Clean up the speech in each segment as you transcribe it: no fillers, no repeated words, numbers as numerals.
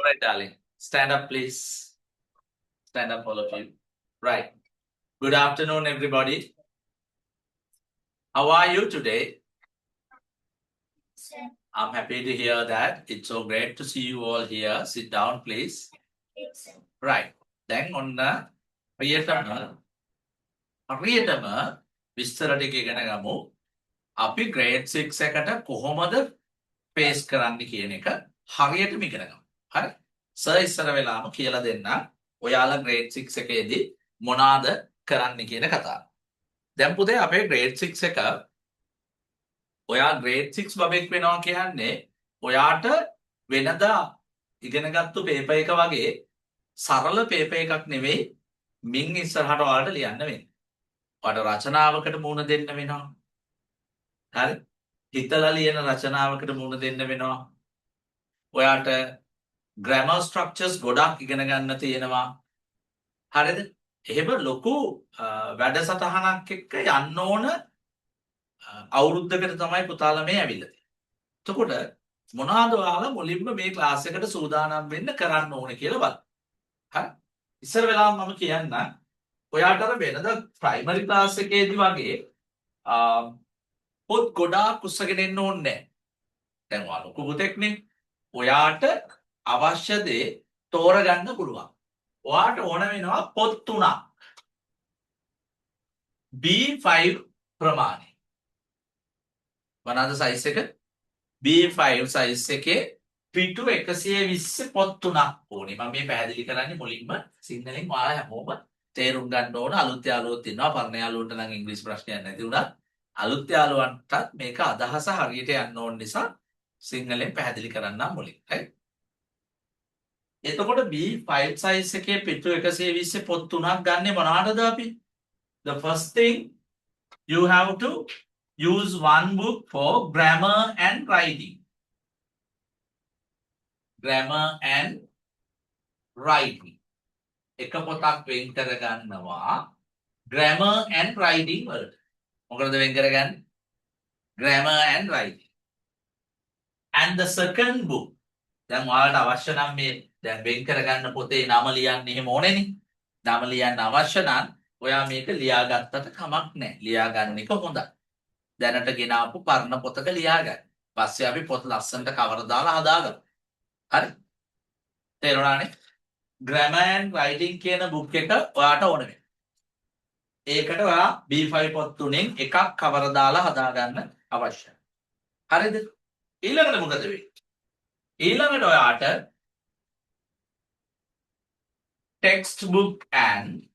All right, darling. Stand up, please. Stand up, all of you. Right. Good afternoon, everybody. How are you today? I'm happy to hear that. It's so great to see you all here. Sit down, please. Right. දැන් ඔන්න හරියටම විස්තර ටික ඉගෙන ගමු. අපි grade 6 එකට කොහොමද face කරන්න කියන එක හරියටම ඉගෙන ගමු. හරි? සර් ඉස්සර වෙලාම කියලා දෙන්න. ඔයාලා grade 6 එකේදී මොනවාද කරන්න කියන කතාව. දැන් පුතේ අපේ grade 6 එක ඔයා grade 6 බබෙක් වෙනවා කියන්නේ ඔයාට වෙනදා ඉගෙනගත්තු පේපර් එක වගේ සරල පේපර් එකක් නෙවෙයි මින් ඉස්සරහට ඔයාලට ලියන්න වෙන්නේ. ඔයාලට රචනාවකට මුහුණ දෙන්න වෙනවා. හරි? හිතලා ලියන රචනාවකට මුහුණ දෙන්න වෙනවා. ඔයාට grammar structures ගොඩක් ඉගෙන ගන්න තියෙනවා. හරිද? එහෙම ලොකු වැඩසටහනක් එක්ක යන්න ඕන අවුරුද්දකට තමයි පුතාලා මේ ඇවිල්ලා තියෙන්නේ. එතකොට මොනවාද ඔයාලා මුලින්ම මේ ක්ලාස් එකට සූදානම් වෙන්න කරන්න ඕනේ කියලා බලන්න. හරි? ඉස්සර වෙලාව මම කියන්නම් ඔයාට අර වෙනද ප්‍රයිමරි ක්ලාස් එකේදී වගේ පොත් ගොඩාක් උස්සගෙන එන්න ඕනේ නැහැ. දැන් ඔයා ලොකු පුතෙක්නේ. ඔයාට අවශ්‍ය දේ තෝරගන්න පුළුවන්. ඔයාට ඕන වෙනවා පොත් 3ක්. B5 ප්‍රමාණය. මොනවාද සයිස් එක? B5 සයිස් එකේ පිටු 120 පොත් 3ක් ඕනේ. මම මේ පැහැදිලි කරන්නේ මුලින්ම සිංහලෙන් ඔයාලා හැමෝම තේරුම් ගන්න ඕන. අලුත් යාළුවෝ ඉන්නවා. පරණ යාළුවන්ට නම් ඉංග්‍රීසි ප්‍රශ්නයක් නැති උනා. අලුත් යාළුවන්ටත් මේක අදහස හරියට යන්න ඕන නිසා සිංහලෙන් පැහැදිලි කරන්නම් මුලින්. right? එතකොට B5 size එකේ පිටු 120 පොත් 3ක් ගන්නෙ මොනවටද අපි? The first thing you have to use one book for grammar and writing. Grammar and writing. එක පොතක් වෙන් කර ගන්නවා grammar and writing වලට. මොකද වෙන් කරගන්නේ? Grammar and writing. And the second book දැන් ඔයාලට අවශ්‍ය නම් මේ දැන් වෙන් කරගන්න පොතේ නම ලියන්න එහෙම ඕනේනේ. නම ලියන්න අවශ්‍ය නම් ඔයා මේක ලියාගත්තට කමක් නැහැ. ලියාගන්න එක හොඳයි. දැනට ගෙන ආපු පරණ පොතක ලියාගන්න. පස්සේ අපි පොත ලස්සනට කවර දාලා හදාගමු. හරි? තේරුණානේ? Grammar and writing කියන book එක ඔයාට ඕන වෙනවා. ඒකට ඔයා B5 පොත් තුනෙන් එකක් කවර දාලා හදාගන්න අවශ්‍යයි. හරිද? ඊළඟට මොකද වෙන්නේ? ඊළඟට ඔයාට textbook and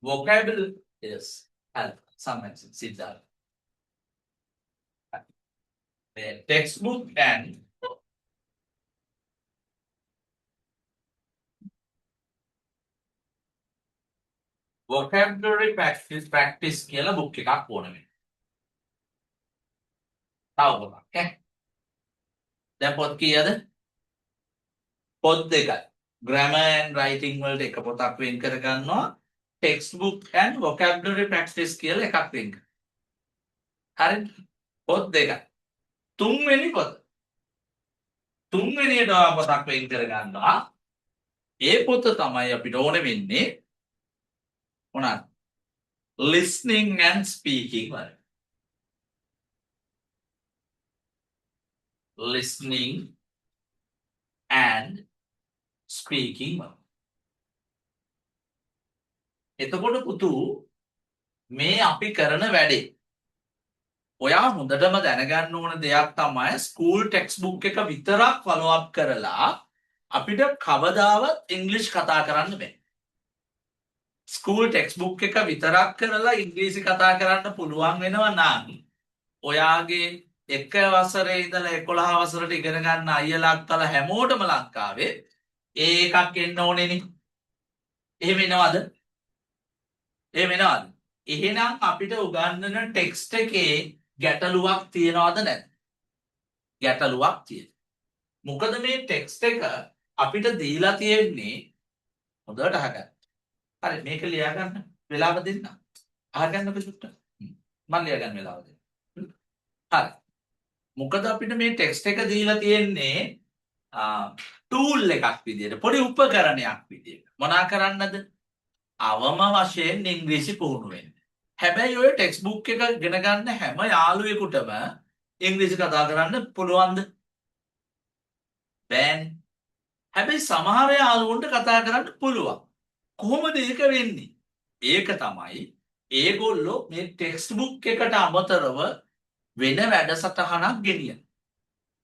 vocabulary. Yes, help. Someone sit down. The textbook and vocabulary practice කියලා book එකක් ඕන වෙනවා. තව පොතක් ඈ. දැන් පොත් කීයද? පොත් දෙකයි. grammar and writing වලට එක පොතක් වෙන් කර ගන්නවා. textbook and vocabulary practice කියලා එකක් වෙන් කරනවා. හරිද? පොත් දෙකයි. තුන්වෙනි පොත. තුන්වෙනියට පොතක් වෙන් කර ගන්නවා. ඒ පොත තමයි අපිට ඕන වෙන්නේ මොනවාද? listening and speaking වල. listening and speaking වල. එතකොට පුතු මේ අපි කරන වැඩේ ඔයා හොඳටම දැනගන්න ඕන දෙයක් තමයි ස්කූල් ටෙක්ස්ට්බුක් එක විතරක් ෆලෝ අප් කරලා අපිට කවදාවත් ඉංග්‍රීසි කතා කරන්න බෑ. ස්කූල් ටෙක්ස්ට්බුක් එක විතරක් කරලා ඉංග්‍රීසි කතා කරන්න පුළුවන් වෙනවා නම් ඔයාගේ එක වසරේ ඉඳලා 11 වසරට ඉගෙන ගන්න අයියලා අක්කලා හැමෝටම ලංකාවේ ඒ එකක් එන්න ඕනේනේ. එහෙම එනවද? එහෙම එනවද? එහෙනම් අපිට උගන්වන ටෙක්ස්ට් එකේ ගැටලුවක් තියනවද නැද්ද? ගැටලුවක් තියෙනවා. මොකද මේ ටෙක්ස්ට් එක අපිට දීලා තියෙන්නේ හොඳට අහගන්න. හරි මේක ලියා ගන්න වෙලාව දෙන්න. අහගන්න පිටුට. මම ලියා ගන්න වෙලාව දෙන්න. හරි. මොකද අපිට මේ ටෙක්ස්ට් එක දීලා තියෙන්නේ ටූල් එකක් විදියට පොඩි උපකරණයක් විදියට. මොනා කරන්නද? අවම වශයෙන් ඉංග්‍රීසි පුහුණු වෙන්න. හැබැයි ඔය ටෙක්ස්ට් බුක් එක ගෙන ගන්න හැම යාළුවෙකුටම ඉංග්‍රීසි කතා කරන්න පුළුවන්ද? බෑනේ. හැබැයි සමහර යාළුවන්ට කතා කරන්න පුළුවන්. කොහොමද ඒක වෙන්නේ? ඒක තමයි ඒගොල්ලෝ මේ ටෙක්ස්ට් බුක් එකට අමතරව වෙන වැඩසටහනක් ගෙනියන.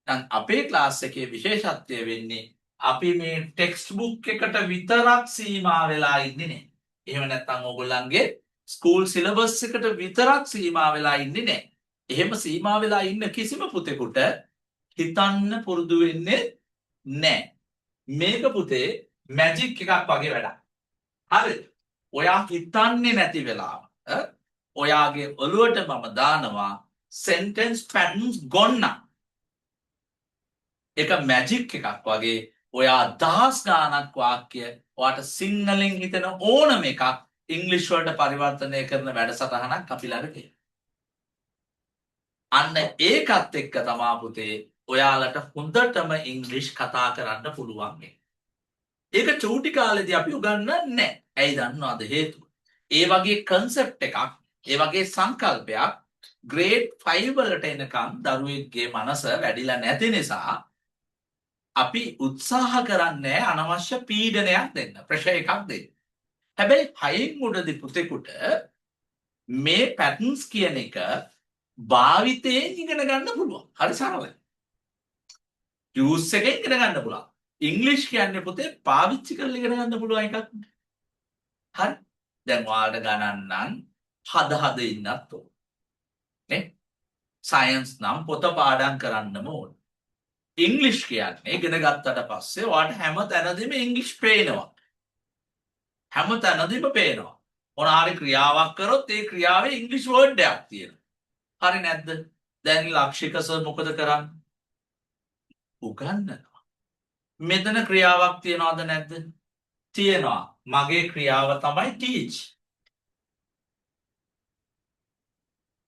දැන් අපේ ක්ලාස් එකේ විශේෂත්වය වෙන්නේ අපි මේ ටෙක්ස්ට් බුක් එකට විතරක් සීමා වෙලා ඉන්නේ නැහැ. එහෙම නැත්නම් ඕගොල්ලන්ගේ ස්කූල් සිලබස් එකට විතරක් සීමා වෙලා ඉන්නේ නැහැ. එහෙම සීමා වෙලා ඉන්න කිසිම පුතෙකුට හිතන්න පුරුදු වෙන්නේ නැහැ. මේක පුතේ මැජික් එකක් වගේ වැඩක්. හරිද? ඔයා හිතන්නේ නැති වෙලාවට ඔයාගේ ඔළුවට මම දානවා sentence patterns ගොන්න. එක මැජික් එකක් වගේ ඔයා දහස් ගානක් වාක්‍ය ඔයාට සිංහලෙන් හිතෙන ඕනම එකක් ඉංග්‍රීසි වලට පරිවර්තනය කරන වැඩසටහනක් අපි ළඟ තියෙනවා. අන්න ඒකත් එක්ක තමා පුතේ ඔයාලට හොඳටම ඉංග්‍රීසි කතා කරන්න පුළුවන් වෙන්නේ. ඒක චූටි කාලේදී අපි උගන්වන්නේ නැහැ. ඇයි දන්නවද හේතුව? ඒ වගේ concept එකක්, ඒ වගේ සංකල්පයක් grade 5 වලට එනකම් දරුවෙක්ගේ මනස වැඩිලා නැති නිසා අපි උත්සාහ කරන්නේ අනවශ්‍ය පීඩනයක් දෙන්න, ප්‍රෙෂර් එකක් දෙන්න. හැබැයි හයින් උඩදී පුතේකට මේ පැටර්න්ස් කියන එක භාවිතයෙන් ඉගෙන ගන්න පුළුවන්. හරි සරලයි. යූස් එකෙන් ඉගෙන ගන්න පුළුවන්. ඉංග්‍රීසි කියන්නේ පුතේ පාවිච්චි කරලා ඉගෙන ගන්න පුළුවන් එකක්. හරි. දැන් ඔයාලට ගණන් නම් හද ඉන්නත් ඕන. නේ? සයන්ස් නම් පොත පාඩම් කරන්නම ඕන. ඉංග්‍රීසි කියන්නේ ඉගෙන ගත්තට පස්සේ ඔයාලට හැම තැනදීම ඉංග්‍රීසි පේනවා. හැම තැනදීම පේනවා. මොන හරි ක්‍රියාවක් කරොත් ඒ ක්‍රියාවේ ඉංග්‍රීසි වර්ඩ් එකක් තියෙනවා. හරි නැද්ද? දැන් ලක්ෂික සර් මොකද කරන්නේ? උගන්වනවා. මෙතන ක්‍රියාවක් තියනවද නැද්ද? තියෙනවා. මගේ ක්‍රියාව තමයි teach.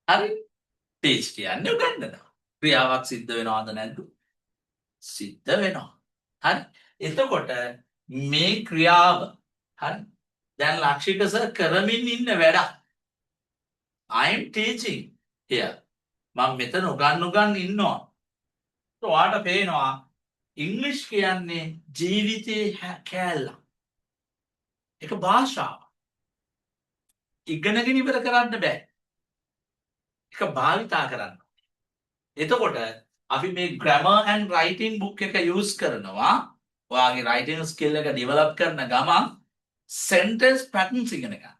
හරි? teach කියන්නේ උගන්වනවා. ක්‍රියාවක් සිද්ධ වෙනවද නැද්ද? සිද්ධ වෙනවා. හරි? එතකොට මේ ක්‍රියාව හරි? දැන් ලක්ෂික සර් කරමින් ඉන්න වැඩක්. I am teaching here. මම මෙතන උගන් ඉන්නවා. ඔයාට පේනවා ඉංග්‍රීසි කියන්නේ ජීවිතේ කෑල්ලක්. ඒක භාෂාව. ඉගෙනගෙන ඉවර කරන්න බෑ. ඒක භාවිතා කරන්න. එතකොට අපි මේ grammar and writing book එක use කරනවා. ඔයාගේ writing skill එක develop කරන ගමන් sentence patterns ඉගෙන ගන්න.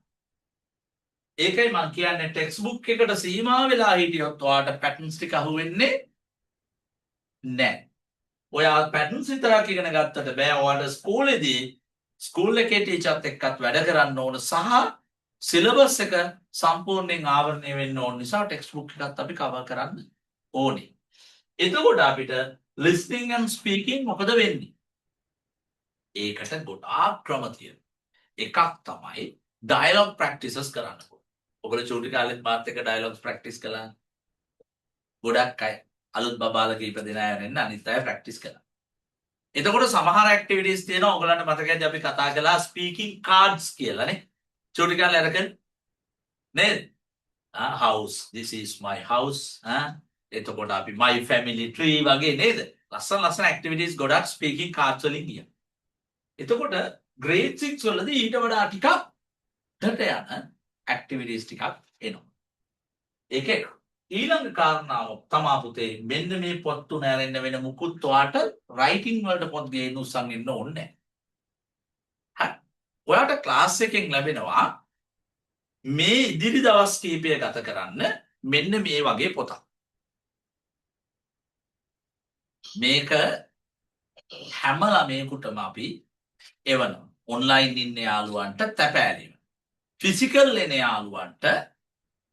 ඒකයි මම කියන්නේ text book එකට සීමා වෙලා හිටියොත් ඔයාට patterns ටික අහුවෙන්නේ නැහැ. ඔයා patterns විතරක් ඉගෙන ගත්තට බෑ. ඔයාට ස්කූලේදී ස්කූල් එකේ ටීචර්ත් එක්කත් වැඩ කරන්න ඕන සහ සිලබස් එක සම්පූර්ණයෙන් ආවරණය වෙන්න ඕන නිසා ටෙක්ස්ට් බුක් එකත් අපි කවර් කරන්න ඕනේ. එතකොට අපිට listening and speaking මොකද වෙන්නේ? ඒකට ගොඩාක් ක්‍රම තියෙනවා. එකක් තමයි dialogue practices කරන්න ඕනේ. ඔයගොල්ලෝ චූටි කාලෙත් මාත් එක්ක dialogues practice කළා. ගොඩක් අය අලුත් බබාලා කීප දෙනා යන අනිත් අය practice කළා. එතකොට සමහර ඇක්ටිවිටීස් තියෙනවා. ඔයගලන්ට මතකයිද අපි කතා කළා ස්පීකින් කාඩ්ස් කියලා නේ. චූටි කාලේ අරගෙන නේද? house, this is my house. එතකොට අපි my family tree වගේ නේද? ලස්සන ඇක්ටිවිටීස් ගොඩක් ස්පීකින් කාඩ්ස් වලින් ගියා. එතකොට grade 6 වලදී ඊට වඩා ටිකක් ඩට යන ඇක්ටිවිටීස් ටිකක් එනවා. ඒක ඊළඟ කාරණාව තමා පුතේ මෙන්න මේ පොත් තුන ඇරෙන්න වෙන මුකුත් ඔයාට රයිටින් වලට පොත් ගේන්න උස්සන් ඉන්න ඕනේ නැහැ. හරි. ඔයාට ක්ලාස් එකෙන් ලැබෙනවා මේ ඉදිරි දවස් කීපය ගත කරන්න මෙන්න මේ වගේ පොතක්. මේක හැම ළමයෙකුටම අපි එවනවා. ඔන්ලයින් ඉන්න යාළුවන්ට තැපෑලීම. ෆිසිකල් එන යාළුවන්ට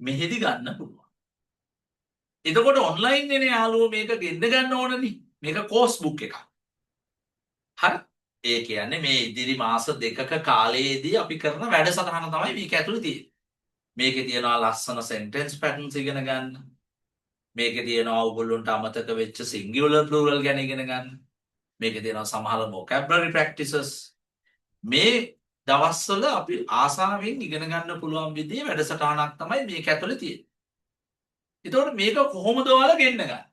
මෙහෙදි ගන්න පුළුවන්. එතකොට ඔන්ලයින් එන යාළුවෝ මේක ගෙන්න ගන්න ඕනනේ. මේක කෝස් බුක් එකක්. හරි. ඒ කියන්නේ මේ ඉදිරි මාස දෙකක කාලයේදී අපි කරන වැඩසටහන තමයි මේක ඇතුළේ තියෙන්නේ. මේකේ තියෙනවා ලස්සන සෙන්ටෙන්ස් පැටර්න්ස් ඉගෙන ගන්න. මේකේ තියෙනවා ඔයගොල්ලන්ට අමතක වෙච්ච සිංගියුලර් ප්ලූරල් ගැන ඉගෙන ගන්න. මේකේ තියෙනවා සමහර vocabulary practices. මේ දවස්වල අපි ආසාවෙන් ඉගෙන ගන්න පුළුවන් විදිහේ වැඩසටහනක් තමයි මේක ඇතුළේ තියෙන්නේ. ඒතකොට මේක කොහොමද ඔයාලා ගෙන්න ගන්නේ?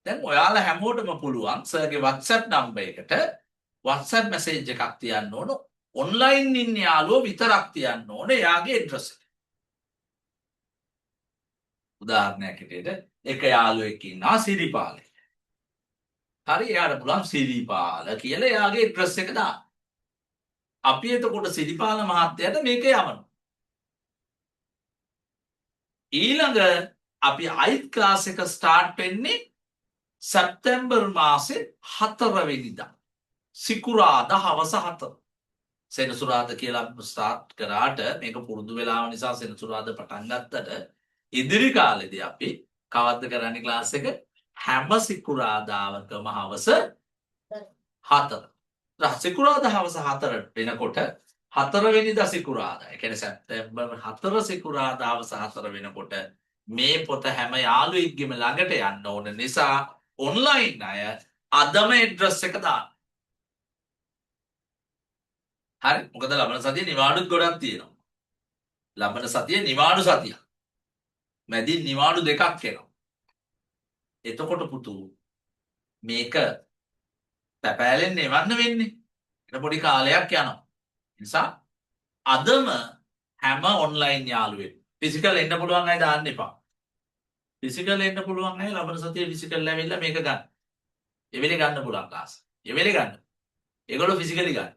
දැන් ඔයාලා හැමෝටම පුළුවන් සර්ගේ WhatsApp නම්බර් එකට WhatsApp මැසේජ් එකක් තියන්න ඕන. ඔන්ලයින් ඉන්න යාළුවෝ විතරක් තියන්න ඕන එයාගේ ඇඩ්‍රස් එක. උදාහරණයක් විදිහට එක යාළුවෙක් ඉන්නවා සිරිපාලේ. හරි එයාට පුළුවන් සිරිපාල කියලා එයාගේ ඇඩ්‍රස් එක දාන්න. අපි එතකොට සිරිපාල මහත්තයාට මේක යවනවා. ඊළඟ අපි අයිත් ක්ලාස් එක ස්ටාර්ට් වෙන්නේ සැප්තැම්බර් මාසේ 4 වෙනිදා. සිකුරාදා හවස 4. සෙනසුරාදා කියලා ස්ටාර්ට් කරාට මේක පුරුදු වෙලාව නිසා සෙනසුරාදා පටන් ගත්තට ඉදිරි කාලෙදී අපි කවද්ද කරන්නේ ක්ලාස් එක හැම සිකුරාදාවකම හවස 4. සිකුරාදා හවස 4 වෙනකොට 4 වෙනිදා සිකුරාදා. ඒ කියන්නේ සැප්තැම්බර් 4 සිකුරාදා හවස 4 වෙනකොට මේ පොත හැම යාළුවෙක්ගෙම ළඟට යන්න ඕන නිසා ඔන්ලයින් අය අදම ඇඩ්‍රස් එක දාන්න. හරි මොකද ලබන සතියේ නිවාඩුත් ගොඩක් තියෙනවා. ලබන සතියේ නිවාඩු සතියක්. මැදින් නිවාඩු දෙකක් එනවා. එතකොට පුතු මේක පැපෑලෙන් එවන්න වෙන්නේ. ඒක පොඩි කාලයක් යනවා. නිසා අදම හැම ඔන්ලයින් යාළුවෙක් ෆිසිකල් එන්න පුළුවන් අය දාන්න එපා. ෆිසිකල් එන්න පුළුවන් අය ලබන සතියේ ෆිසිකල් ඇවිල්ලා මේක ගන්න. එවෙලේ ගන්න පුළුවන් ක්ලාස්. එවෙලේ ගන්න. ඒගොල්ලෝ ෆිසිකලි ගන්න.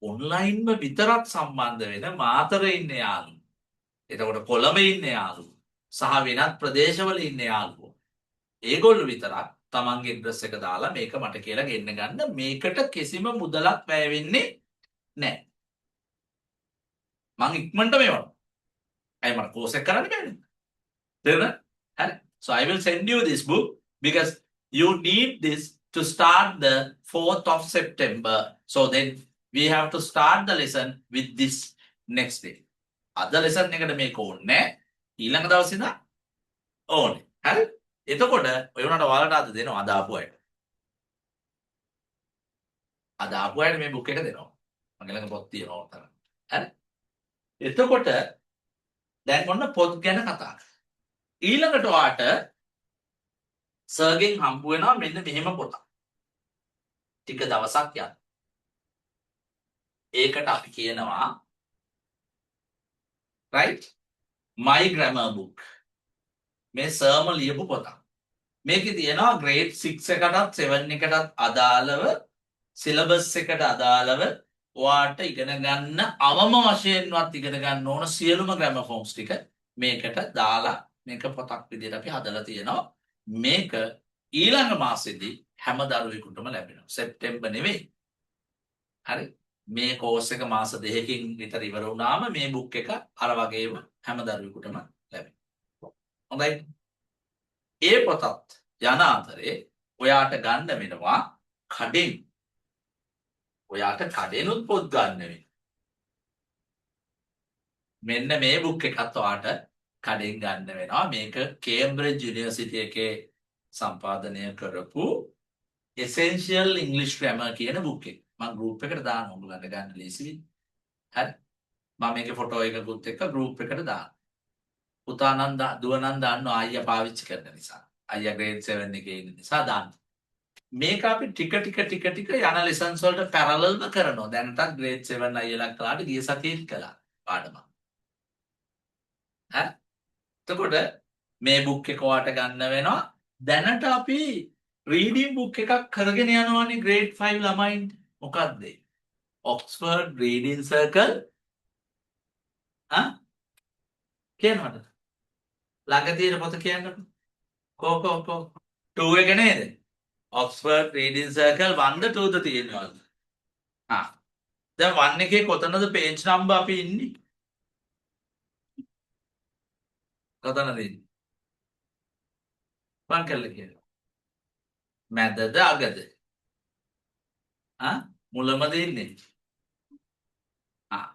ඔන්ලයින්ම විතරක් සම්බන්ධ වෙන මාතරේ ඉන්න යාළුවෝ. එතකොට කොළඹ ඉන්න යාළුවෝ සහ වෙනත් ප්‍රදේශවල ඉන්න යාළුවෝ. ඒගොල්ලෝ විතරක් තමන්ගේ ඇඩ්‍රස් එක දාලා මේක මට කියලා ගෙන්න ගන්න. මේකට කිසිම මුදලක් වැය වෙන්නේ නැහැ. මං ඉක්මනට මේවනවා. අය මට කෝස් එක කරන්න බෑනේ. තේරුණා? හරි. So I will send you this book because you need this to start the 4th of September. So then we have to start the lesson with this next day. අද lesson එකට මේක ඕනේ. ඊළඟ දවසේ ඉඳන් ඕනේ. හරි? එතකොට ඔය උනාට ඔයාලට අද දෙනවා අද ආපු අයට. අද ආපු අයට මේ බුක් එක දෙනවා. මගේ ළඟ පොත් තියෙනවා උතන. හරි? එතකොට දැන් ඔන්න පොත් ගැන කතා කරමු. ඊළඟට ඔයාට සර්ගෙන් හම්බ වෙනවා මෙන්න මෙහෙම පොතක්. ටික දවසක් යන. ඒකට අපි කියනවා right my grammar book. මේ සර්ම ලියපු පොතක්. මේකේ තියෙනවා grade 6 එකටත් 7 එකටත් අදාළව සිලබස් එකට අදාළව ඔයාට ඉගෙන ගන්න අවම වශයෙන්වත් ඉගෙන ගන්න ඕන සියලුම grammar forms ටික මේකට දාලා මේක පොතක් විදිහට අපි හදලා තියෙනවා. මේක ඊළඟ මාසෙදී හැම දරුවෙකුටම ලැබෙනවා. සෙප්තැම්බර් නෙවෙයි. හරි? මේ කෝස් එක මාස 2කින් විතර ඉවර වුණාම මේ බුක් එක අර වගේම හැම දරුවෙකුටම ලැබෙනවා. හොඳයි. ඒ පොතත් යන අතරේ ඔයාට ගන්න වෙනවා කඩෙන්. ඔයාට කඩෙනුත් පොත් ගන්න වෙනවා. මෙන්න මේ බුක් එකත් ඔයාට කඩෙන් ගන්න වෙනවා. මේක කේම්බ්‍රිජ් යුනිවර්සිටි එකේ සම්පාදනය කරපු essential English grammar කියන බුක් එක. මම ගෲප් එකට දානවා ඔයගොල්ලන්ට ගන්න ලේසි වෙයි. හරි? මම මේකේ ෆොටෝ එකකුත් එක්ක ගෲප් එකට දානවා. පුතා නම් දුව නම් දාන්නවා අයියා පාවිච්චි කරන නිසා. අයියා grade 7 එකේ ඉන්න නිසා දාන්න. මේක අපි ටික යන lessons වලට parallelව කරනවා. දැනටත් grade 7 අයියලා කළාට ගිය සතියේ කළා පාඩම. හරි? එතකොට මේ බුක් එක ඔයාට ගන්න වෙනවා. දැනට අපි රීඩින් බුක් එකක් කරගෙන යනවානේ grade 5 ළමයින්ට. මොකක්ද ඒ? Oxford Reading Circle කියනවද? ළඟ තියෙන පොත කියන්නකෝ. කෝ 2 එක නේද? Oxford Reading Circle 1ද 2ද තියෙනවා. දැන් 1 එකේ කොතනද page number අපි ඉන්නේ? කොතනද ඉන්නේ? මං කල්ල කියනවා. මැදද අගද? මුලමද ඉන්නේ? ආ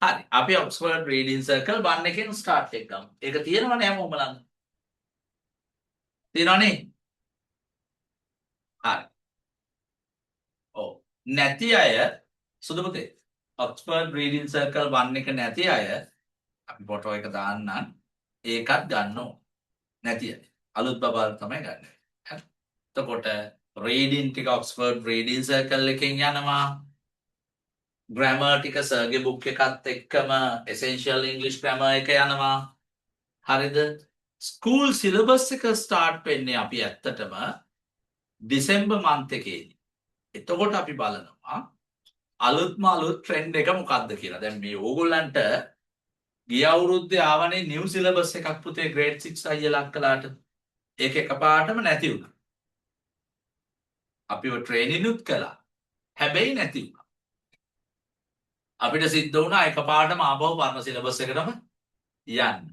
හරි. අපි ඔක්ස්ෆර්ඩ් රීඩින් සර්කල් 1 එකෙන් ස්ටාර්ට් එක ගමු. ඒක තියෙනවනේ හැමෝම ළඟ. තියෙනවනේ? හරි. ඔව්. නැති අය සුදු පුතේ. ඔක්ස්ෆර්ඩ් රීඩින් සර්කල් 1 එක නැති අය අපි ෆොටෝ එක දාන්නම්. ඒකත් ගන්න ඕන. නැති අය. අලුත් බබාලා තමයි ගන්න. හරි. එතකොට රීඩින් ටික ඔක්ස්ෆර්ඩ් රීඩින් සර්කල් එකෙන් යනවා. ග්‍රැමර් ටික සර්ගේ බුක් එකත් එක්කම එසෙන්ෂියල් ඉංග්ලිෂ් ග්‍රැමර් එක යනවා. හරිද? ස්කූල් සිලබස් එක ස්ටාර්ට් වෙන්නේ අපි ඇත්තටම ඩිසෙම්බර් මන්ත් එකේදී. එතකොට අපි බලනවා අලුත්ම අලුත් ට්‍රෙන්ඩ් එක මොකක්ද කියලා. දැන් මේ ඕගොල්ලන්ට ගිය අවුරුද්දේ ආවනේ නිව් සිලබස් එකක් පුතේ ග්‍රේඩ් 6 අයියලා අක්කලාට. ඒක එකපාරටම නැති වුණා. අපිව ට්‍රේනිනුත් කළා. හැබැයි නැති වුණා. අපිට සිද්ධ වුණා එකපාරටම ආපහු පරණ සිලබස් එකටම යන්න.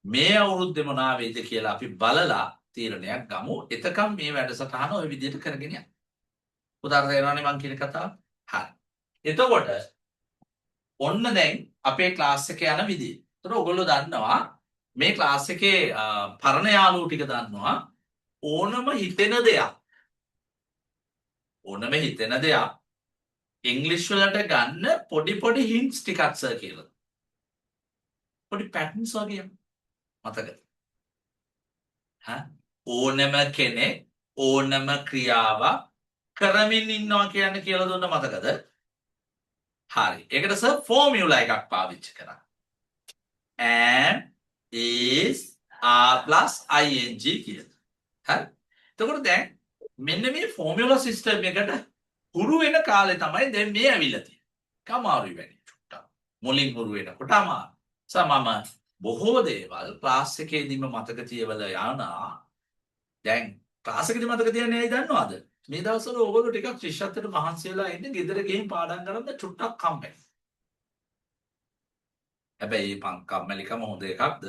මේ අවුරුද්දේ මොනවා වෙයිද කියලා අපි බලලා තීරණයක් ගමු. එතකම් මේ වැඩසටහන ওই විදිහට කරගෙන යන්න. උදාහරණ දෙනවනේ මං කියන කතාව. හරි. එතකොට ඔන්න දැන් අපේ ක්ලාස් එක යන විදිය. එතකොට ඔයගොල්ලෝ දන්නවා මේ ක්ලාස් එකේ පරණ යාළුවෝ ටික දන්නවා ඕනම හිතෙන දෙයක් ඉංග්‍රීසි වලට ගන්න පොඩි හින්ට්ස් ටිකක් සර් කියලා. පොඩි පැටර්න්ස් වගේ මතකද? ඕනම කෙනෙක් ඕනම ක්‍රියාවක් කරමින් ඉන්නවා කියන්නේ කියලා දුන්න මතකද? හරි. ඒකට සර් ෆෝමියුලා එකක් පාවිච්චි කරා. am is are plus ing කියලා. හරි. එතකොට දැන් මෙන්න මේ ෆෝමියුලා සිස්ටම් එකට හුරු වෙන කාලේ තමයි දැන් මේ ඇවිල්ලා තියෙන්නේ. කමාරුයි වැඩි චුට්ටක්. මුලින් හුරු වෙනකොට අමාරු. මම බොහෝ දේවල් ක්ලාස් එකේදීම මතක තියවලා යනවා. දැන් ක්ලාස් එකේදී මතක තියන්නේ ඇයි දන්නවද? මේ දවස්වල ඕගොල්ලෝ ටිකක් ශිෂ්‍යත්වයට මහන්සි වෙලා ඉන්නේ ගෙදර ගිහින් පාඩම් කරන්න චුට්ටක් කම්මැලි. හැබැයි මේ කම්මැලිකම හොඳ එකක්ද?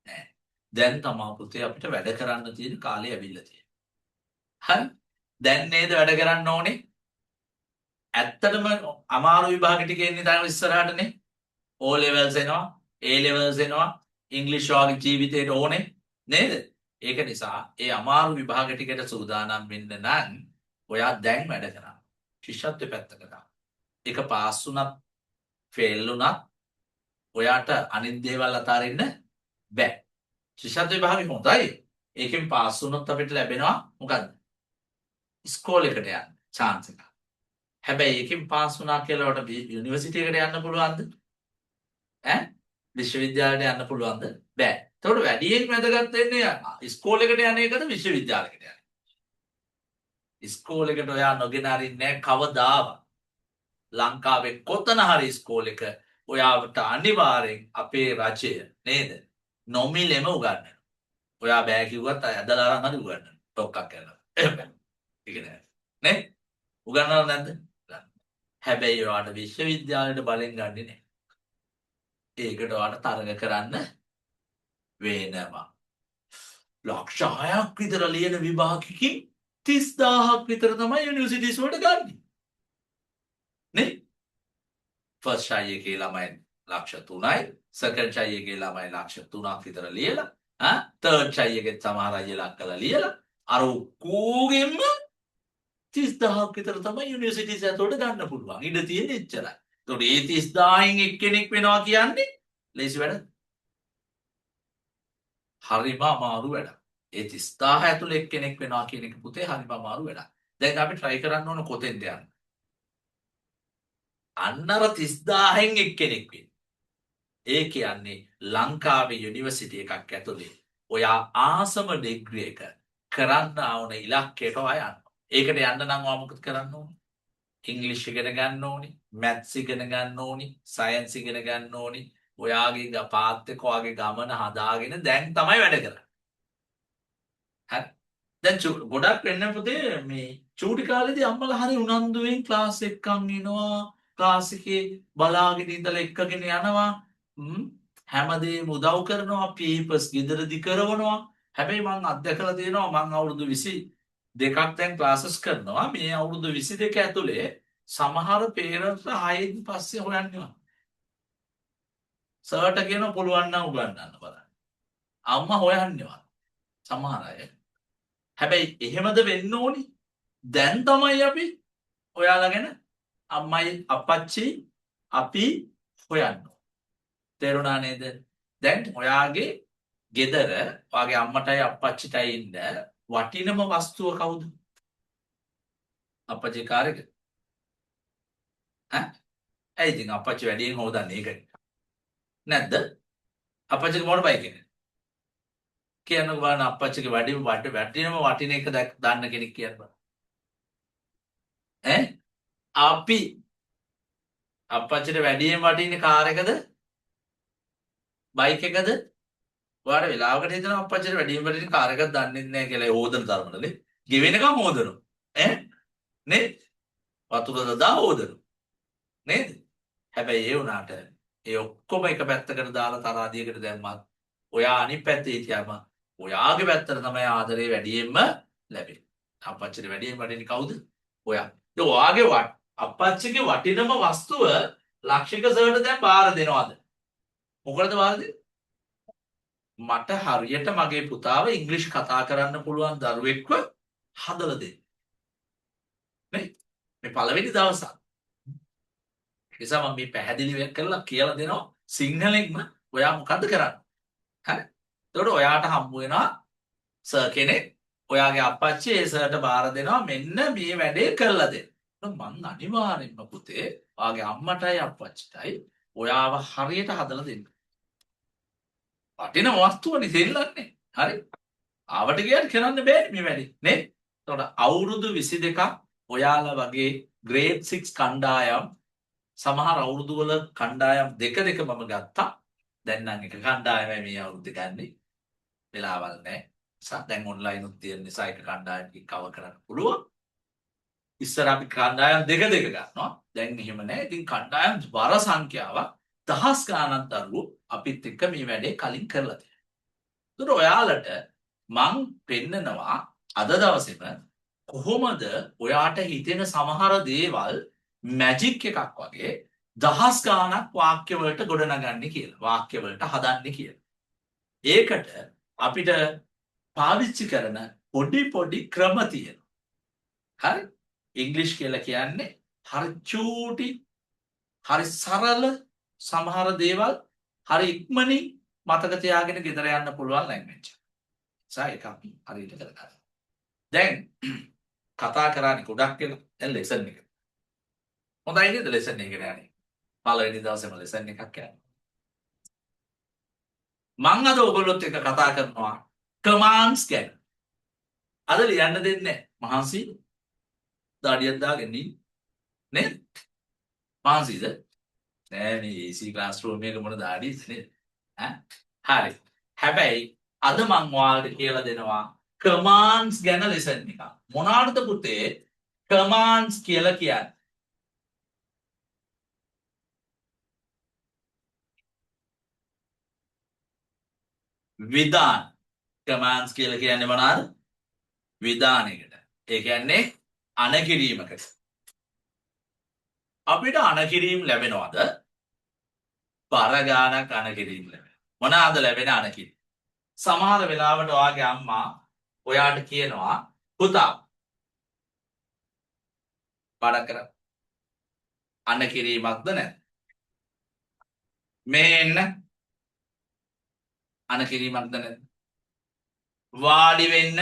නෑ. දැන් තමයි පුතේ අපිට වැඩ කරන්න තියෙන කාලය ඇවිල්ලා තියෙන්නේ. හරි? දැන් නේද වැඩ කරන්න ඕනේ? ඇත්තටම අමාරු විභාග ටික එන්නේ දැන් ඉස්සරහටනේ. O levels එනවා, A levels එනවා, ඉංග්‍රීසි වාගේ ජීවිතේට ඕනේ නේද? ඒක නිසා ඒ අමාරු විභාග ටිකට සූදානම් වෙන්න නම් ඔයා දැන් වැඩ කරන්න. ශිෂ්‍යත්වයේ පැත්තකට දාන්න. ඒක පාස් වුණත් ෆේල් වුණත් ඔයාට අනිත් දේවල් අතාරින්න බෑ. ශිෂ්‍යත්ව විභාගෙ හොඳයි. ඒකෙන් පාස් වුණොත් අපිට ලැබෙනවා මොකද්ද? ඉස්කෝලේකට යන්න chance එක. හැබැයි ඒකෙන් පාස් වුණා කියලා ඔයාලට යුනිවර්සිටි එකට යන්න පුළුවන්ද? විශ්වවිද්‍යාලයට යන්න පුළුවන්ද? බෑ. එතකොට වැඩියෙන් වැදගත් වෙන්නේ ඉස්කෝලේකට යන එකද විශ්වවිද්‍යාලයකට යන එකද? ඉස්කෝලේකට ඔයා නොගෙන අරින්නේ කවදාවත්. ලංකාවේ කොතන හරි ඉස්කෝලේක ඔයාට අනිවාර්යෙන් අපේ රජය නේද? නොමිලෙම උගන්වනවා. ඔයා බෑ කිව්වත් ඇදලා අරන් හරි උගන්වනවා. ටොක්ක්ක් කරලා. ඒක නෑ. නේ? උගන්වනවද නැද්ද? හැබැයි ඔයාට විශ්වවිද්‍යාලයට බලෙන් ගන්නේ නෑ. ඒකට ඔයාට තරග කරන්න වෙනවා. ලක්ෂ 6ක් විතර ලියන විභාගකින් 30000ක් විතර තමයි යුනිවර්සිටිස් වලට ගන්න. නේ? ෆස්ට් ෂයි එකේ ළමයි ලක්ෂ 3යි, සෙකන්ඩ් ෂයි එකේ ළමයි ලක්ෂ 3ක් විතර ලියලා, තර්ඩ් ෂයි එකේ සමහර අයලා අක්කලා ලියලා අර ඔක්කොගෙම 30000ක් විතර තමයි යුනිවර්සිටිස් ඇතුළට ගන්න පුළුවන්. ඉඩ තියෙන්නේ එච්චරයි. ඒතකොට ඒ 30000න් එක්කෙනෙක් වෙනවා කියන්නේ ලේසි වැඩ. හරිම අමාරු වැඩක්. ඒ 30000 ඇතුළේ එක්කෙනෙක් වෙනවා කියන එක පුතේ හරිම අමාරු වැඩක්. දැන් අපි try කරන්න ඕන කොතෙන්ද යන්න? අන්නර 30000න් එක්කෙනෙක් වෙන්න. ඒ කියන්නේ ලංකාවේ යුනිවර්සිටි එකක් ඇතුලේ ඔයා ආසම ඩිග්‍රී එක කරන්න ඕන ඉලක්කයට ඔයා යන්න. ඒකට යන්න නම් ඔයා මොකද කරන්න ඕනේ? ඉංග්‍රීසි ඉගෙන ගන්න ඕනේ, මැත්ස් ඉගෙන ගන්න ඕනේ, සයන්ස් ඉගෙන ගන්න ඕනේ. ඔයාගේ පාත් එක ඔයාගේ ගමන හදාගෙන දැන් තමයි වැඩ කරන්නේ. හරි. දැන් ගොඩක් වෙන්න පුතේ මේ චූටි කාලේදී අම්මලා හරි උනන්දුවෙන් ක්ලාස් එක්කන් එනවා. ක්ලාස් එකේ බලාගෙන ඉඳලා එක්කගෙන යනවා. හැමදේම උදව් කරනවා, පීපර්ස් ගෙදරදි කරවනවා. හැබැයි මං අත්දැකලා තියෙනවා මං අවුරුදු 20 දෙකක් දැන් ක්ලාසස් කරනවා මේ අවුරුදු 22 ඇතුලේ සමහර පේරන්ට්ස් 6න් පස්සේ හොයන්නවා. සර්ට කියන පුළුවන් නම් උගන්වන්න බලන්න. අම්මා හොයන්නවා. සමහර අය. හැබැයි එහෙමද වෙන්න ඕනි? දැන් තමයි අපි ඔයාලා ගැන අම්මයි අප්පච්චි අපි හොයන්න. තේරුණා නේද? දැන් ඔයාගේ ගෙදර ඔයාගේ අම්මටයි අප්පච්චිටයි ඉන්න වටිනම වස්තුව කවුද? අප්පච්චි කාර් එක. ඈ? ඇයි ඉතින් අප්පච්චි වැඩියෙන් හොදන්නේ ඒකනේ. නැද්ද? අප්පච්චිගේ මොන බයික් එක? කියන්න බලන්න අප්පච්චිගේ වටිනම වටින එක දන්න කෙනෙක් කියන්න බලන්න. ඈ? අපි අප්පච්චිට වැඩියෙන් වටින්නේ කාර් එකද? බයික් එකද? ඔයාට වෙලාවකට හිතනවා අප්පච්චිට වැඩියෙන් වටින කාර් එකක් දන්නේ නැහැ කියලා ඒ හොදන තරමටනේ. ගෙවෙනකම් හොදනවා. ඈ? නේද? වතුර දදා හොදනවා. නේද? හැබැයි ඒ වුණාට ඒ ඔක්කොම එක පැත්තකට දාලා තරහදියකට දැම්මත් ඔයා අනිත් පැත්තේ හිටියම ඔයාගේ පැත්තට තමයි ආදරේ වැඩියෙන්ම ලැබෙන්නේ. අප්පච්චිට වැඩියෙන් වටින්නේ කවුද? ඔයා. ඒ ඔයාගේ අප්පච්චිගේ වටිනම වස්තුව ලක්ෂික සර්ට දැන් බාර දෙනවද? මොකටද බාර දෙන්නේ? මට හරියට මගේ පුතාව ඉංග්‍රීසි කතා කරන්න පුළුවන් දරුවෙක්ව හදලා දෙන්න. නේ? මේ පළවෙනි දවසක්. නිසා මම මේ පැහැදිලි කරලා කියලා දෙනවා සිංහලෙන්ම ඔයා මොකද්ද කරන්නේ? හරි? එතකොට ඔයාට හම්බ වෙනවා සර් කෙනෙක් ඔයාගේ අප්පච්චි ඒ සර්ට බාර දෙනවා මෙන්න මේ වැඩේ කරලා දෙන්න. මං අනිවාර්යෙන්ම පුතේ ඔයාගේ අම්මටයි අප්පච්චිටයි ඔයාව හරියට හදලා දෙන්න. වටින වස්තුවනේ දෙන්නන්නේ. හරි? ආවට ගියත් කරන්න බෑ මේ වැඩේ නේ? එතකොට අවුරුදු 22ක් ඔයාලා වගේ ග්‍රේඩ් 6 කණ්ඩායම් සමහර අවුරුදු වල කණ්ඩායම් දෙක මම ගත්තා. දැන් නම් එක කණ්ඩායමයි මේ අවුරුද්ද ගන්නේ. වෙලාවල් නැහැ. දැන් ඔන්ලයින් උත් තියෙන නිසා එක කණ්ඩායමකින් කවර් කරන්න පුළුවන්. ඉස්සර අපි කණ්ඩායම් දෙක ගන්නවා. දැන් එහෙම නැහැ. ඉතින් කණ්ඩායම් වර සංඛ්‍යාවක් දහස් ගණනක් දරුවෝ අපිත් එක්ක මේ වැඩේ කලින් කරලා තියෙනවා. ඒතර ඔයාලට මං පෙන්නනවා අද දවසේම කොහොමද ඔයාට හිතෙන සමහර දේවල් මැජික් එකක් වගේ දහස් ගාණක් වාක්‍ය වලට ගොඩනගන්නේ කියලා. වාක්‍ය වලට හදන්නේ කියලා. ඒකට අපිට පාවිච්චි කරන පොඩි ක්‍රම තියෙනවා. හරි? ඉංග්‍රීසි කියලා කියන්නේ හරි චූටි හරි සරල සමහර දේවල් හරි ඉක්මනින් මතක තියාගෙන ගෙදර යන්න පුළුවන් ලැන්ග්වේජ්. ඒක අපි හරියට කරගන්න. දැන් කතා කරන්නේ ගොඩක් වෙන දැන් ලෙසන් එක. හොඳයි නේද ලෙසන් එක යන්නේ. පළවෙනි දවසේම ලෙසන් එකක් යනවා. මං අද ඔයගොල්ලොත් එක්ක කතා කරනවා කමාන්ඩ්ස් ගැන. අද ලියන්න දෙන්නේ මහන්සි දාඩියක් දාගෙන නේද? මහන්සිද? නෑ මේ AC ක්ලාස්රූම් එක මොන දාඩියද නේද? හරි. හැබැයි අද මං ඔයාලට කියලා දෙනවා කමාන්ඩ්ස් ගැන ලෙසන් එකක්. මොනවාටද පුතේ කමාන්ඩ්ස් කියලා කියන්නේ? විධාන. කමාන්ඩ්ස් කියලා කියන්නේ මොනවාද? විධානයකට. ඒ කියන්නේ අණකිරීමකට. අපිට අණකිරීම ලැබෙනවද? බර ගානක් අණකිරීම ලැබෙනවා. මොනවාද ලැබෙන අණකිරීම? සමහර වෙලාවට ඔයාගේ අම්මා ඔයාට කියනවා පුතා බඩ කර අණකිරීමක්ද නැද්ද? මේ එන්න අණකිරීමක්ද නැද්ද? වාඩි වෙන්න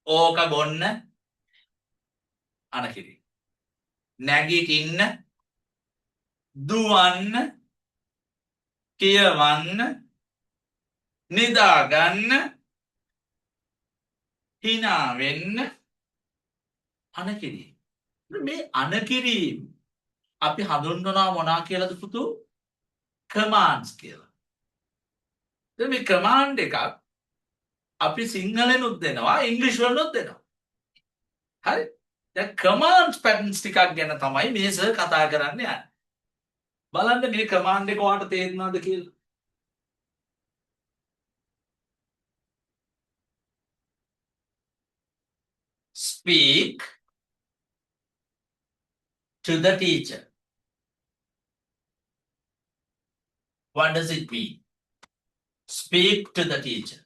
ඕක බොන්න අණකිරීම. නැගිටින්න දුවන්න කියවන්න නිදාගන්න hina වෙන්න අණකිරීම. මේ අණකිරීම අපි හඳුන්වනවා මොනවා කියලාද පුතු? කමාන්ඩ්ස් කියලා. දැන් මේ කමාන්ඩ් එකක් අපි සිංහලෙනුත් දෙනවා ඉංග්‍රීසි වලුත් දෙනවා. හරි? දැන් කමාන්ඩ්ස් පැටර්න්ස් ටිකක් ගැන තමයි මේ සර් කතා කරන්න යන්නේ. බලන්න මේ කමාන්ඩ් එක ඔයාලට තේරෙනවද කියලා? speak to the teacher. What does it mean? Speak to the teacher.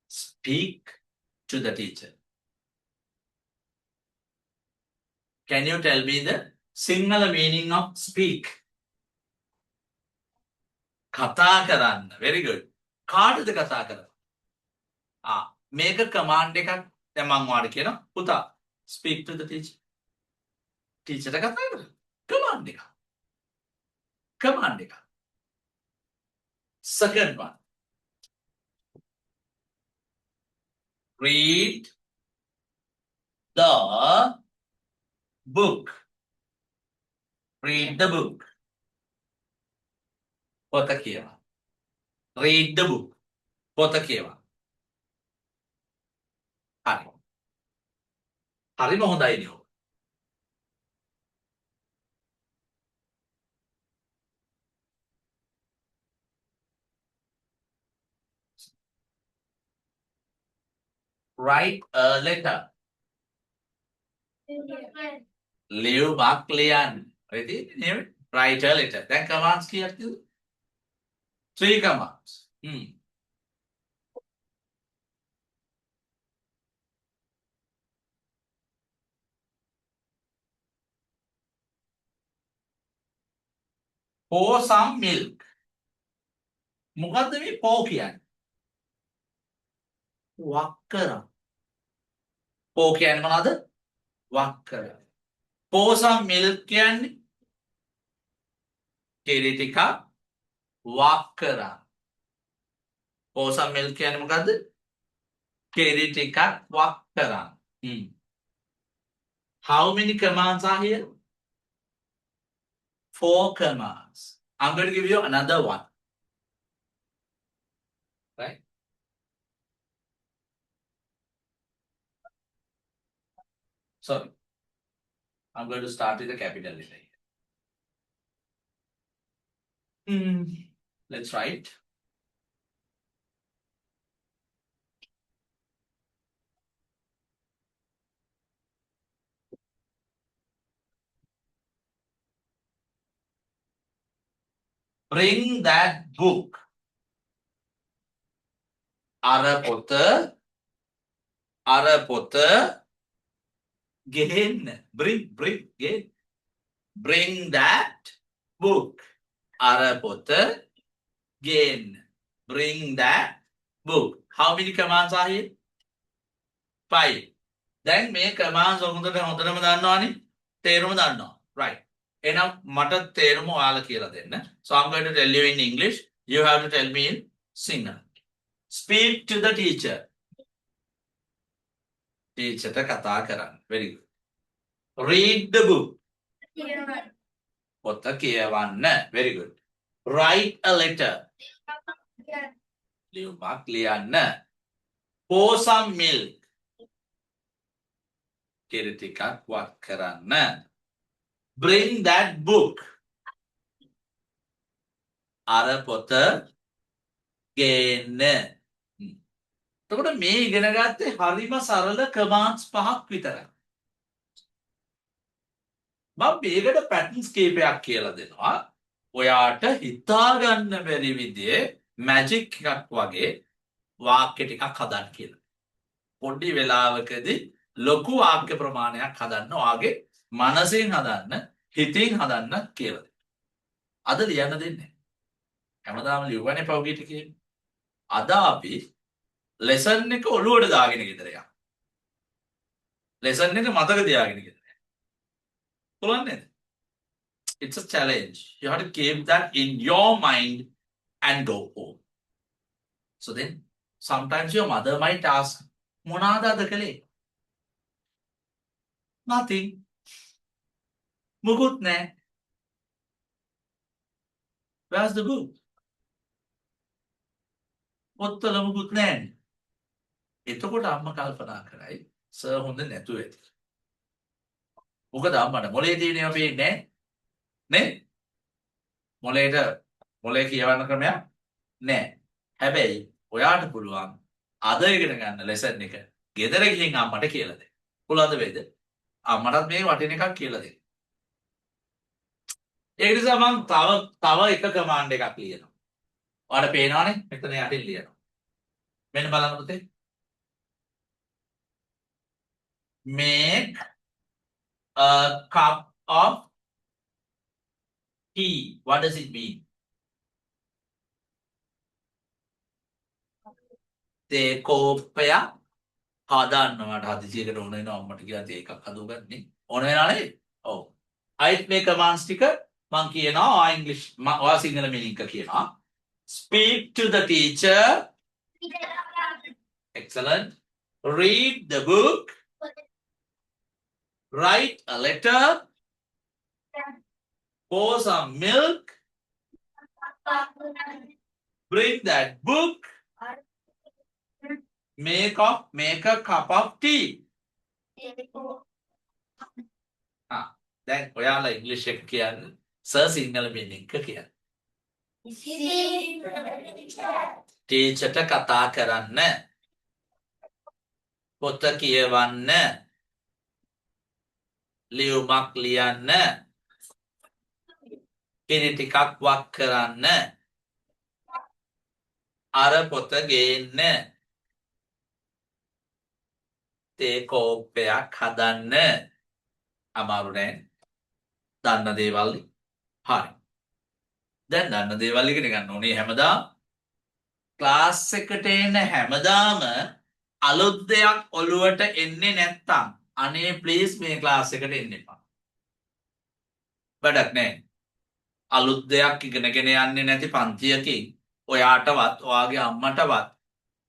Speak to the teacher. Can you tell me the Sinhala meaning of speak? කතා කරන්න. Very good. කාටද කතා කරන්නේ? මේක command එකක්. දැන් මම ඔයාලට කියනවා පුතා speak to the teacher. teacher ට කතා කරන්න. command එක. command එක. Second one. Read the book. Read the book. පොත කියවා. Read the book. පොත කියවා. හරි. හරිම හොඳයි නේ. Write a letter. ලියුමක් ලියන්න. Ready? Write a letter. දැන් commands කීයක් තියෙනවද? 3 commands. Pour some milk. මොකද්ද මේ pour කියන්නේ? වක් කරා. pour කියන්නේ මොනවද? වක් කරා. pour some milk කියන්නේ කිරි ටිකක් වක් කරා. pour some milk කියන්නේ මොකද්ද? කිරි ටිකක් වක් කරා. How many commands are here? 4 commands. I'm going to give you another one. Right? Sorry. I'm going to start with the capital letter here. Let's write. Bring that book. අර පොත ගෙන්න. Bring ගෙන්න. Bring that book. අර පොත ගෙන්න. Bring that book. How many commands are here? 5. දැන් මේ commands හොඳටම දන්නවනේ. තේරුම දන්නවා. Right. එහෙනම් මට තේරුම ඔයාලා කියලා දෙන්න. So I'm going to tell you in English. You have to tell me in Sinhala. Speak to the teacher. Teacher ට කතා කරන්න. Very good. Read the book. පොත කියවන්න. Very good. Write a letter. ලියුමක් ලියන්න. Pour some milk. කිරි ටිකක් වක් කරන්න. Bring that book. අර පොත ගේන්න. එතකොට මේ ඉගෙන ගත්තේ හරිම සරල commands 5ක් විතරයි. මම මේකට patterns කීපයක් කියලා දෙනවා. ඔයාට හිතා ගන්න බැරි විදිහේ magic එකක් වගේ වාක්‍ය ටිකක් හදන්න කියලා. පොඩි වෙලාවකදී ලොකු වාක්‍ය ප්‍රමාණයක් හදන්න ඔයාගේ මනසෙන් හදන්න, හිතින් හදන්න කියලා දෙනවා. අද ලියන්න දෙන්නේ. හැමදාම ලියුවනේ පෞගීට කියන්නේ. අද අපි lesson එක ඔළුවට දාගෙන ගෙදර යනවා. lesson එක මතක තියාගෙන ගෙදර යනවා. පුළුවන් නේද? It's a challenge. You have to keep that in your mind and go home. So then sometimes your mother might ask, මොනවාද අද කළේ? Nothing. මුකුත් නැහැ. Where's the book? පොත්වල මුකුත් නැහැ. එතකොට අම්මා කල්පනා කරයි සර් හොඳ නැතුව ඇති. මොකද අම්මට මොලේ තියෙනවා පේන්නේ නේ? මොලේ කියවන්න ක්‍රමයක් නැහැ. හැබැයි ඔයාට පුළුවන් අද ඉගෙන ගන්න ලෙසන් එක ගෙදර ගිහින් අම්මට කියලා දෙන්න. පුළුවන්ද වේද? අම්මටත් මේ වටින එකක් කියලා දෙන්න. ඒක නිසා මම තව එක කමාන්ඩ් එකක් ලියනවා. ඔයාලට පේනවනේ මෙතන යටින් ලියනවා. මෙන්න බලන්න පුතේ. Make a cup of tea. What does it mean? තේ කෝප්පයක් හදන්නවට හදිසියකට ඕන වෙනවා අම්මට කියලා තේ එකක් හදුවගන්නේ. ඕන වෙනවා නේද? ඔව්. අයිත් මේ කමාන්ඩ්ස් ටික මම කියනවා ඔයා ඉංග්‍රීසි ඔයා සිංහල මීනින්ග් එක කියනවා. Speak to the teacher. Excellent. Read the book. Write a letter. Pour some milk. Bring that book. Make a cup of tea. දැන් ඔයාලා ඉංග්‍රීසි එක කියන්නේ සර් සිංහල මීනින්ග් එක කියන්නේ. ටීචර්ට කතා කරන්න. පොත කියවන්න. ලියුමක් ලියන්න. කිරි ටිකක් වක් කරන්න. අර පොත ගේන්න. තේ කෝප්පයක් හදන්න. අමාරු නෑ. දන්න දේවල්. හරි. දැන් දන්න දේවල් ඉගෙන ගන්න ඕනේ හැමදාම. ක්ලාස් එකට එන හැමදාම අලුත් දෙයක් ඔළුවට එන්නේ නැත්තම් අනේ ප්ලීස් මේ ක්ලාස් එකට එන්න එපා. වැඩක් නෑ. අලුත් දෙයක් ඉගෙනගෙන යන්නේ නැති පන්තියකින් ඔයාටවත් ඔයාගේ අම්මටවත්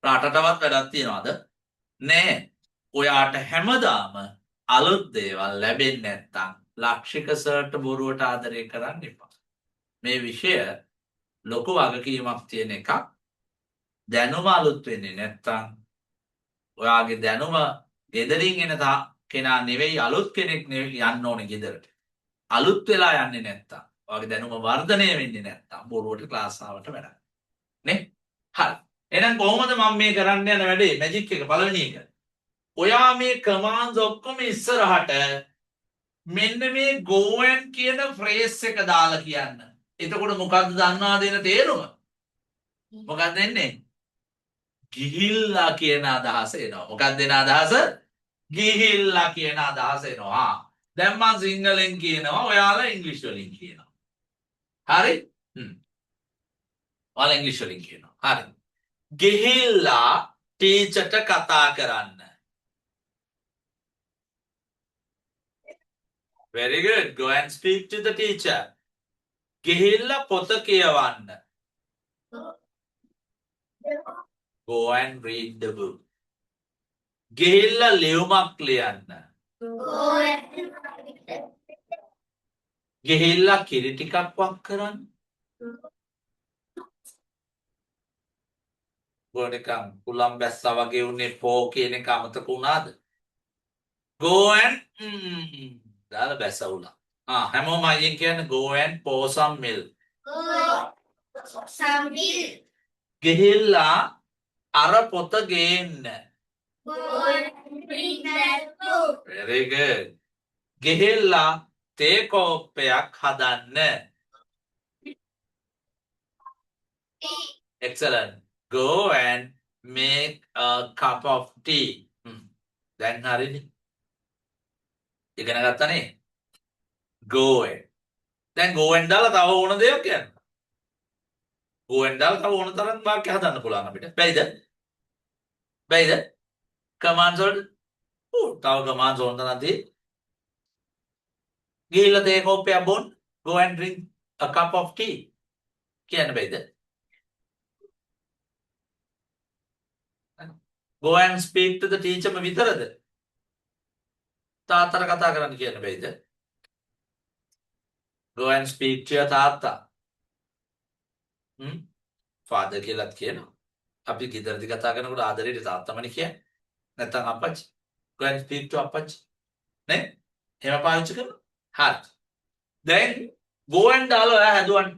රටටවත් වැඩක් තියනවද? නෑ. ඔයාට හැමදාම අලුත් දේවල් ලැබෙන්නේ නැත්තම් ලක්ෂික සර්ට බොරුවට ආදරය කරන්න එපා. මේ විෂය ලොකු වගකීමක් තියෙන එකක්. දැනුම අලුත් වෙන්නේ නැත්තම් ඔයාගේ දැනුම ගෙදරින් එන කෙනා නෙවෙයි අලුත් කෙනෙක් නෙවෙයි යන්න ඕනේ ගෙදරට. අලුත් වෙලා යන්නේ නැත්තම් ඔයාගේ දැනුම වර්ධනය වෙන්නේ නැත්තම් බොරුවට ක්ලාස් ආවට වැඩක් නේ. හරි. එහෙනම් කොහොමද මම මේ කරන්න යන වැඩේ මැජික් එක පළවෙනි එක. ඔයා මේ කමාන්ඩ්ස් ඔක්කොම ඉස්සරහට මෙන්න මේ go and කියන ෆ්‍රේස් එක දාලා කියන්න. එතකොට මොකද්ද දන්නවා දෙන තේරුම? මොකක්ද එන්නේ? ගිහිල්ලා කියන අදහස එනවා. මොකක්ද එන අදහස? ගිහිල්ලා කියන අදහස එනවා. දැන් මම සිංහලෙන් කියනවා ඔයාලා ඉංග්‍රීසි වලින් කියනවා. හරි? ඔයාලා ඉංග්‍රීසි වලින් කියනවා. හරි. ගිහිල්ලා ටීචර්ට කතා කරන්න. Very good. Go and speak to the teacher. ගිහිල්ලා පොත කියවන්න. Go and read the book. ගිහිල්ලා ලියුමක් ලියන්න. ගිහිල්ලා කිරි ටිකක් වක් කරන්න. ගොඩකම් කුලම් බැස්සා වගේ උන්නේ පෝ කියන එක අමතක වුණාද? Go and දාලා බැස්සවුලා. හැමෝම අයියෙන් කියන්නේ go and pour some milk. ගිහිල්ලා අර පොත ගේන්න. Very good. ගිහිල්ලා තේ කෝප්පයක් හදන්න. Excellent. Go and make a cup of tea. දැන් හරිනේ. ඉගෙන ගත්තනේ. Go and. දැන් go and දාලා තව ඕන දෙයක් කියන්න. go and දාලා තව ඕන තරම් වාක්‍ය හදන්න පුළුවන් අපිට. බැයිද? බැයිද? කමාන්ඩ්ස් වලට තව කමාන්ඩ්ස් ඕන තරම් තියෙයි. ගිහිල්ලා තේ කෝප්පයක් බොන්න. Go and drink a cup of tea. කියන්න බැයිද? Go and speak to the teacher විතරද? තාත්තට කතා කරන්න කියන්න බැයිද? Go and speak to your තාත්තා. ෆාදර් කියලාත් කියනවා. අපි ගෙදරදී කතා කරනකොට ආදරේට තාත්තමනේ කියන්නේ. නැත්නම් අප්පච්චි. Go and speak to අප්පච්චි. නේ? එහෙම පාවිච්චි කරනවා. හරි. දැන් go and දාලා ඔයා හදුවන්න.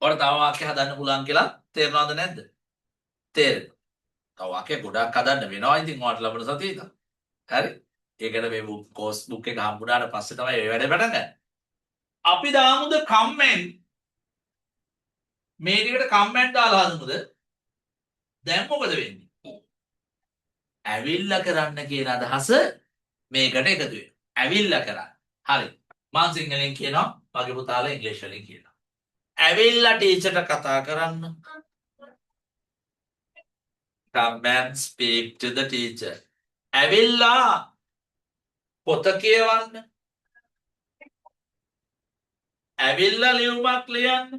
ඔයාලට තව වාක්‍ය හදන්න පුළුවන් කියලා තේරෙනවද නැද්ද? තේරෙනවා. තව වාක්‍ය ගොඩක් හදන්න වෙනවා ඉතින් ඔයාලට ලබන සතියේ ඉඳන්. හරි. ඒකට මේ කෝස් බුක් එක හම්බුනාට පස්සේ තමයි මේ වැඩේ පටන් ගන්න. අපි දාමුද කම්මෙන්ට් මේ ටිකට කම්මෙන්ට් දාලා හදමුද? දැන් මොකද වෙන්නේ? ඇවිල්ලා කරන්න කියන අදහස මේකට එකතු වෙනවා. ඇවිල්ලා කරන්න. හරි. මම සිංහලෙන් කියනවා, මගේ පුතාලා ඉංග්‍රීසි වලින් කියනවා. ඇවිල්ලා ටීචර්ට කතා කරන්න. Come and speak to the teacher. ඇවිල්ලා පොත කියවන්න. ඇවිල්ලා ලියුමක් ලියන්න.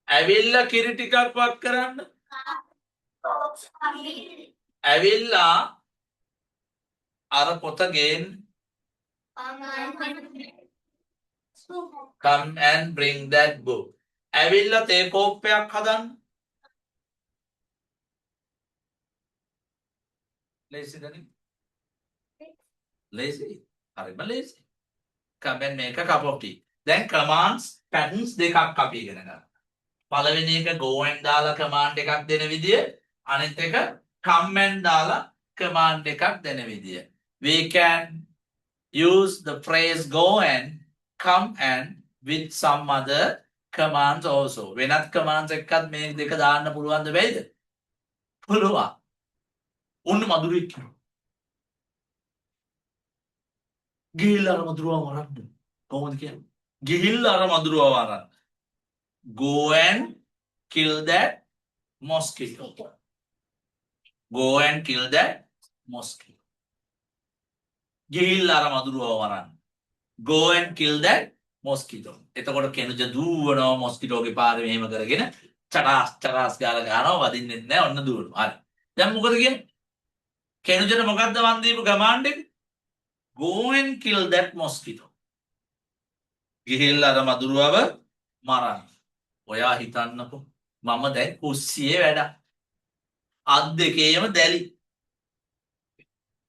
ඇවිල්ලා කිරි ටිකක් වක් කරන්න. ඇවිල්ලා අර පොත ගේන්න. Come and bring that book. ඇවිල්ලා තේ කෝප්පයක් හදන්න. Lazy දනි? Lazy. හරිම lazy. Come and make a cup of tea. දැන් commands patterns දෙකක් අපි ඉගෙන ගන්නවා. පළවෙනි එක go and දාලා command එකක් දෙන විදිය, අනිත් එක come and දාලා command එකක් දෙන විදිය. We can use the phrase go and come and with some other commands also. වෙනත් commands එකක්ත් මේ දෙක දාන්න පුළුවන්ද බැයිද? පුළුවන්. ඔන්න මధుරෙක් කියනවා. ගිහිල්ලා අර මధుරව වරන්න. කොහොමද කියන්නේ? ගිහිල්ලා අර මధుරව වරන්න. Go and kill that mosquito. Go and kill that mosquito. ගිහිල්ලා අර මధుරව වරන්න. Go and kill that mosquito. එතකොට කෙනුජ දුවනවා මොස්කිටෝගේ පාරේ මෙහෙම කරගෙන චටාස් චටාස් ගාලා ගන්නවා වදින්නෙත් නැහැ ඔන්න දුවනවා. හරි. දැන් මොකද කියන්නේ? කෙනුජට මොකද්ද වන් දීපු කමාන්ඩ් එක? Go and kill that mosquito. ගිහිල්ලා අර මధుරව මරන්න. ඔයා හිතන්නකෝ මම දැන් කුස්සියේ වැඩ. අත් දෙකේම දැලි.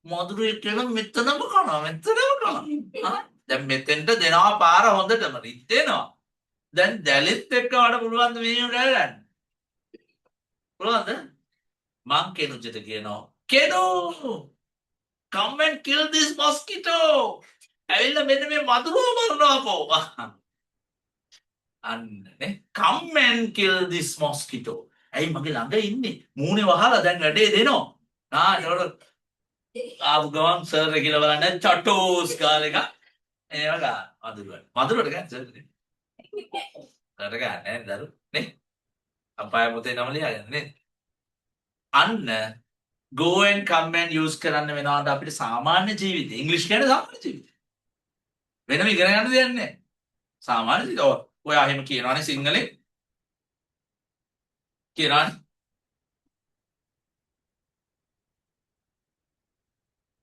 මధుරෙක් කියන මෙතනම කනවා මෙතනම කනවා. දැන් මෙතෙන්ට දෙනවා පාර හොඳටම රිද්දෙනවා. දැන් දැලිත් එක්ක වඩ පුළුවන් ද මෙහෙම කරගන්න? පුළුවන්ද? මං කෙනුජට කියනවා කෙනෝ come and kill this mosquito. ඇවිල්ලා මෙන්න මේ මధుරව මරනවාකෝ. අන්නේ come and kill this mosquito. ඇයි මගේ ළඟ ඉන්නේ? මූණේ වහලා දැන් වැඩේ දෙනවා. ඒකට ආපු ගමන් සර් කියලා බලන්න චටෝස් කාලේ එක ඒව ගන්න මధుරවට ගන්න සර් නේ. සර් ගන්න නෑ දරු නේ. අපාය පොතේ නම ලියාගන්න නේ. අන්න go and come and use කරන්න වෙනවාද අපිට සාමාන්‍ය ජීවිතේ. ඉංග්‍රීසි කියන්නේ සාමාන්‍ය ජීවිතේ. වෙනම ඉගෙන ගන්න දෙයක් නෑ. සාමාන්‍ය ජීවිතේ. ඔයා එහෙම කියනවානේ සිංහලෙන්. කියනවානේ.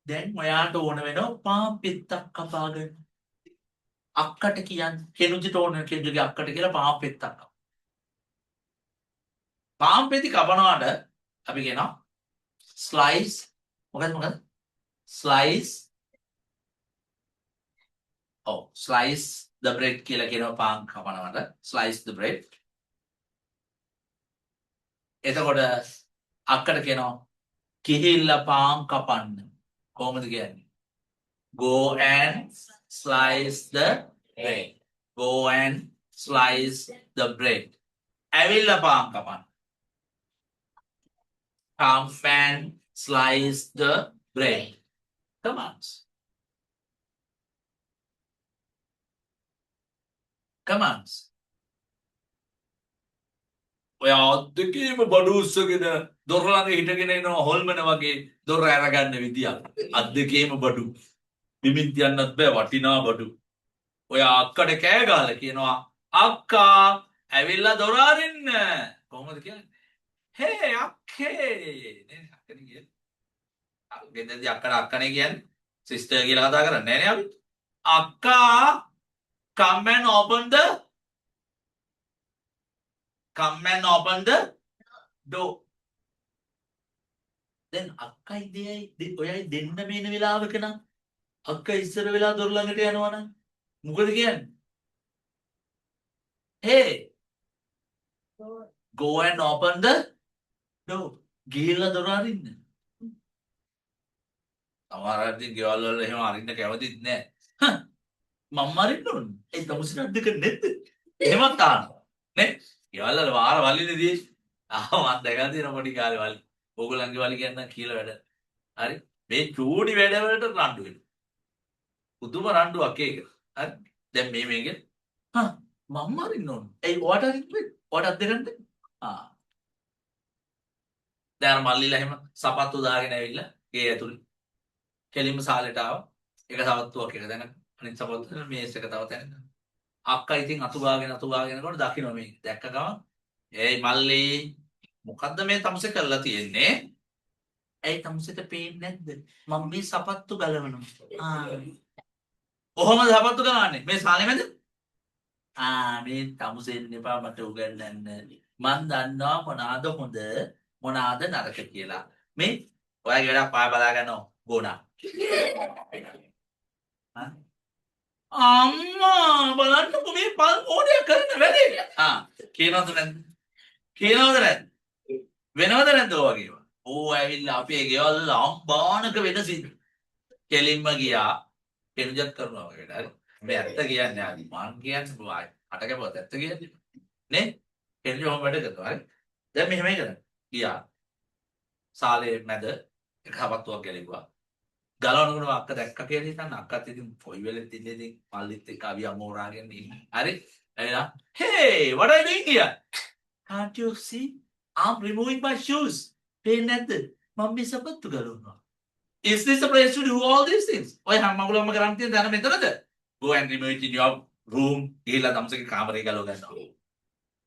දැන් ඔයාට ඕන වෙනවා පාන් පෙත්තක් කපා ගන්න. අක්කට කියන්නේ කෙනුජිට ඕන කෙනුජගේ අක්කට කියලා පාන් පෙත්තක් කපා. පාන් පෙති කපනවාට අපි කියනවා slice මොකද? slice slice the bread කියලා කියනවා පාන් කපනවාට slice the bread. එතකොට අක්කට කියනවා කිහිල්ලා පාන් කපන්න. කොහොමද කියන්නේ? Go and slice the bread. Go and slice the bread. ඇවිල්ලා පාන් කපන්න. Come and slice the bread. Commands. Commands. ඔයා දෙකේම බඩු උස්සගෙන දොර ළඟ හිටගෙන එනවා හොල්මන වගේ දොර අරගන්න විදියක්. අත් දෙකේම බඩු. බිමින් තියන්නත් බෑ වටිනා බඩු. ඔයා අක්කට කෑ ගහලා කියනවා අක්කා ඇවිල්ලා දොර අරින්න. කොහොමද කියන්නේ? හේ අක්කේ නේ අක්කනේ කියන්නේ. ගෙදරදී අක්කට අක්කනේ කියන්නේ. සිස්ටර් කියලා කතා කරන්නේ නෑනේ අපි. අක්කා come and open the door. දැන් අක්කයි දෙයයි ඔයයි දෙන්න මේන වෙලාවක නම් අක්කා ඉස්සර වෙලා දොර ළඟට යනවනම් මොකද කියන්නේ? Hey, go and open the ඩෝ ගිහිල්ලා දොර අරින්න. සමහර අය ඉතින් ගෙවල් වල එහෙම අරින්න කැමතිත් නෑ. හ්ම් මම අරින්න ඕනේ. ඒ තමුසේ නඩ දෙක නැද්ද? එහෙමත් ආනවා. නේ? ගෙවල් වල වාර වලිනේදී මම දැකලා තියෙනවා පොඩි කාලේ වලි. ඕගොල්ලන්ගේ වලි කියන්න කියලා වැඩ. හරි? මේ චූටි වැඩ වලට රණ්ඩු වෙනවා. පුදුම රණ්ඩුවක් ඒක. හරි? දැන් මේකෙන් මම අරින්න ඕනේ. ඒ ඔයාට අරින්න බෑ. ඔයාට දෙකක් දෙන්න. ආ දැන් අර මල්ලිලා එහෙම සපත්තු දාගෙන ඇවිල්ලා ගේ ඇතුලේ කෙලින්ම සාලෙට ආවා. එක සපත්තුවක් එක දැන අනිත් සපත්තුව මේස් එක තව තැනක. අක්කා ඉතින් අතු ගාගෙන කොට දකින්න මේ දැක්ක ගමන් ඒයි මල්ලි මොකද්ද මේ තමුසේ කරලා තියෙන්නේ? ඇයි තමුසේට පේන්නේ නැද්ද? මම මේ සපත්තු ගලවනවා. කොහොමද සපත්තු ගලවන්නේ? මේ සාලේ මැද? මේ තමුසෙන් එපා මට උගන්වන්න. මන් දන්නවා මොනවාද හොඳ මොනවාද නරක කියලා. මේ ඔයාගේ වැඩක් පාය බලා ගන්නවා ගෝනා. අම්මා බලන්නකො මේ පල් ඕඩිය කරන වැඩේ. කියනවද නැද්ද? කියනවද නැද්ද? වෙනවද නැද්ද ඔය වගේම? ඕ ඇවිල්ලා අපේ ගෙවල් වල අම්බානක වෙන සිද්ධ. කෙලින්ම ගියා කෙනුජත් කරනවා වගේ. හරි. මේ ඇත්ත කියන්නේ ආදි මං කියන්නේ බොයි. අටකපොත් ඇත්ත කියන්නේ. නේ? කෙනුජ ඔහොම වැඩ කරනවා. හරි. දැන් මෙහෙමයි කරන්නේ. ගියා. සාලේ මැද එක හපත්තුවක් ගැලෙව්වා. ගලවනකොට අක්ක දැක්ක කියලා හිතන්න අක්කත් ඉතින් කොයි වෙලෙත් ඉන්නේ ඉතින් මල්ලිත් එක්ක අවිය අමෝරාගෙන ඉන්නේ. හරි? එලා hey what are you doing here? Can't you see? I'm removing my shoes. පේන්නේ නැද්ද? මම මේ සපත්තු ගලවනවා. Is this a place to do all these things? ඔය හැමගලම කරන් තියෙන දැන මෙතනද? Go and remove it in your room. ගිහලා තමසගේ කාමරේ ගලව ගන්නවා.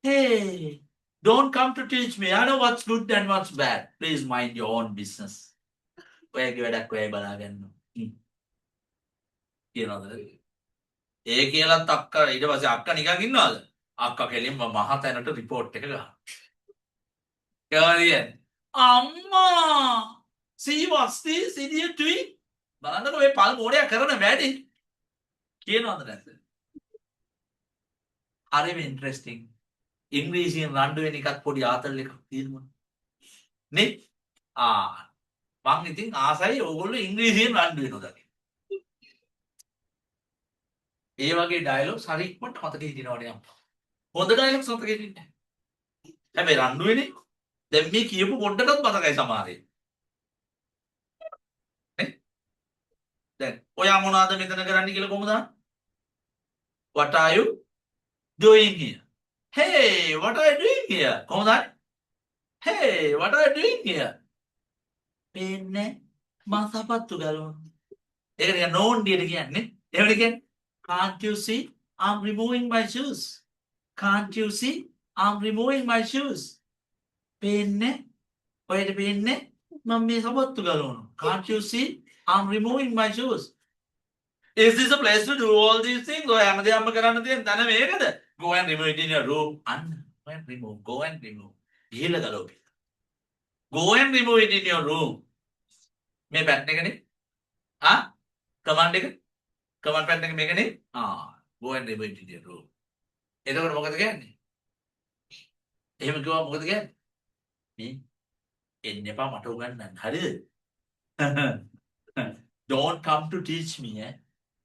Hey don't come to teach me. I know what's good and what's bad. Please mind your own business. ඔයගේ වැඩක් ඔයයි බලා ගන්නවා. කියනවද? ඒ කියලත් අක්කා ඊට පස්සේ අක්කා නිකන් ඉන්නවද? අක්කා කෙලින්ම මහ තැනට රිපෝට් එක ගහනවා. කවදියන්නේ? අම්මා! See what's this idiot doing? බලන්නකො මේ පල් මෝඩයා කරන වැඩේ. කියනවද නැද්ද? හරිම ඉන්ටරෙස්ටිං. ඉංග්‍රීසියෙන් රණ්ඩු වෙන එකත් පොඩි ආතල් එකක් තියෙනවා. නේ? මං ඉතින් ආසයි ඕගොල්ලෝ ඉංග්‍රීසියෙන් රණ්ඩු වෙනවා දකින්න. ඒ වගේ ඩයලොග්ස් හරි ඉක්මනට මතකෙ හිටිනවනේ අම්මා. හොඳ ඩයලොග්ස් මතකෙ හිටින්නේ නැහැ. හැබැයි රණ්ඩු වෙන්නේ දැන් මේ කියපු පොඩ්ඩටත් මතකයි සමහරේ. නේ? දැන් ඔයා මොනවද මෙතන කරන්නේ කියලා කොහොමද? What are you doing here? Hey, what are you doing here? කොහොමද? Hey, what are you doing here? පේන්නේ මම සපත්තු ගලවනවා. ඒක නිකන් නෝන්ඩියට කියන්නේ. එහෙමද කියන්නේ? Can't you see? I'm removing my shoes. Can't you see? I'm removing my shoes. පේන්නේ? ඔයාට පේන්නේ? මම මේ සපත්තු ගලවනවා. Can't you see? I'm removing my shoes. Is this a place to do all these things? ඔය හැමදේම කරන්න තියෙන තැන මේකද? Go and remove it in your room. Go and remove. Go and remove. ගිහලා ගලවපි. Go and remove it in your room. මේ part එකනේ. Command එක. කමාන්ඩ් පැට් එක මේකනේ. Go and remove it in your room. එතකොට මොකද කියන්නේ? එහෙම කිව්වා මොකද කියන්නේ? මේ එන්න එපා මට උගන්වන්න. හරිද? Don't come to teach me.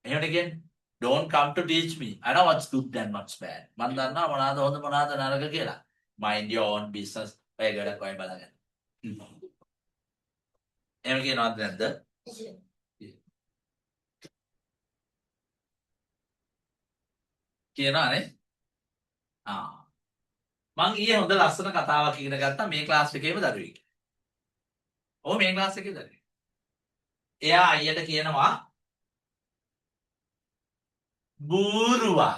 එහෙමද කියන්නේ? Don't come to teach me. I know what's good and what's bad. මන් දන්නවා මොනවාද හොඳ මොනවාද නරක කියලා. Mind your own business. ඔය ගඩක් ඔය බලගන්න. එහෙම කියනවද නැද්ද? කියනවානේ. මං ඊයේ හොඳ ලස්සන කතාවක් ඉගෙන ගත්තා මේ ක්ලාස් එකේම දරුවෙක්. ඔව් මේ ක්ලාස් එකේ දරුවෙක්. එයා අයියට කියනවා බූරුවා.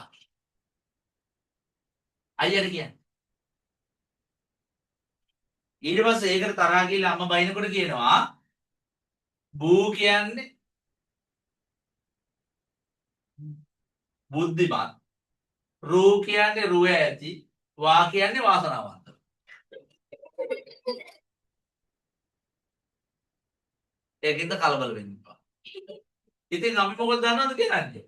අයියට කියන්නේ. ඊට පස්සේ ඒකට තරහා ගිහලා අම්මා බයිනකොට කියනවා බූ කියන්නේ බුද්ධිමත්. රූ කියන්නේ රුව ඇති. වා කියන්නේ වාසනාවන්ත. ඒකින්ද කලබල වෙන්න එපා. ඉතින් අපි මොකද දන්නවද කියන්නේ?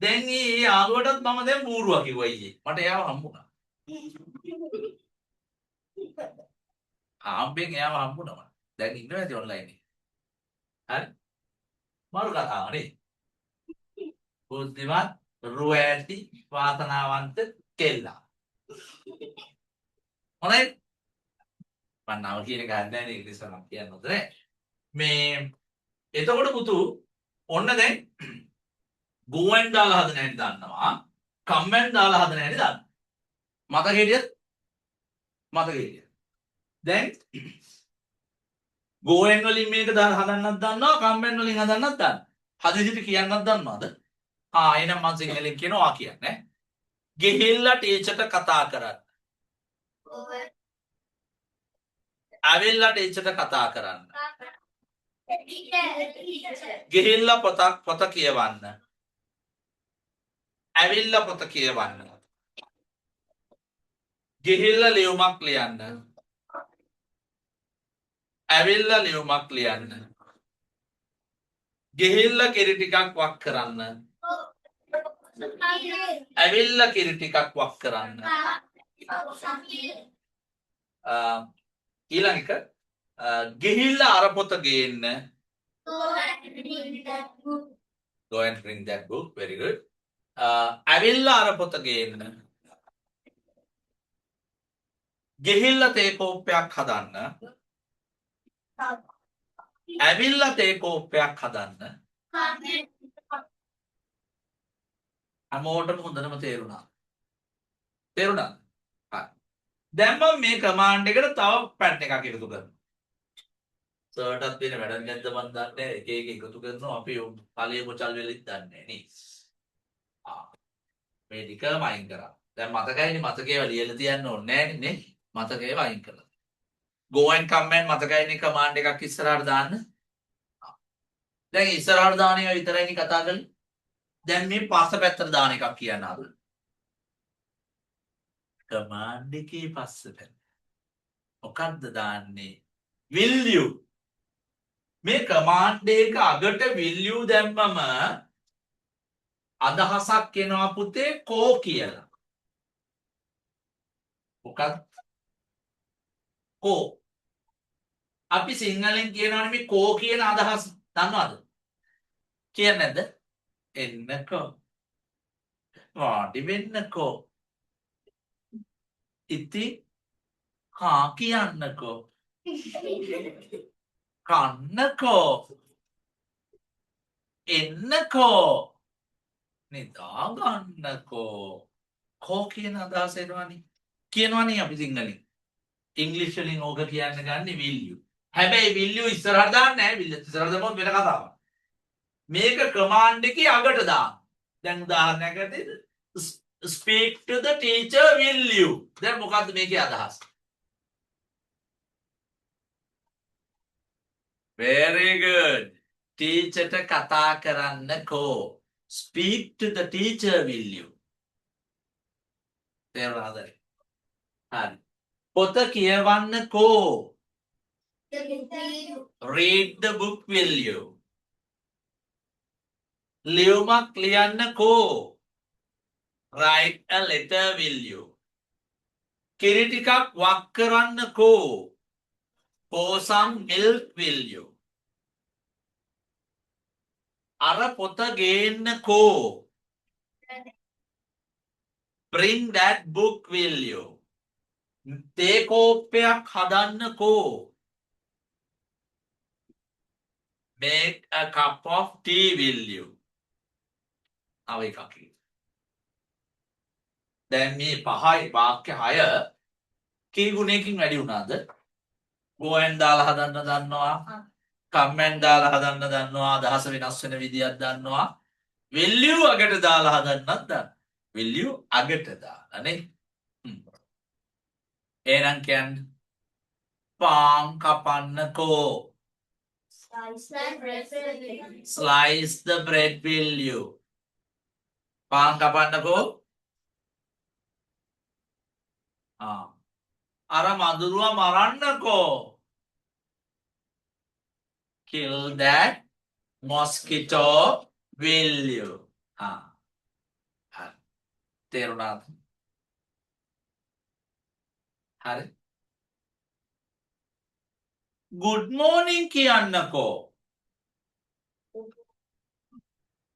දැන් මේ ආගුවටත් මම දැන් බූරුවා කිව්වා ඊයේ. මට එයාව හම්බුණා. හම්බෙන් එයාව හම්බුනම. දැන් ඉන්නවා ඇති ඔන්ලයින් එකේ. හරි? මරු කතාව නේ. බුද්ධිමත් රුව ඇති වාසනාවන්ත කෙල්ලා. හොඳයි. මම නම කියන එක හරියන්නේ නැහැ ඉංග්‍රීසි වලින් කියන්න හොඳ නැහැ. මේ එතකොට පුතු ඔන්න දැන් ගෝවෙන් දාලා හදන හැටි දන්නවා. කම්මෙන් දාලා හදන හැටි දන්නවා. මතක හිටියද? මතක හිටියද? දැන් ගෝවෙන් වලින් මේක දාලා හදන්නත් දන්නවා කම්මෙන් වලින් හදන්නත් දන්නවා. හදිසියට කියන්නත් දන්නවද? එහෙනම් මම සිංහලෙන් කියනවා කියන්නේ. ගෙහිල්ලා ටීචර්ට කතා කරන්න. ඇවිල්ලා ටීචර්ට කතා කරන්න. ගෙහිල්ලා පොත කියවන්න. ඇවිල්ලා පොත කියවන්න. ගෙහිල්ලා ලියුමක් ලියන්න. ඇවිල්ලා ලියුමක් ලියන්න. ගෙහිල්ලා කිරි ටිකක් වක් කරන්න. ඇවිල්ලා කිරි ටිකක් වක් කරන්න. ඊළඟ එක ගෙහිල්ලා අර පොත ගේන්න. Go and bring that book. Very good. ඇවිල්ලා අර පොත ගේන්න. ගෙහිල්ලා තේ කෝප්පයක් හදන්න. ඇවිල්ලා තේ කෝප්පයක් හදන්න. හැමෝටම හොඳටම තේරුණා. තේරුණාද? හරි. දැන් මම මේ කමාන්ඩ් එකට තව පැටර්න් එකක් එකතු කරනවා. සර්ටත් තියෙන වැඩක් නැද්ද මන් දන්නේ එක එක එකතු කරනවා අපි ඵලයේ මොචල් වෙලිත් දන්නේ නේ. මේ ටිකම අයින් කරා. දැන් මතකයිනේ මතකේව ලියලා තියන්න ඕනේ නෑනේ නේ. මතකේව අයින් කළා. go and come and මතකයිනේ කමාන්ඩ් එකක් ඉස්සරහට දාන්න. දැන් ඉස්සරහට දාන ඒවා විතරයිනේ කතා කරන්නේ. දැන් මේ පස්ස පැත්තට දාන එකක් කියන්න හදලා. කමාන්ඩ් එකේ පස්ස පැත්ත. මොකක්ද දාන්නේ? will you. මේ කමාන්ඩ් එක අගට will you දැම්මම අදහසක් එනවා පුතේ කෝ කියලා. මොකක්ද? කෝ. අපි සිංහලෙන් කියනවනේ මේ කෝ කියන අදහස දන්නවද? කියන්නේ නැද්ද? එන්නකෝ. වාඩි වෙන්නකෝ. ඉතින් කියන්නකෝ. කන්නකෝ. එන්නකෝ. නිදා ගන්නකෝ. කෝ කියන අදහස එනවනේ. කියනවනේ අපි සිංහලෙන්. ඉංග්‍රීසි වලින් ඕක කියන්න ගන්නේ will you. හැබැයි will you ඉස්සරහට දාන්නේ නැහැ. will ඉස්සරහට දැම්මොත් වෙන කතාවක්. මේක කමාන්ඩ් එකේ අගට දාන්න. දැන් උදාහරණයකට speak to the teacher will you. දැන් මොකද්ද මේකේ අදහස? very good. ටීචර්ට කතා කරන්නකෝ. speak to the teacher will you. තේරුණාද? හරි. පොත කියවන්නකෝ. read the book will you. ලියුමක් ලියන්නකෝ. write a letter will you. කිරි ටිකක් වක් කරන්නකෝ. pour some milk will you. අර පොත ගේන්නකෝ. bring that book will you. තේ කෝප්පයක් හදන්නකෝ. make a cup of tea will you. තව එකක්. දැන් මේ පහයි වාක්‍ය 6 කී ගුණයකින් වැඩි වුණාද? go and දාලා හදන්න දන්නවා. come and දාලා හදන්න දන්නවා. අදහස වෙනස් වෙන විදියක් දන්නවා. will you අගට දාලා හදන්නත් දන්නවා. will you අගට දාලා නේ. එහෙනම් කියන්නේ පාන් කපන්නකෝ. slice the bread will you. පාන් කපන්නකෝ. අර මදුරුව මරන්නකෝ. kill that mosquito will you. හරි. තේරුණාද? හරි. good morning කියන්නකෝ.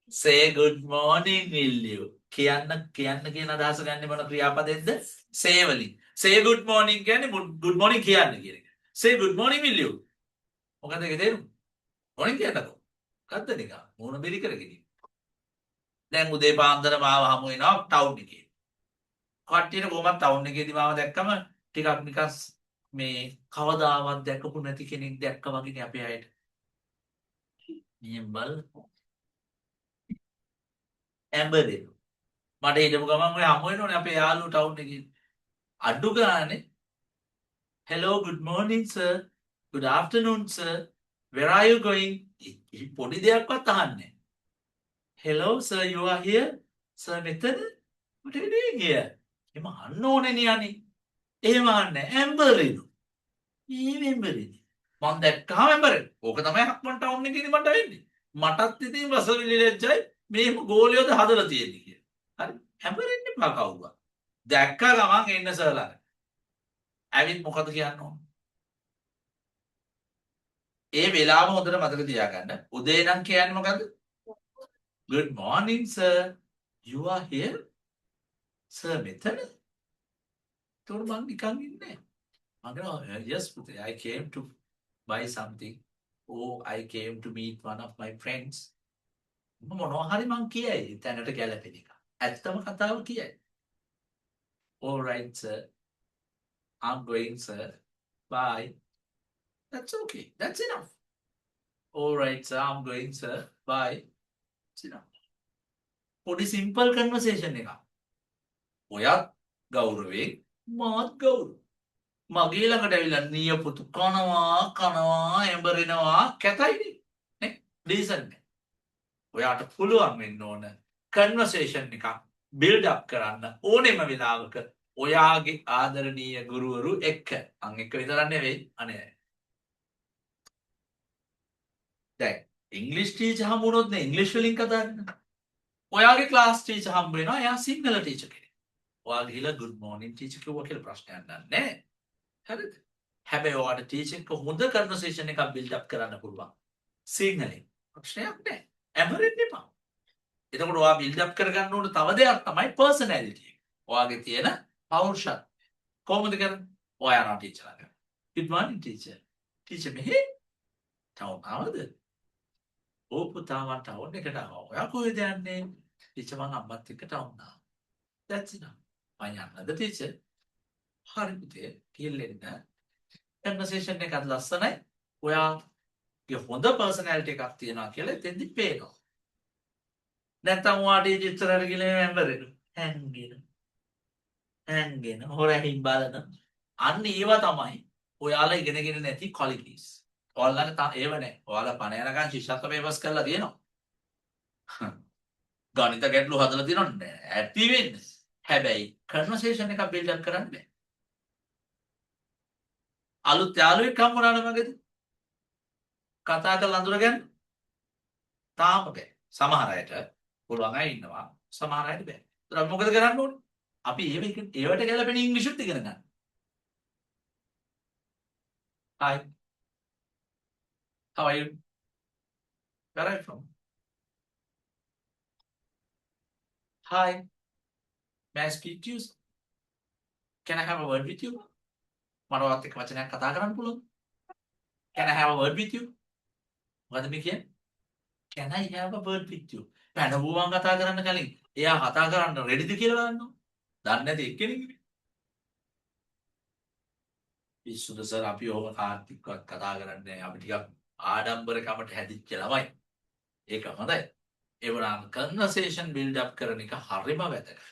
say good morning will you. කියන්න කියන අදහස ගන්න මොන ක්‍රියාපදෙන්ද? say වලින්. say good morning කියන්නේ good morning කියන්න කියන එක. say good morning will you. මොකද ඒකේ තේරුම? morning කියන්නකෝ. ගත්ත නිකන් මොන බෙලි කරගෙන. දැන් උදේ පාන්දර මාව හමු වෙනවා ටවුන් එකේ. කට්ටියට කොහොමද ටවුන් එකේදී මාව දැක්කම ටිකක් නිකන් මේ කවදාවත් දැකපු නැති කෙනෙක් දැක්කා වගේනේ අපේ අයට. නියම් බල ඇඹරේ. මට හිටපු ගමන් ඔය හමු වෙනෝනේ අපේ යාළුවෝ ටවුන් එකේ. අඩු ගානේ hello good morning sir good afternoon sir where are you going පොඩි දෙයක්වත් අහන්නේ. hello sir you are here sir මෙතන what are you doing here එම අහන්න ඕනේ නේ අනේ. එහෙම අහන්නේ ඇම්බරිනු. ඇම්බරිනු. මම දැක්කම ඇම්බරේ. ඕක තමයි හක්මන් ටවුන් එකේදී මට වෙන්නේ. මටත් ඉතින් රසවිලි ලැජ්ජයි මේක ගෝලියෝද හදලා තියෙන්නේ කියලා. හරි. ඇම්බරෙන්න එපා කවුරුවා. දැක්ක ගමන් එන්න සර්ලා. ඇවිත් මොකද කියන්න ඕන? ඒ වෙලාව හොඳට මතක තියාගන්න. උදේ නම් කියන්නේ මොකද්ද? good morning sir you are here sir මෙතන. ඒතකොට මං නිකන් ඉන්නේ. මම කියනවා yes පුතේ I came to buy something or I came to meet one of my friends. මොනවා හරි මං කියයි තැනට ගැලපෙන එක. ඇත්තම කතාව කියයි. all right sir I'm going sir bye. That's okay. That's enough. All right sir I'm going sir bye. That's enough. පොඩි simple conversation එකක්. ඔයත් ගෞරවයෙන් මාත් ගෞරව. මගේ ළඟට ඇවිල්ලා නියපොතු කනවා එඹරෙනවා කැතයිනේ. නේ? ඩීසන්ට් නේ. ඔයාට පුළුවන් වෙන්න ඕන conversation එකක් build up කරන්න ඕනෙම වෙලාවක ඔයාගේ ආදරණීය ගුරුවරු එක්ක. අන් එක්ක විතරක් නෙවෙයි අනේ. දැන් ඉංග්‍රීසි ටීචර් හම්බුනොත් නේ ඉංග්‍රීසි වලින් කතා කරනවා. ඔයාගේ ක්ලාස් ටීචර් හම්බ වෙනවා එයා සිංහල ටීචර් කෙනෙක්. ඔයා ගිහලා good morning ටීචර් කිව්වා කියලා ප්‍රශ්නයක් නැහැ. හරිද? හැබැයි ඔයාට ටීචර් එක්ක හොඳ කන්වර්සේෂන් එකක් බිල්ඩ් අප් කරන්න පුළුවන්. සිංහලෙන්. ප්‍රශ්නයක් නැහැ. ඇමරෙන්න එපා. එතකොට ඔයා බිල්ඩ් අප් කරගන්න ඕන තව දෙයක් තමයි පර්සනැලිටි එක. ඔයාගේ තියෙන පෞරුෂත්වය. කොහොමද කරන්නේ? ඔයා යනවා ටීචර් ළඟට. good morning teacher. ටීචර් මෙහෙ ටවුන් ආවද? ඕ පුතා මම ටවුන් එකට ආවා. ඔයා කොහෙද යන්නේ? ටීචර් මං අම්මත් එක්ක ටවුන් ආවා. that's enough. මං යන්නද ටීචර්? හරි පුතේ කියලා එන්න. කන්වර්සේෂන් එකක් ලස්සනයි. ඔයාගේ හොඳ පර්සනැලිටි එකක් තියෙනවා කියලා එතෙන්දි පේනවා. නැත්තම් ඔයාට ඉස්සරහට ගිහලා ඇම්බරෙන්න. හැංගෙන හොරහින් බලන. අන්න ඒවා තමයි ඔයාලා ඉගෙනගෙන නැති qualities. ඔයාලට ඒව නැහැ. ඔයාලා පණ යනකන් ශිෂ්‍යත්ව පේපර්ස් කරලා තියෙනවා. ගණිත ගැටලු හදලා තියෙනවා නෑ. ඇති වෙන්නේ. හැබැයි කන්වර්සේෂන් එකක් බිල්ඩ් අප් කරන්න බෑ. අලුත් යාළුවෙක් හම්බුනාම මගේද? කතා කරලා අඳුරගන්න. තාම බෑ. සමහර අයට පුළුවන් අය ඉන්නවා. සමහර අයට බෑ. ඒත් මොකද කරන්න ඕනේ? අපි ඒවට ගැලපෙන ඉංග්‍රීසිත් ඉගෙන ගන්න. Hi. How are you? Where are you from? Hi. May I speak to you? Can I have a word with you? මට ඔයත් එක්ක වචනයක් කතා කරන්න පුළුවන්? Can I have a word with you? මොකද මේ කියන්නේ? Can I have a word with you? පැනවුවන් කතා කරන්න කලින් එයා කතා කරන්න රෙඩිද කියලා බලන්න. දන්නේ නැති එක්කෙනෙක් නේ. පිස්සුද සර් අපි ඔහොම කාර්තික්වත් කතා කරන්නේ අපි ටිකක් ආඩම්බරකමට හැදිච්ච ළමයි. ඒක හොඳයි. ඒ වුණාම කන්වර්සේෂන් බිල්ඩ් අප් කරන එක හරිම වැදගත්.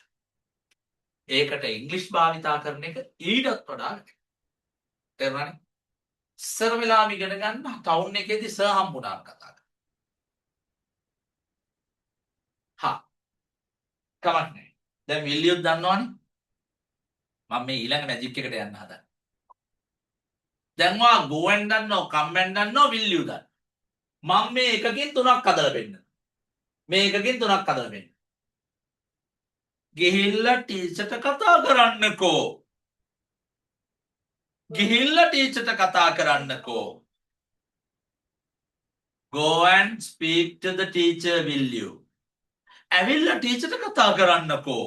ඒකට ඉංග්‍රීසි භාවිතා කරන එක ඊටත් වඩා වැදගත්. තේරුණානේ? සර් වෙලාම ඉගෙන ගන්න ටවුන් එකේදී සර් හම්බුණා කතා කරා. හා. කමක් නැහැ. දැන් විලියොත් දන්නවනේ. මම මේ ඊළඟ මැජික් එකට යන්න හදන්නේ. දැන් ඔයා go and දන්නව, come and දන්නව, will you දන්නව. මම මේ එකකින් තුනක් හදලා දෙන්න. මේ එකකින් තුනක් හදලා දෙන්න. ගිහිල්ලා ටීචර්ට කතා කරන්නකෝ. ගිහිල්ලා ටීචර්ට කතා කරන්නකෝ. Go and speak to the teacher, will you? ඇවිල්ලා ටීචර්ට කතා කරන්නකෝ.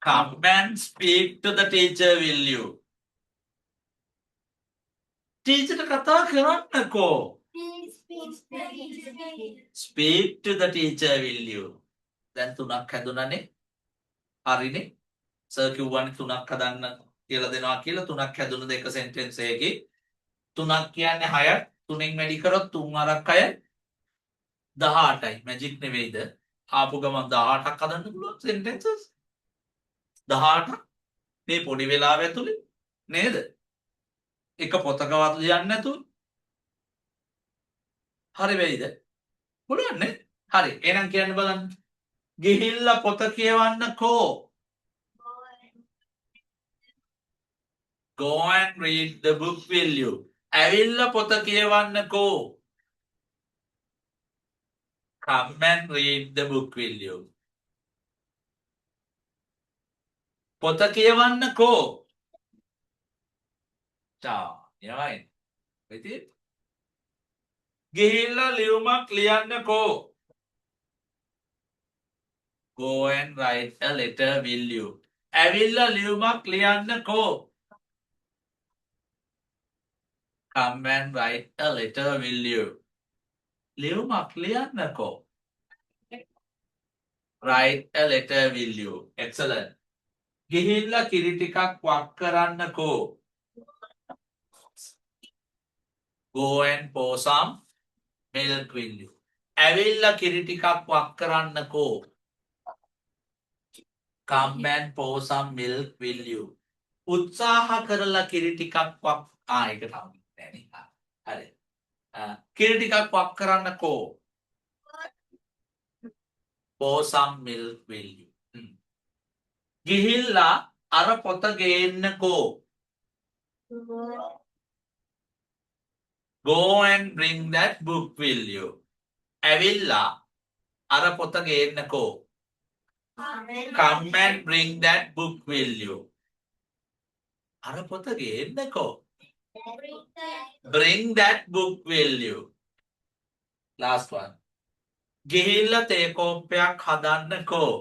Come and speak to the teacher, will you? ටීචර්ට කතා කරන්නකෝ. Speak to the teacher, will you? දැන් තුනක් හැදුනනේ. හරිනේ. සර් කිව්වනේ තුනක් හදන්න කියලා දෙනවා කියලා. තුනක් හැදුනද එක සෙන්ටෙන්ස් එකේ. තුනක් කියන්නේ 6ක්. තුනෙන් වැඩි කරොත් 3 අරක් 6 18යි. මැජික් නෙවෙයිද? ආපු ගමන් 18ක් හදන්න පුළුවන් සෙන්ටෙන්සස්. 18ක් මේ පොඩි වෙලාව ඇතුලේ නේද? එක පොතකවත් ලියන්න නැතුව. හරි වෙයිද? පුළුවන් නේ? හරි. එහෙනම් කියන්න බලන්න. ගිහිල්ලා පොත කියවන්නකෝ. Go and read the book, will you? ඇවිල්ලා පොත කියවන්නකෝ. Come and read the book, will you? පොත කියවන්නකෝ. යවයි. ඉතින් ගිහිල්ලා ලියුමක් ලියන්නකෝ. Go and write a letter, will you? ඇවිල්ලා ලියුමක් ලියන්නකෝ. Come and write a letter, will you? ලියුමක් ලියන්නකෝ. Write a letter, will you? Excellent. ගිහිල්ලා කිරි ටිකක් වක් කරන්නකෝ. Go and pour some milk, will you? ඇවිල්ලා කිරි ටිකක් වක් කරන්නකෝ. Come and pour some milk, will you? උත්සාහ කරලා කිරි ටිකක් වක් ඒක තමයි නෑනේ. හරි. කිරි ටිකක් වක් කරන්නකෝ. Pour some milk, will you? ගිහිල්ලා අර පොත ගේන්නකෝ. Go and bring that book, will you? ඇවිල්ලා අර පොත ගේන්නකෝ. Come and bring that book, will you? අර පොත ගේන්නකෝ. Bring that book, will you? Last one. ගිහිල්ලා තේ කෝප්පයක් හදන්නකෝ.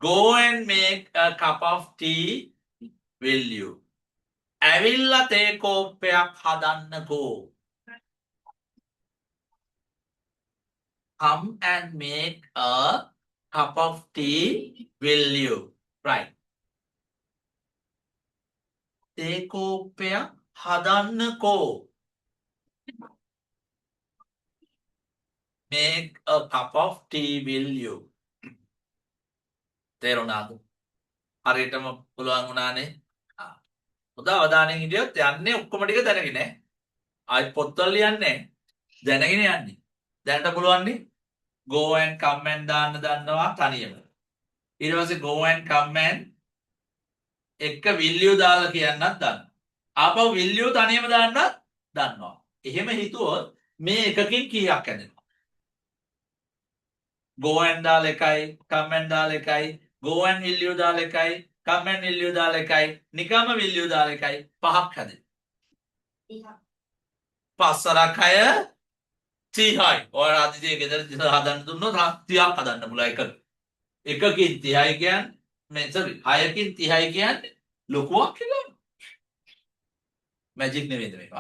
Go and make a cup of tea, will you? ඇවිල්ලා තේ කෝප්පයක් හදන්නකෝ. Come and make a cup of tea, will you? Right. තේ කෝප්පයක් හදන්නකෝ. Make a cup of tea, will you? තේරුණාද? හරියටම පුළුවන් වුණානේ. හොඳ අවධානයෙන් හිටියොත් යන්නේ ඔක්කොම ටික දැනගෙන. ආයි පොත්වල ලියන්නේ දැනගෙන යන්නේ. දැනට පුළුවන් නේ. Go and come and දාන්න දන්නවා තනියම. ඊට පස්සේ go and come and එක will you දාලා කියන්නත් දන්නවා. ආපහු will you තනියම දාන්නත් දන්නවා. එහෙම හිතුවොත් මේ එකකින් කීයක් ඇදෙනවා? go and දාලා එකයි, come and දාලා එකයි, go and will you දාලා එකයි, come and will you දාලා එකයි, නිකම්ම will you දාලා එකයි, පහක් හැදෙනවා. පස්සරක් 6 30යි. ඔයාලා අදිතේ ගෙදර හදන්න දුන්නොත් 30ක් හදන්න පුළුවන් එකක. එකකින් 30යි කියන්නේ මේ sorry 6කින් 30යි කියන්නේ ලොකුවක් කියලා. මැජික් නෙවෙයිද මේක?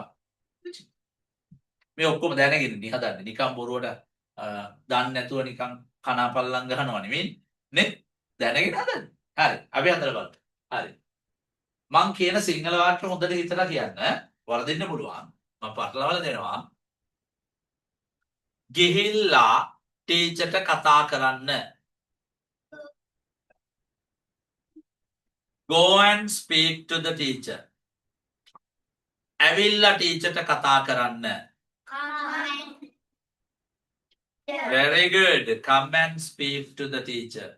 මේ ඔක්කොම දැනගෙන ඉන්නේ හදන්නේ. නිකම් බොරුවට දන්නේ නැතුව නිකම් කනාපල්ලම් ගහනවා නෙවෙයි නේ? දැනගෙන හදන්නේ. හරි. අපි හදලා බලමු. හරි. මං කියන සිංහල වාක්‍ය හොඳට හිතලා කියන්න. වරදින්න පුළුවන්. මම පටලවලා දෙනවා. ගිහිල්ලා ටීචර්ට කතා කරන්න. Go and speak to the teacher. ඇවිල්ලා ටීචර්ට කතා කරන්න. Very good. Come and speak to the teacher.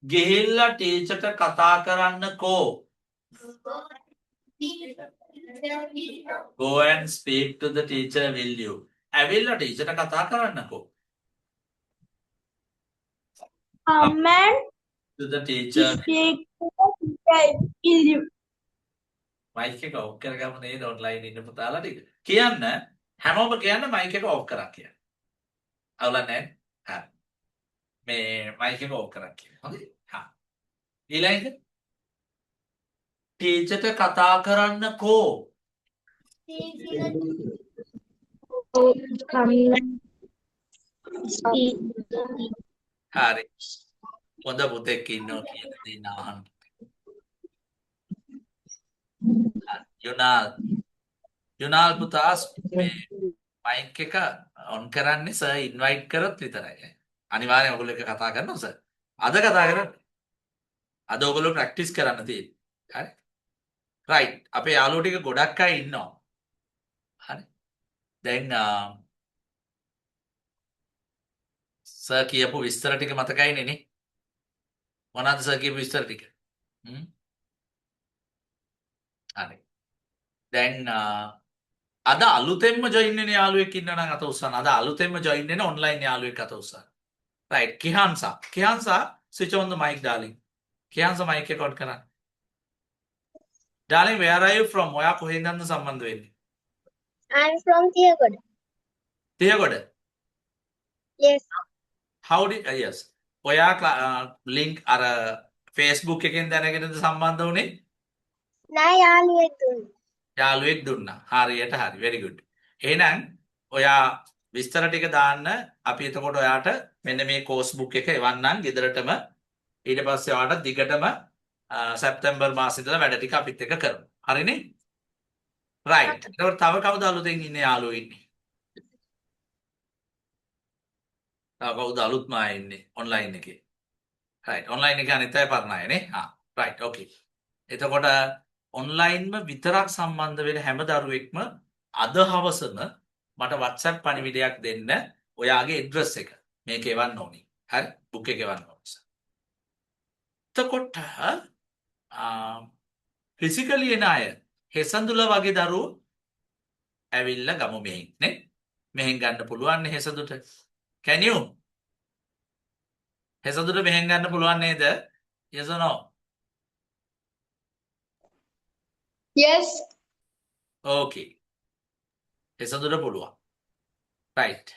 ගිහිල්ලා ටීචර්ට කතා කරන්නකෝ. Go and speak to the teacher, will you? ඇවිල්ලා ටීචර්ට කතා කරන්නකෝ. Come and to the teacher. will you? Mic එක ඔෆ් කරගම නේද ඔන්ලයින් ඉන්න පුතාලා ටික. කියන්න හැමෝම කියන්න මයික් එක ඔෆ් කරා කියලා. අවුලක් නැහැ. හරි. මේ මයික් එක ඔෆ් කරා කියලා. හරි. හා. ඊළඟට ටීචර්ට කතා කරන්නකෝ. හරි. හොඳ පුතෙක් ඉන්නවා කියන දේ අහන්න. යුනාල් පුතා මේ මයික් එක ඔන් කරන්නේ සර් ඉන්වයිට් කරොත් විතරයි. අනිවාර්යෙන් ඔයගොල්ලෝ එක කතා කරනවා සර්. අද කතා කරන්නේ. අද ඔයගොල්ලෝ ප්‍රැක්ටිස් කරන්න තියෙන්නේ. හරි. රයිට්. අපේ යාළුවෝ ටික ගොඩක් අය ඉන්නවා. හරි. දැන් සර් කියපු විස්තර ටික මතකයිනේ නේ? මොනවද සර් කියපු විස්තර ටික? හරි. දැන් අද අලුතෙන්ම ජොයින් වෙන යාළුවෙක් ඉන්නවා නම් අත උස්සන්න. අද අලුතෙන්ම ජොයින් වෙන ඔන්ලයින් යාළුවෙක් අත උස්සන්න. right Kihansa. Kihansa, switch on the mic, darling. Kihansa mic එක on කරන්න. Darling, where are you from? ඔයා කොහෙන්ද සම්බන්ධ වෙන්නේ? I'm from Thiagoda. Thiagoda? Yes. How did yes. ඔයා link අර Facebook එකෙන් දැනගෙනද සම්බන්ධ වුණේ? නෑ යාළුවෙක් දුන්නා. යාළුවෙක් දුන්නා. හරියට හරි. very good. එහෙනම් ඔයා විස්තර ටික දාන්න අපි එතකොට ඔයාට මෙන්න මේ කෝස් බුක් එක එවන්නම් ගෙදරටම ඊට පස්සේ ඔයාට දිගටම සැප්තැම්බර් මාසෙ ඉඳලා වැඩ ටික අපිත් එක්ක කරමු. හරිනේ? රයිට්. එතකොට තව කවුද අලුතෙන් ඉන්නේ යාළුවෝ ඉන්නේ? තව කවුද අලුත්ම අය ඉන්නේ ඔන්ලයින් එකේ? රයිට්. ඔන්ලයින් එකේ අනිත් අය පරණ අය නේ? රයිට්. ඕකේ. එතකොට ඔන්ලයින්ම විතරක් සම්බන්ධ වෙන හැම දරුවෙක්ම අද හවසම මට WhatsApp පණිවිඩයක් දෙන්න ඔයාගේ ඇඩ්‍රස් එක. මේක එවන්න ඕනි. හරි? බුක් එක එවන්න ඕනි. එතකොට ෆිසිකලි එන අය හෙසඳුල වගේ දරුවෝ ඇවිල්ලා ගමු මෙහෙන් නේ. මෙහෙන් ගන්න පුළුවන් නේ හෙසඳුට. Can you? හෙසඳුට මෙහෙන් ගන්න පුළුවන් නේද? Yes or no? Yes. Okay. හෙසඳුට පුළුවන්. right.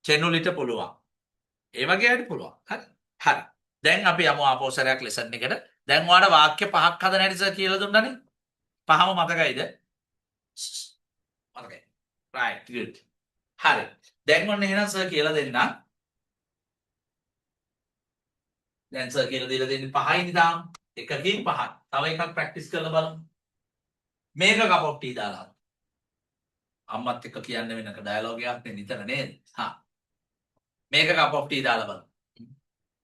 චෙනුලිට පුළුවන්. ඒ වගේ අයට පුළුවන්. හරි. හරි. දැන් අපි යමු ආපහු සැරයක් ලෙසන් එකට. දැන් ඔයාලට වාක්‍ය පහක් හදන්න හැටි සර් කියලා දුන්නානේ. පහම මතකයිද? මතකයි. right good. හරි. දැන් ඔන්න එහෙනම් සර් කියලා දෙන්න. දැන් සර් කියලා දීලා දෙන්නේ 5යිනේ තාම. එකකින් 5ක්. තව එකක් ප්‍රැක්ටිස් කරලා බලමු. මේක කප් ඔෆ් ටී දාලා. අම්මත් එක්ක කියන්න වෙනක ඩයලොග් එකක් නේ නිතර නේද? මේක කප් ඔෆ් ටී දාලා බලමු.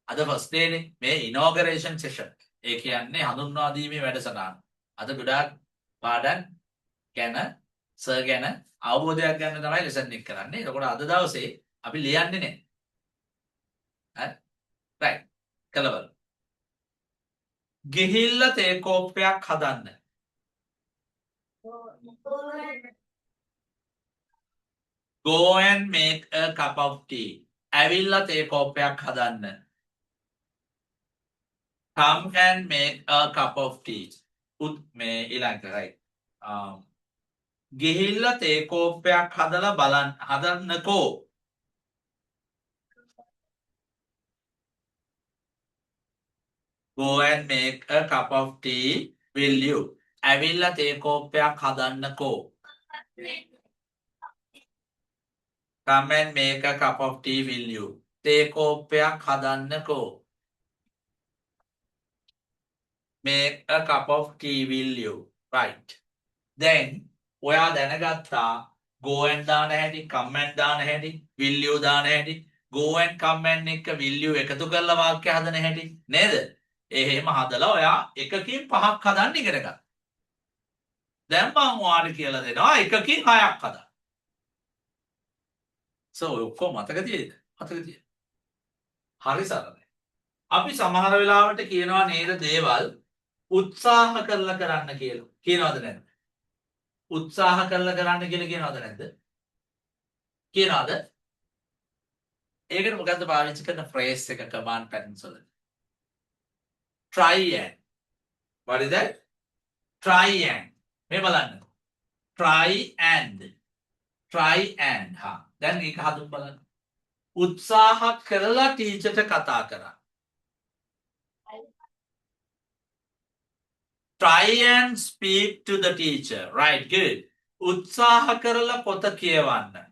අද ෆස්ට් ඩේ නේ මේ ඉනෝගරේෂන් සෙෂන්. ඒ කියන්නේ හඳුන්වා දීමේ වැඩසටහන. අද ගොඩාක් පාඩම් ගැන සර් ගැන අවබෝධයක් ගන්න තමයි ලෙසන් එක කරන්නේ. එතකොට අද දවසේ අපි ලියන්නේ නේ. හරි. රයිට්. කලබල. ගිහිල්ලා තේ කෝප්පයක් හදන්න. Go and make a cup of tea. ඇවිල්ලා තේ කෝප්පයක් හදන්න. Come and make a cup of tea. මේ ඊළඟ right. ගිහිල්ලා තේ කෝප්පයක් හදලා බලන්න හදන්නකෝ. Go and make a cup of tea, will you? ඇවිල්ලා තේ කෝප්පයක් හදන්නකෝ. Come and make a cup of tea, will you? තේ කෝප්පයක් හදන්නකෝ. Make a cup of tea, will you? Right. Then ඔයා දැනගත්තා go and දාන හැටි, come and දාන හැටි, will you දාන හැටි, go and come and එක will you එකතු කරලා වාක්‍ය හදන හැටි නේද? එහෙම හදලා ඔයා එකකින් 5ක් හදන්න ඉගෙන ගන්න. දැන් මම ඔයාලට කියලා දෙනවා එකකින් 6ක් හදන්න. ඔක්කොම මතක තියෙද? මතක තියෙද? හරි සරලයි. අපි සමහර වෙලාවට කියනවා නේද දේවල් උත්සාහ කරලා කරන්න කියලා. කියනවද නැද්ද? උත්සාහ කරලා කරන්න කියලා කියනවද නැද්ද? කියනවද? ඒකට මොකද්ද පාවිච්චි කරන phrase එක command patterns වල? Try and. What is that? Try and. මේ බලන්න. Try and. Try and. හා. දැන් මේක හදුන් බලන්න. උත්සාහ කරලා ටීචර්ට කතා කරා. Try and speak to the teacher. Right, good. උත්සාහ කරලා පොත කියවන්න.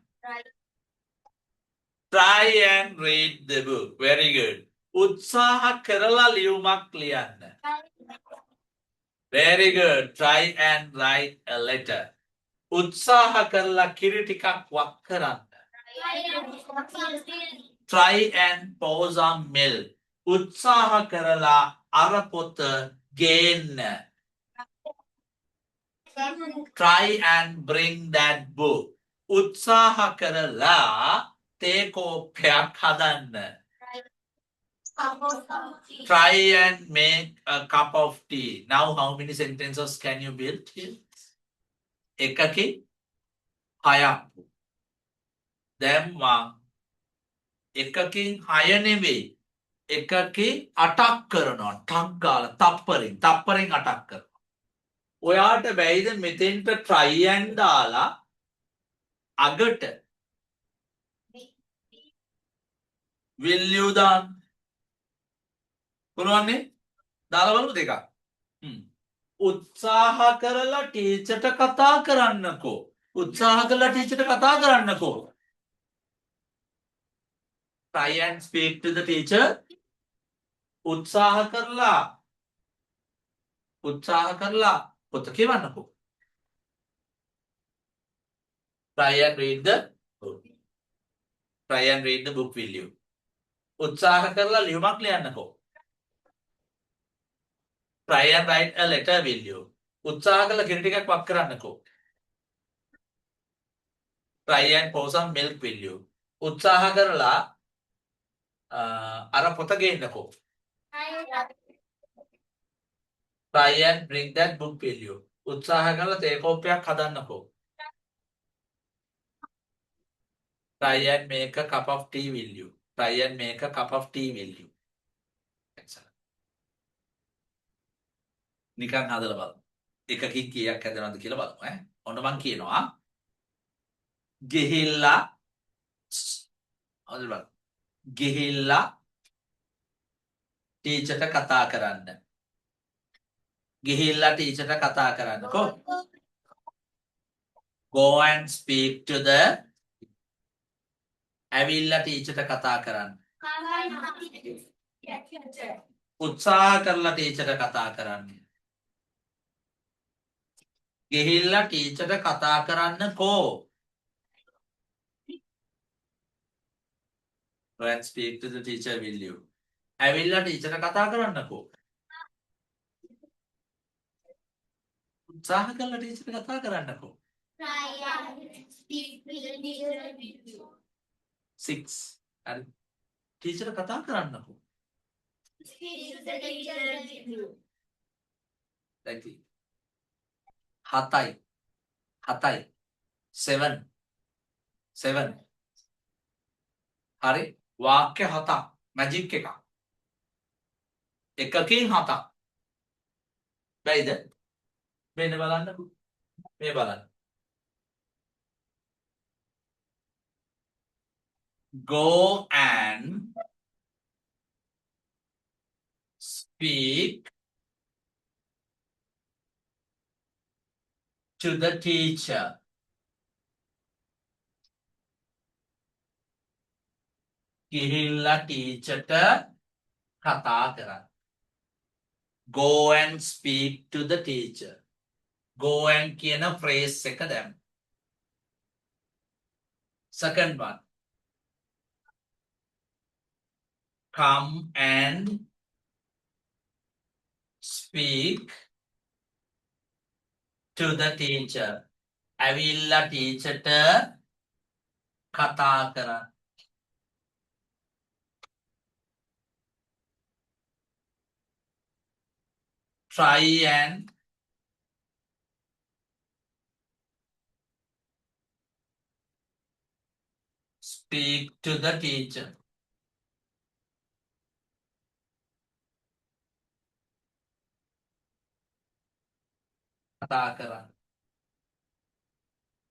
Try and read the book. Very good. උත්සාහ කරලා ලියුමක් ලියන්න. Very good. Try and write a letter. උත්සාහ කරලා කිරි ටිකක් වක් කරන්න. Try and pour some milk. උත්සාහ කරලා අර පොත ගේන්න. Try and bring that book. උත්සාහ කරලා තේ කෝප්පයක් හදන්න. Try and make a cup of tea. Now how many sentences can you build here? එකකින් හයක්. දැන් මං එකකින් හය නෙවෙයි. එකකින් අටක් කරනවා. ටක් ගාලා තප්පරෙන් 8ක් කරනවා. ඔයාට බැයිද මෙතෙන්ට try and දාලා අගට will you දාන්න? පුළුවන්නේ? දාලා බලමු දෙකක්. උත්සාහ කරලා ටීචර්ට කතා කරන්නකෝ. උත්සාහ කරලා ටීචර්ට කතා කරන්නකෝ. Try and speak to the teacher. උත්සාහ කරලා පොත කියවන්නකෝ. Try and read the book. Try and read the book, will you? උත්සාහ කරලා ලියුමක් ලියන්නකෝ. Try and write a letter, will you? උත්සාහ කරලා කිරි ටිකක් වක් කරන්නකෝ. Try and pour some milk, will you? උත්සාහ කරලා අර පොත ගේන්නකෝ. Try and bring that book, will you? උත්සාහ කරලා තේ කෝප්පයක් හදන්නකෝ. Try and make a cup of tea, will you? Try and make a cup of tea, will you? Excellent. නිකන් හදලා බලමු. එකකින් කීයක් හැදෙනවද කියලා බලමු ඈ. ඔන්න මං කියනවා. ගිහිල්ලා හොඳට බලන්න. ගිහිල්ලා ටීචර්ට කතා කරන්න. ගිහිල්ලා ටීචර්ට කතා කරන්නකෝ. Go and speak to the. ඇවිල්ලා ටීචර්ට කතා කරන්න. උත්සාහ කරලා ටීචර්ට කතා කරන්න. ගිහිල්ලා ටීචර්ට කතා කරන්නකෝ. Go and speak to the teacher, will you? ඇවිල්ලා ටීචර්ට කතා කරන්නකෝ. උත්සාහ කරලා ටීචර්ට කතා කරන්නකෝ. 6. හරි. ටීචර්ට කතා කරන්නකෝ. Thank you. 7යි. 7. හරි. වාක්‍ය 7ක්. මැජික් එකක්. එකකින් 7ක්. බැයිද? මෙන්න බලන්නකෝ. මේ බලන්න. Go and speak to the teacher. ගිහිල්ලා ටීචර්ට කතා කරන්න. Go and speak to the teacher. Go and කියන phrase එක දැම්ම. Second one. Come and speak to the teacher. ඇවිල්ලා ටීචර්ට කතා කරන්න. Try and speak to the teacher. කතා කරන්න.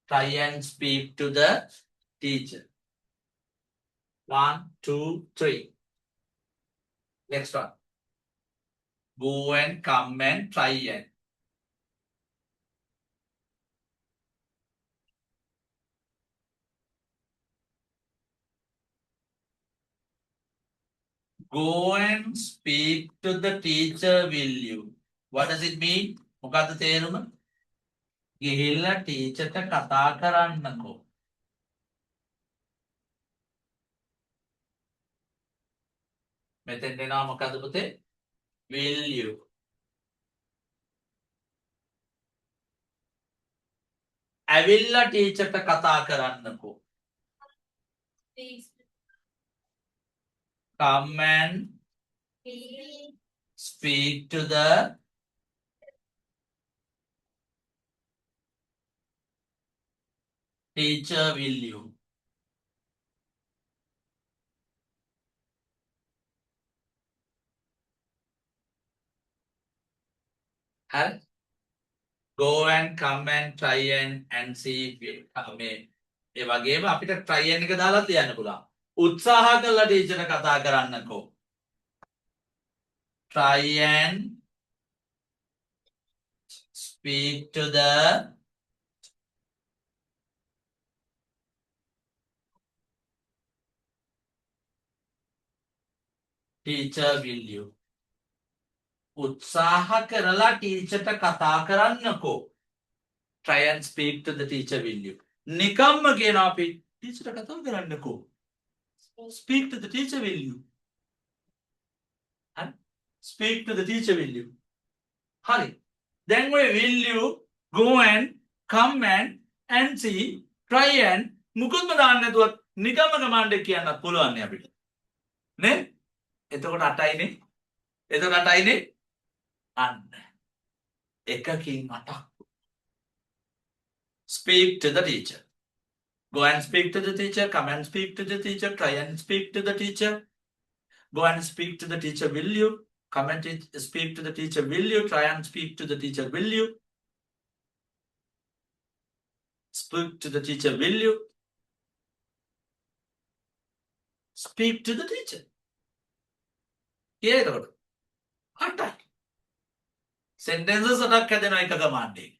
Try and speak to the teacher. 1, 2, 3. Next one. Go and come and try and. Go and speak to the teacher, will you? What does it mean? මොකද්ද තේරුම? ගිහිල්ලා ටීචර්ට කතා කරන්නකෝ. මෙතෙන් එනවා මොකද්ද පුතේ? Will you? ඇවිල්ලා ටීචර්ට කතා කරන්නකෝ. Come and speak to the teacher, will you? හරි? Go and come and try and see if it මේ ඒ වගේම අපිට try and එක දාලා තියන්න පුළුවන්. උත්සාහ කළා ටීචර්ට කතා කරන්නකෝ. Try and speak to the teacher, will you? උත්සාහ කරලා ටීචර්ට කතා කරන්නකෝ. Try and speak to the teacher, will you? නිකම්ම කියනවා අපි ටීචර්ට කතා කරන්නකෝ. Speak to the teacher, will you? හරි? Speak to the teacher, will you? හරි. දැන් ඔය will you, go and, come and see, try and මුකුත්ම දාන්න නැතුව නිකම්ම කමාන්ඩ් එක කියන්නත් පුළුවන් නේ අපිට. නේ? එතකොට 8යිනේ. එතකොට 8යිනේ. අන්න. එකකින් 8ක්. Speak to the teacher. Go and speak to the teacher. Come and speak to the teacher. Try and speak to the teacher. Go and speak to the teacher, will you? Come and speak to the teacher, will you? Try and speak to the teacher, will you? Speak to the teacher, will you? Speak to the teacher. Here, 8යි. Sentences 8ක් හැදෙනවා එක command එකකින්.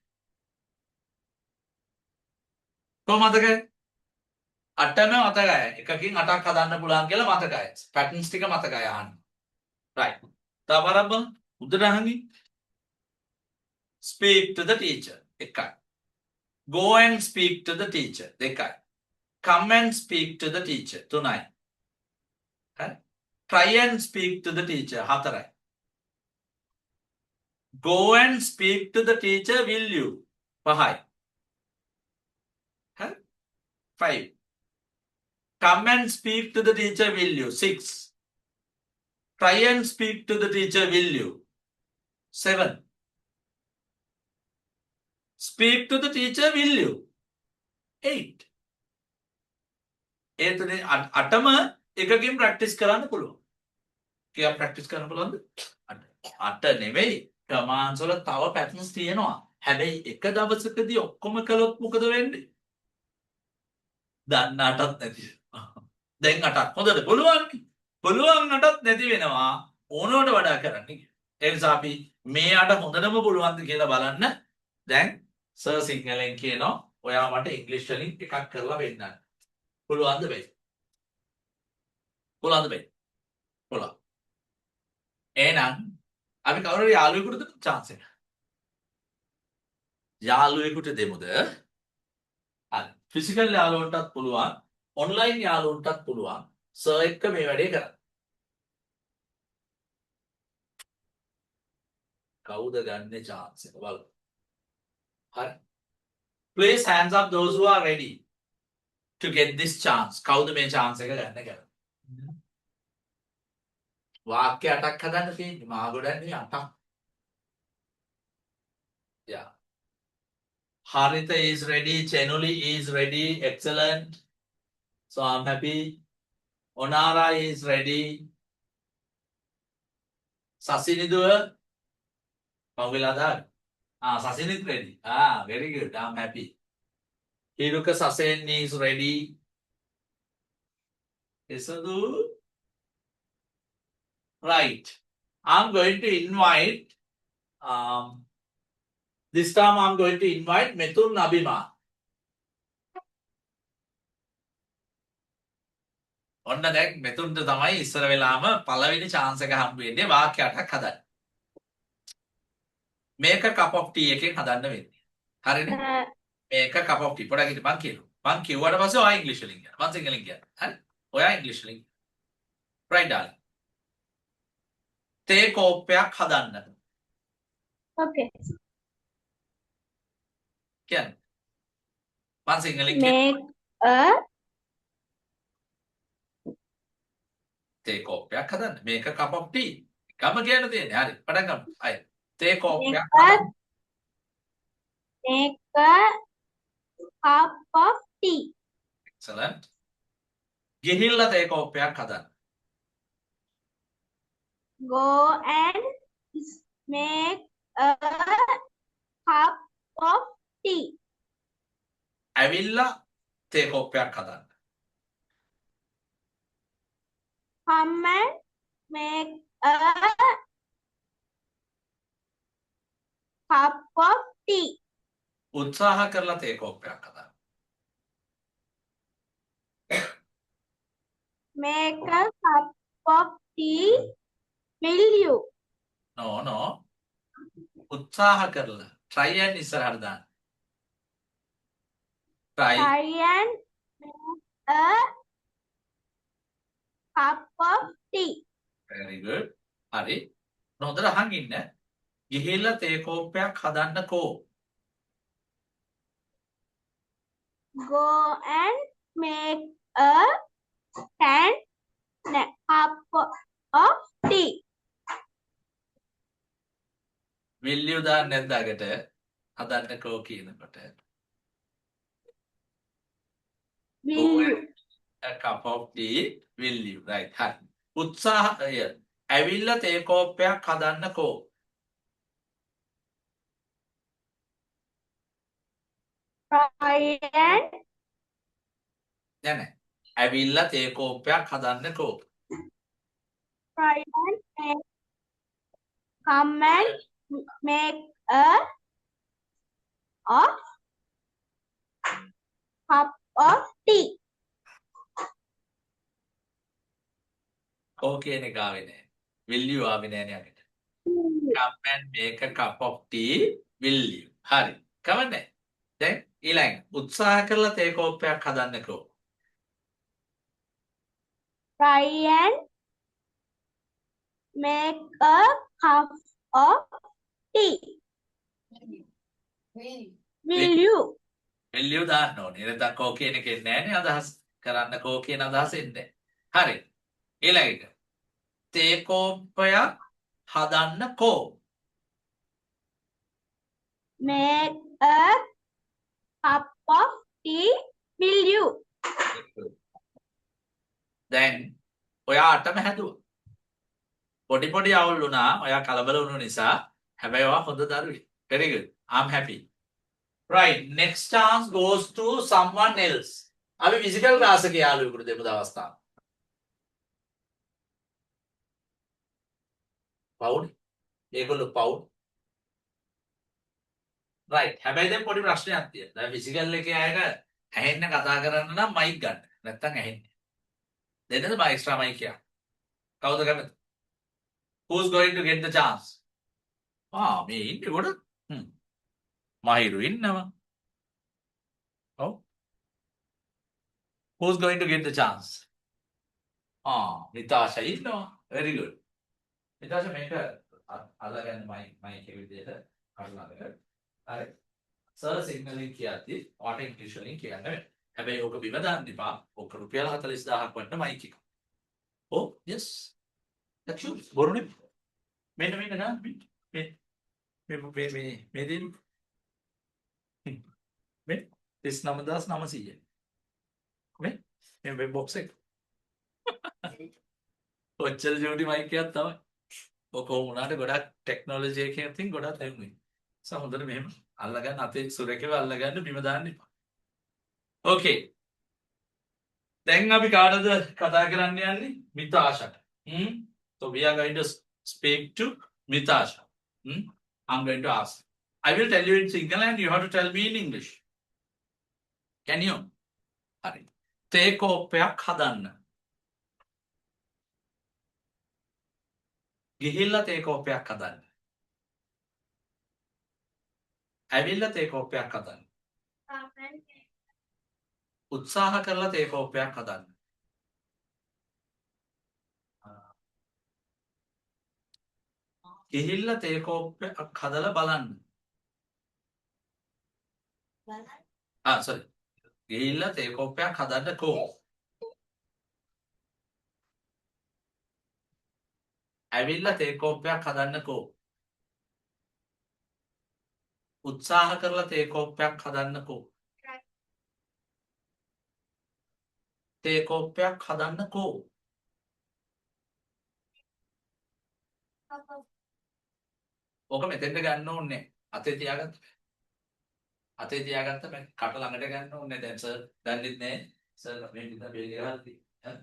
කොහොමදක? 8ම මතකයි. එකකින් 8ක් හදන්න පුළුවන් කියලා මතකයි. Patterns ටික මතකයි අහන්න. Right. තව ආරම්භ උඩට අහන්නේ. Speak to the teacher. 1යි. Go and speak to the teacher. 2යි. Come and speak to the teacher. 3යි. හරි? Try and speak to the teacher. 4යි. Go and speak to the teacher, will you? 5යි. හරි? 5. Come and speak to the teacher, will you? 6. Try and speak to the teacher, will you? 7. Speak to the teacher, will you? 8. එතන 8ම එකකින් practice කරන්න පුළුවන්. කීයක් practice කරන්න පුළුවන්ද? 8 නෙවෙයි. Commands වල තව පැටර්න්ස් තියෙනවා. හැබැයි එක දවසකදී ඔක්කොම කළොත් මොකද වෙන්නේ? දන්න 8ක් නැති. දැන් 8ක් හොඳට පුළුවන්. පුළුවන් 8ක් නැති වෙනවා. ඕනවට වඩා කරන්න. ඒ නිසා අපි මේ 8 හොඳටම පුළුවන්ද කියලා බලන්න. දැන් සර් සිංහලෙන් කියනවා ඔයා මට ඉංග්‍රීසි වලින් එකක් කරලා වෙන්නන්න. පුළුවන්ද බැයි? පුළුවන්ද බැයි? පුළුවන්. එහෙනම් අපි කවුරුහරි යාළුවෙකුට දෙමු chance එක. යාළුවෙකුට දෙමුද? හරි. ෆිසිකල් යාළුවන්ටත් පුළුවන්, ඔන්ලයින් යාළුවන්ටත් පුළුවන්. සර් එක්ක මේ වැඩේ කරන්න. කවුද ගන්නේ chance එක බලමු. හරි. Please hands up those who are ready to get this chance. කවුද මේ chance එක ගන්න කියලා? වාක්‍ය 8ක් හදන්න තියෙන්නේ. මා ගොඩන්නේ 8ක්. Yeah. Harita is ready. Chenuli is ready. Excellent. So I'm happy. Onara is ready. Sasiniduwa. Mangilada. Sasin is ready. Very good. I'm happy. Hiruka Sasen is ready. Isadu. Right. I'm going to invite, this time I'm going to invite Methun Abima. ඔන්න දැන් මෙතුන්ට තමයි ඉස්සර වෙලාම පළවෙනි chance එක හම්බ වෙන්නේ වාක්‍යයක් හදන්න. මේක cup of tea එකෙන් හදන්න වෙන්නේ. හරිනේ? මේක cup of tea පොඩක් ඉතින් මං කියනවා. මං කිව්වට පස්සේ ඔයා ඉංග්‍රීසි වලින් කියනවා. මං සිංහලෙන් කියනවා. හරි? ඔයා ඉංග්‍රීසි වලින්. right darling. තේ කෝප්පයක් හදන්න. Okay. කියන්න. මං සිංහලෙන් කියනවා. Make a තේ කෝප්පයක් හදන්න. මේක cup of tea. කම කියන්න තියෙන්නේ. හරි. පටන් ගමු. අය. තේ කෝප්පයක් හදන්න. make a cup of tea. Excellent. ගිහිල්ලා තේ කෝප්පයක් හදන්න. Go and make a cup of tea. ඇවිල්ලා තේ කෝප්පයක් හදන්න. Come and make a cup of tea. උත්සාහ කරලා තේ කෝප්පයක් හදන්න. Make a cup of tea. Will you? No. උත්සාහ කරලා. try and ඉස්සරහට දාන්න. try. Try and make a cup of tea. very good. හරි. හොඳට අහන් ඉන්න. ගිහිල්ලා තේ කෝප්පයක් හදන්නකෝ. Go and make a cup of tea. will you දාන්න නැද්ද අගට? හදන්නකෝ කියනකොට. Will you? a cup of tea will you. right. හරි. උත්සාහය. ඇවිල්ලා තේ කෝප්පයක් හදන්නකෝ. Try and නෑ. ඇවිල්ලා තේ කෝප්පයක් හදන්නකෝ. try and make, come and make a of cup of tea. කෝ කියන එක ආවේ නෑ. will you ආවේ නෑනේ අගට. come and make a cup of tea will you. හරි. කවන්නේ. දැන් ඊළඟ උත්සාහ කරලා තේ කෝප්පයක් හදන්නකෝ. Try and make a cup of tea. Will you? will you දාන්න ඕනේ. නැත්නම් කෝ කියන එකෙන් නෑනේ අදහස් කරන්න කෝ කියන අදහස එන්නේ. හරි. ඊළඟට තේ කෝප්පයක් හදන්නකෝ. Make a cup of tea. Will you? දැන් ඔයාටම හැදුවා. පොඩි අවුල් වුණා. ඔයා කලබල වුණු නිසා. හැබැයි ඔයා හොඳ දරුවෙක්. very good. I'm happy. right. next chance goes to someone else. අපි physical class එකේ යාළුවෙකුට දෙමු දවස්තාව. පවුනේ. ඒගොල්ලෝ පවුනේ. right. හැබැයි දැන් පොඩි ප්‍රශ්නයක් තියෙනවා. දැන් physical එකේ අයට ඇහෙන්න කතා කරන්න නම් mic ගන්න. නැත්තම් ඇහෙන්නේ. දෙන්නද මම extra mic එකක්. කවුද කැමති? who's going to get the chance? මේ ඉන්නේ ගොඩ. මහිරු ඉන්නවා. ඔව්. who's going to get the chance? නිතාෂා ඉන්නවා. very good. නිතාෂා මේක අල්ලගන්න mic එක විදියට අල්ලගන්න. හරි. සර් සිග්නලින් කියද්දි ඔයාට ඉංග්‍රීසි වලින් කියන්න වෙනවා. හැබැයි ඕක බිම දාන්න එපා. ඕක රුපියල් 40000ක් වටන මයික් එක. ඔව් yes. that's true. බොරු නෙමෙයි. මෙන්න ගන්න මේ දෙන්න. මේ 39900. මේ බොක්ස් එක. ඔච්චර ජෝඩි මයික් එකක් තමයි. ඔක කොහොම වුණාට ගොඩක් ටෙක්නොලොජි එකකින් තින් ගොඩක් දෙන්නේ. සහොඳට මෙහෙම අල්ලගන්න අතේ සුරකව අල්ලගන්න බිම දාන්න එපා. ඕකේ. දැන් අපි කාටද කතා කරන්න යන්නේ? මිතාෂට. So we are going to speak to Mitasha. I'm going to ask. I will tell you in Sinhala and you have to tell me in English. Can you? හරි. තේ කෝප්පයක් හදන්න. ගිහිල්ලා තේ කෝප්පයක් හදන්න. ඇවිල්ලා තේ කෝප්පයක් හදන්න. උත්සාහ කරලා තේ කෝප්පයක් හදන්න. ගිහිල්ලා තේ කෝප්පයක් හදලා බලන්න. sorry. ගිහිල්ලා තේ කෝප්පයක් හදන්න කෝ. ඇවිල්ලා තේ කෝප්පයක් හදන්න කෝ. උත්සාහ කරලා තේ කෝප්පයක් හදන්න කෝ. තේ කෝප්පයක් හදන්න කෝ. ඕක මෙතෙන්ට ගන්න ඕනේ. අතේ තියාගත්ත. අතේ තියාගත්ත මම කට ළඟට ගන්න ඕනේ. දැන් සර් දන්නෙත් නෑ. සර් මේ විතර බෙල් ගහලා තියෙන්නේ.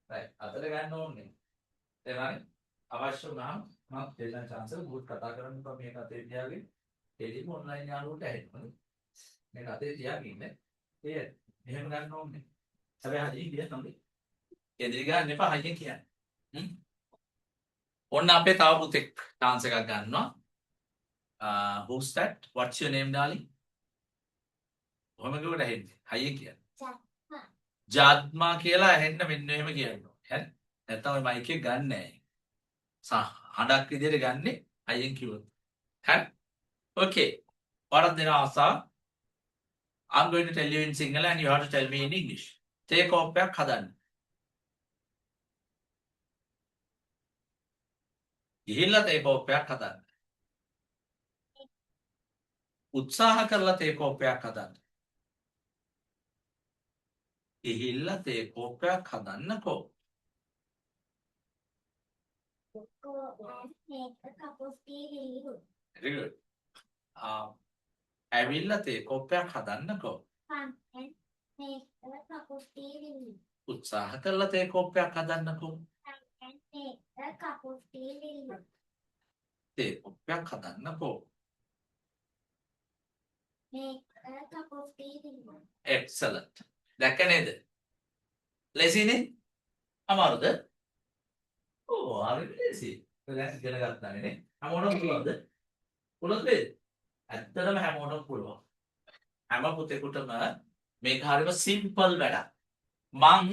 රයිට්. අතට ගන්න ඕනේ. එතනයි අවශ්‍ය වුණාම මම දෙන්න chance එක බුත් කතා කරන්න බෑ මේක අතේ තියාගෙන. එළිම ඔන්ලයින් යාළුවන්ට ඇහෙන්න. මේක අතේ තියාගෙන ඉන්න. ඒ එහෙම ගන්න ඕනේ. හැබැයි හදින් ගියා තමයි. එදිරි ගන්න එපා හයියෙන් කියන්නේ. ඔන්න අපේ තව පුතෙක් chance එකක් ගන්නවා. Who's that? What's your name, darling? කොහොම කිව්වට ඇහෙන්නේ? හයියෙන් කියන්න. ජාත්මා කියලා ඇහෙන්න මෙන්න එහෙම කියනවා. හරි? නැත්නම් ඔය මයික් එක ගන්න නැහැ. හඬක් විදියට ගන්නෙ හයියෙන් කිව්වොත්. හරි? Okay. වරක් දෙන අවස්ථාව. I'm going to tell you in Sinhala and you have to tell me in English. තේ කෝප්පයක් හදන්න. ගිහිල්ලා තේ කෝප්පයක් හදන්න. උත්සාහ කරලා තේ කෝප්පයක් හදන්න. ගිහිල්ලා තේ කෝප්පයක් හදන්නකෝ. Very good. ඇවිල්ලා තේ කෝප්පයක් හදන්නකෝ. උත්සාහ කරලා තේ කෝප්පයක් හදන්නකෝ. තේ කෝප්පයක් හදන්නකෝ. Excellent. දැක්ක නේද? ලේසිනේ? අමාරුද? ඕ හරි ලේසි. දැන් ඉගෙන ගත්තානේ නේ. හැමෝටම පුළුවන්ද? පුළුවන්ද? ඇත්තටම හැමෝටම පුළුවන්. හැම පුතෙකුටම මේක හරිම සිම්පල් වැඩක්. මං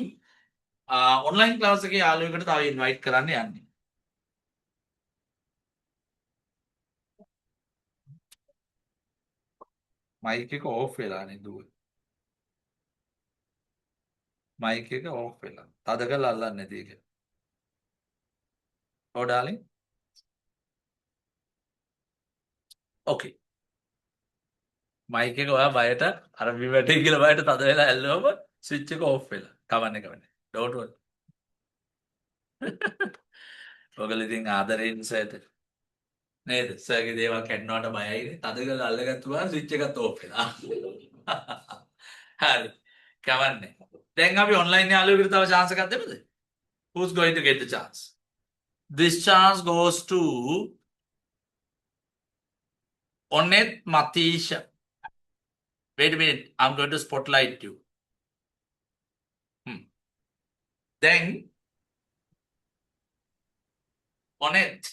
ඔන්ලයින් ක්ලාස් එකේ යාළුවෙකුට තව ඉන්වයිට් කරන්න යන්නේ. මයික් එක ඕෆ් වෙලා නේ දුව. මයික් එක ඕෆ් වෙලා. තද කරලා අල්ලන්නේ නැති එක. ඔව් ඩාර්ලින්. ඕකේ. මයික් එක ඔයා බයට අර බිමට කියලා බයට තද වෙලා ඇල්ලුවම ස්විච් එක ඕෆ් වෙලා. කවන්නේ කවන්නේ. ඩෝන්ට් වරි. ඔයගොල්ලෝ ඉතින් ආදරෙන් සර්ට නේද? සර්ගේ දේවල් කැඩනවට බයයිනේ. තද කරලා අල්ලගත්තුවා ස්විච් එකත් ඕෆ් වෙලා. හරි. කවන්නේ. දැන් අපි ඔන්ලයින් යාළුවෙකුට තව chance එකක් දෙමුද? Who's going to get the chance? This chance goes to Onet Matisha. Wait a minute. I'm going to spotlight you. Then Onet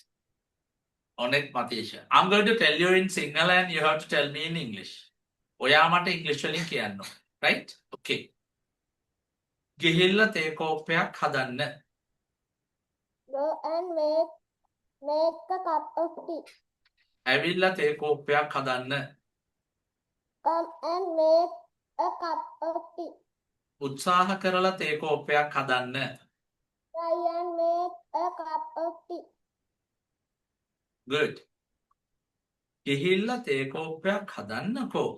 Matisha. I'm going to tell you in Sinhala and you have to tell me in English. ඔයා මට ඉංග්‍රීසි වලින් කියන්න. Right? Okay. ගිහිල්ලා තේ කෝප්පයක් හදන්න. Go and make a cup of tea. ඇවිල්ලා තේ කෝප්පයක් හදන්න. Come and make a cup of tea. උත්සාහ කරලා තේ කෝප්පයක් හදන්න. Try and make a cup of tea. Good. ගිහිල්ලා තේ කෝප්පයක් හදන්නකෝ.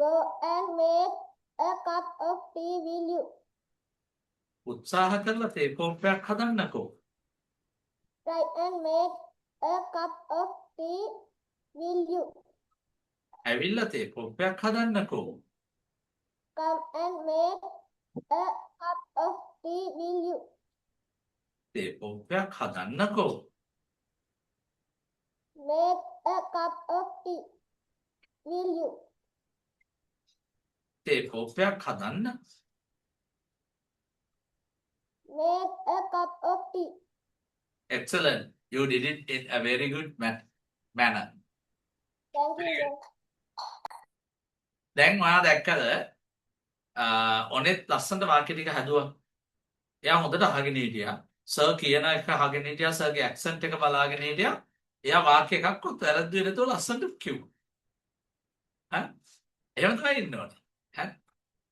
Go and make a cup of tea, will you? උත්සාහ කරලා තේ කෝප්පයක් හදන්නකෝ. Try and make a cup of tea, ඇවිල්ලා තේ කොප්පයක් හදන්නකෝ. Come and make a cup of tea, will you? තේ කොප්පයක් හදන්නකෝ. Make a cup of tea, will you? තේ කොප්පයක් හදන්න. Make a cup of tea. Excellent. You did it in a very good manner. Thank you, sir. දැන් ඔයා දැක්කද ඔනෙත් ලස්සනට වාක්‍ය ටික හැදුවා. එයා හොඳට අහගෙන හිටියා. සර් කියන එක අහගෙන හිටියා. සර්ගේ ඇක්සන්ට් එක බලාගෙන හිටියා. එයා වාක්‍ය එකක්වත් වැරද්දුවේ නැතුව ලස්සනට කිව්වා. හරි? එහෙම තමයි ඉන්න ඕනේ. හරි?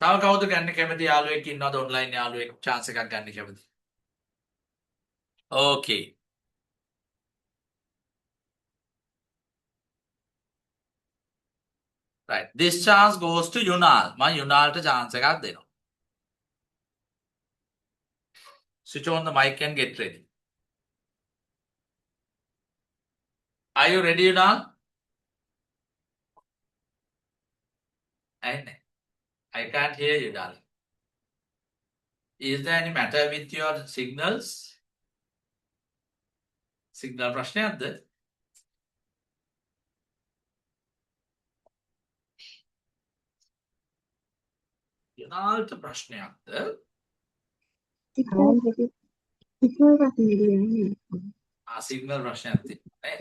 තව කවුද ගන්න කැමති යාළුවෙක් ඉන්නවද ඔන්ලයින් යාළුවෙක් chance එකක් ගන්න කැමති? Okay. Right. This chance goes to Yunal. මම යුනාල්ට chance එකක් දෙනවා. Switch on the mic and get ready. Are you ready, Yunal? I can't hear you, darling. Is there any matter with your signals? Signal ප්‍රශ්නයක්ද? යුනාල්ට ප්‍රශ්නයක්ද? Signal ප්‍රශ්නයක් තියෙනවා නේ.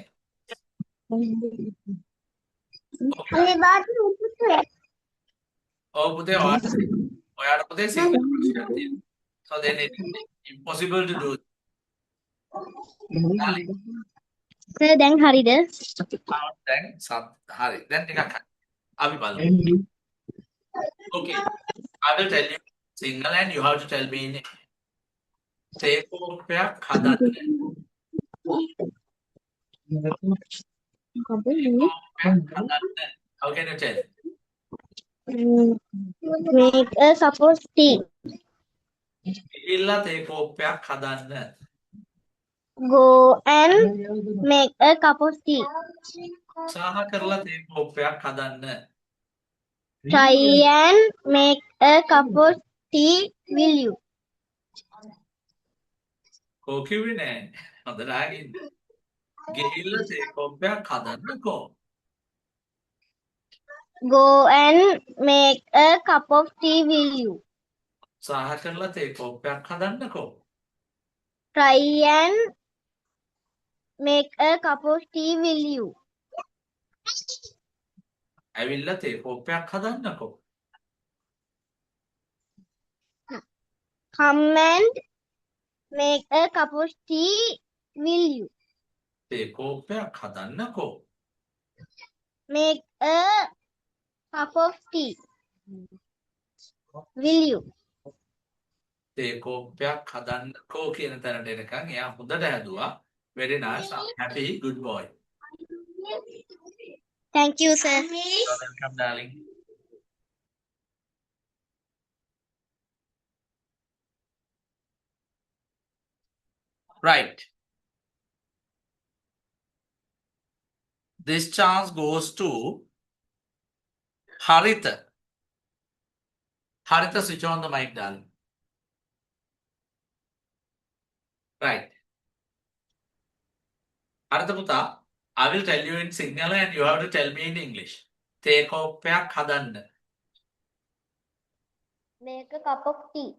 ඔව් පුතේ ඔයාට පුතේ සිග්නල් ප්‍රශ්නයක් තියෙනවා. So then it's impossible to do. Sir දැන් හරිද? දැන් හරි. දැන් ටිකක් අපි බලමු. Okay. I will tell you signal and you have to tell me in තේ කෝප්පයක් හදන්න. How can you tell? Make a cup of tea. ගිහිල්ලා තේ කෝප්පයක් හදන්න. Go and make a cup of tea. උත්සාහ කරලා තේ කෝප්පයක් හදන්න. Try and make a cup of tea, will you? කෝ කිව්වේ නෑ. හොඳට අහගෙන. ගිහිල්ලා තේ කෝප්පයක් හදන්නකෝ. Go and make a cup of tea, will you? උත්සාහ කරලා තේ කෝප්පයක් හදන්නකෝ. Try and make a cup of tea, will you? ඇවිල්ලා තේ කෝප්පයක් හදන්නකෝ. Come and make a cup of tea, will you? තේ කෝප්පයක් හදන්නකෝ. Make a cup of tea, will you? තේ කෝප්පයක් හදන්නකෝ කියන තැනට එනකන් එයා හොඳට හැදුවා. Very nice. I'm happy. Good boy. Thank you, sir. You're welcome, darling. Right. This chance goes to Haritha. Haritha, switch on the mic, darling. Right. Haritha puta, I will tell you in Sinhala and you have to tell me in English. තේ කෝප්පයක් හදන්න. Make a cup of tea.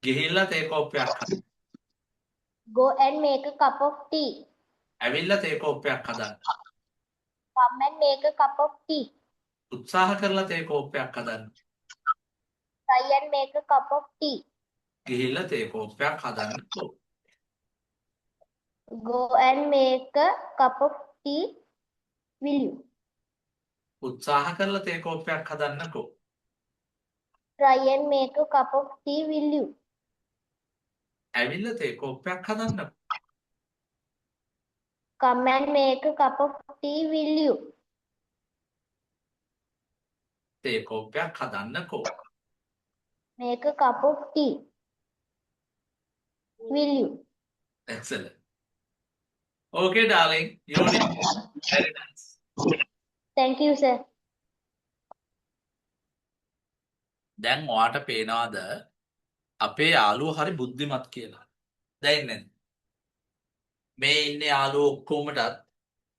ගිහිල්ලා තේ කෝප්පයක් හදන්න. Go and make a cup of tea. ඇවිල්ලා තේ කෝප්පයක් හදන්න. Come and make a cup of tea. උත්සාහ කරලා තේ කෝප්පයක් හදන්න. Try and make a cup of tea. ගිහිල්ලා තේ කෝප්පයක් හදන්නකෝ. Go and make a cup of tea, will you? උත්සාහ කරලා තේ කෝප්පයක් හදන්නකෝ. Try and make a cup of tea, will you? ඇවිල්ලා තේ කෝප්පයක් හදන්නකෝ. Come and make a cup of tea, will you? තේ කෝප්පයක් හදන්නකෝ. Make a cup of tea, will you? Excellent. Okay, darling. You did very nice. Thank you, sir. දැන් ඔයාට පේනවාද අපේ යාළුවෝ හරි බුද්ධිමත් කියලා? දැන් නේද? මේ ඉන්නේ යාළුවෝ ඔක්කොමටත්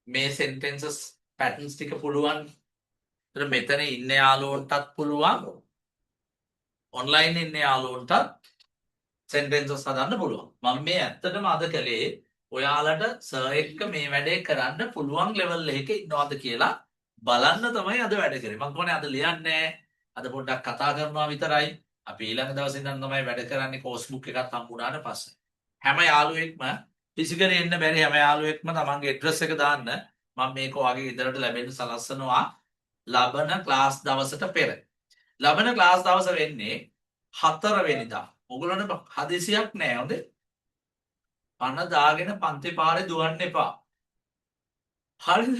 මේ sentences patterns ටික පුළුවන්. ඒතර මෙතන ඉන්න යාළුවන්ටත් පුළුවන්. ඔන්ලයින් ඉන්න යාළුවන්ටත් sentences හදන්න පුළුවන්. මම මේ ඇත්තටම අද කළේ ඔයාලට සර් එක්ක මේ වැඩේ කරන්න පුළුවන් ලෙවල් එකක ඉන්නවද කියලා බලන්න තමයි අද වැඩ කරේ. මම කියන්නේ අද ලියන්නේ අද පොඩ්ඩක් කතා කරනවා විතරයි. අපි ඊළඟ දවසේ ඉඳන් තමයි වැඩ කරන්නේ කෝස් බුක් එකක් හම්බුනාට පස්සේ. හැම යාළුවෙක්ම ෆිසිකලි එන්න බැරි හැම යාළුවෙක්ම තමන්ගේ ඇඩ්‍රස් එක දාන්න. මම මේක ඔයාගේ ගෙදරට ලැබෙන්න සලස්සනවා ලබන ක්ලාස් දවසට පෙර. ලබන ක්ලාස් දවස වෙන්නේ 4 වෙනිදා. ඔයගොල්ලන්ට හදිසියක් නෑ හොඳේ. පණ දාගෙන පන්ති පාරේ දුවන්න එපා. හරිද?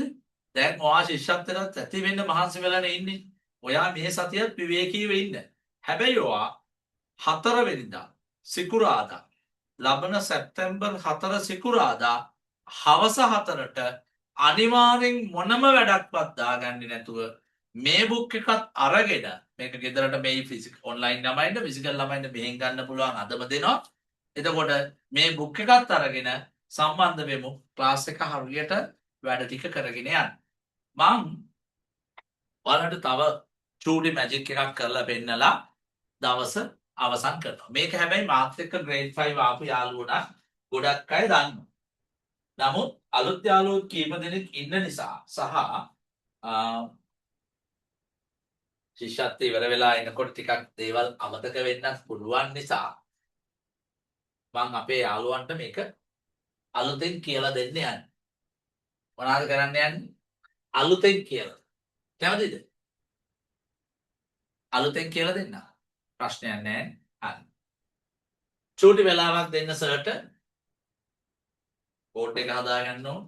දැන් ඔයා ශිෂ්‍යත්වයට ඇති වෙන්න මහන්සි වෙලානේ ඉන්නේ. ඔයා මේ සතියත් විවේකීව ඉන්න. හැබැයි ඔයා 4 වෙනිදා සිකුරාදා ලබන සැප්තැම්බර් 4 සිකුරාදා හවස 4ට අනිවාර්යෙන් මොනම වැඩක්වත් දාගන්නේ නැතුව මේ බුක් එකත් අරගෙන මේක ගෙදරට මේ ෆිසිකල් ඔන්ලයින් ළමයින්ට ෆිසිකල් ළමයින්ට මෙහෙන් ගන්න පුළුවන් අදම දෙනවා. එතකොට මේ බුක් එකත් අරගෙන සම්බන්ධ වෙමු ක්ලාස් එක හරියට වැඩ ටික කරගෙන යන්න. මම ඔයාලට තව චූටි මැජික් එකක් කරලා පෙන්නලා දවස අවසන් කරනවා. මේක හැබැයි මාත් එක්ක ග්‍රේඩ් 5 ආපු යාළුවෝ නම් ගොඩක් අය දන්නවා. නමුත් අලුත් යාළුවෝ කීප දෙනෙක් ඉන්න නිසා සහ ශිෂ්‍යත්වය ඉවර වෙලා එනකොට ටිකක් දේවල් අමතක වෙන්නත් පුළුවන් නිසා මම අපේ යාළුවන්ට මේක අලුතෙන් කියලා දෙන්න යන්නේ. මොනවද කරන්න යන්නේ? අලුතෙන් කියලා. කැමතිද? අලුතෙන් කියලා දෙන්න. ප්‍රශ්නයක් නැහැ. හරි. චූටි වෙලාවක් දෙන්න සර්ට. බෝඩ් එක හදාගන්න ඕන.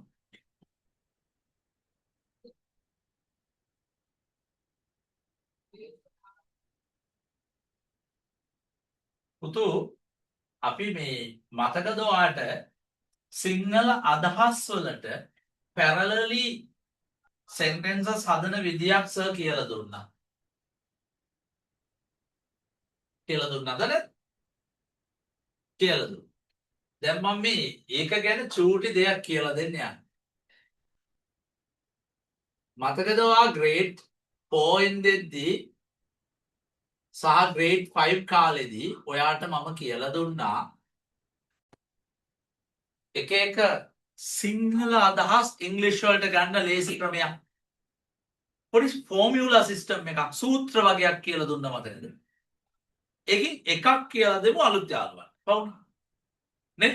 පුතු අපි මේ මතකද ඔයාට සිංහල අදහස් වලට parallelly sentences හදන විදියක් සර් කියලා දුන්නා. කියලා දුන්නාද නැත්? කියලා දුන්නා. දැන් මම මේ ඒක ගැන චූටි දෙයක් කියලා දෙන්න යන්නේ. මතකද ඔයා grade 4 ඉඳෙද්දී සහ grade 5 කාලෙදී ඔයාට මම කියලා දුන්නා එක එක සිංහල අදහස් ඉංග්‍රීසි වලට ගන්න ලේසි ක්‍රමයක්. පොඩි ෆෝමියුලා සිස්ටම් එකක් සූත්‍ර වගේක් කියලා දුන්නා මතකද? ඒකෙන් එකක් කියලා දෙමු අලුත් යාළුවන්. පවුන. නේ?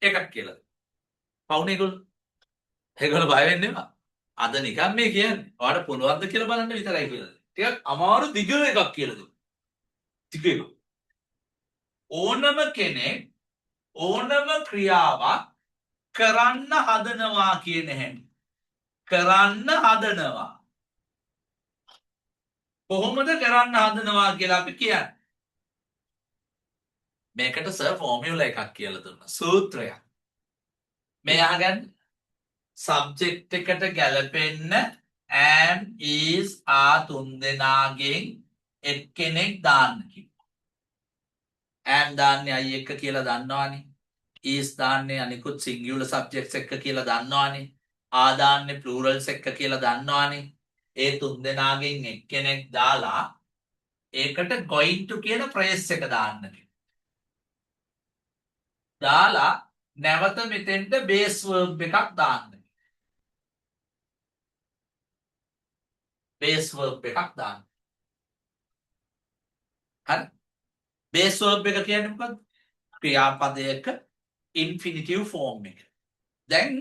එකක් කියලා දෙමු. පවුන ඒගොල්ලෝ. ඒගොල්ලෝ බය වෙන්න එපා. අද නිකන් මේ කියන්නේ. ඔයාලට පුළුවන් ද කියලා බලන්න විතරයි කියලා දෙන්නේ. ටිකක් අමාරු දිග එකක් කියලා දෙමු. දිග එක. ඕනම කෙනෙක් ඕනම ක්‍රියාවක් කරන්න හදනවා කියන හැටි. කරන්න හදනවා. කොහොමද කරන්න හදනවා කියලා අපි කියන්නේ. මේකට සර් ෆෝමියුලා එකක් කියලා දුන්නා. සූත්‍රයක්. මේ අහගන්න. සබ්ජෙක්ට් එකට ගැලපෙන්න am is are තුන් දෙනාගෙන් එක්කෙනෙක් දාන්න කිව්වා. am දාන්නේ අය එක්ක කියලා දන්නවනේ. is දාන්නේ අනිකුත් singular subjects එක්ක කියලා දන්නවනේ. are දාන්නේ plurals එක්ක කියලා දන්නවනේ. ඒ තුන් දෙනාගෙන් එක්කෙනෙක් දාලා ඒකට going to කියන phrase එක දාන්න කිව්වා. දාලා නැවත මෙතෙන්ට base verb එකක් දාන්න. base verb එකක් දාන්න. හරි? base verb එක කියන්නේ මොකක්ද? ක්‍රියාපදයක infinitive form එක. දැන්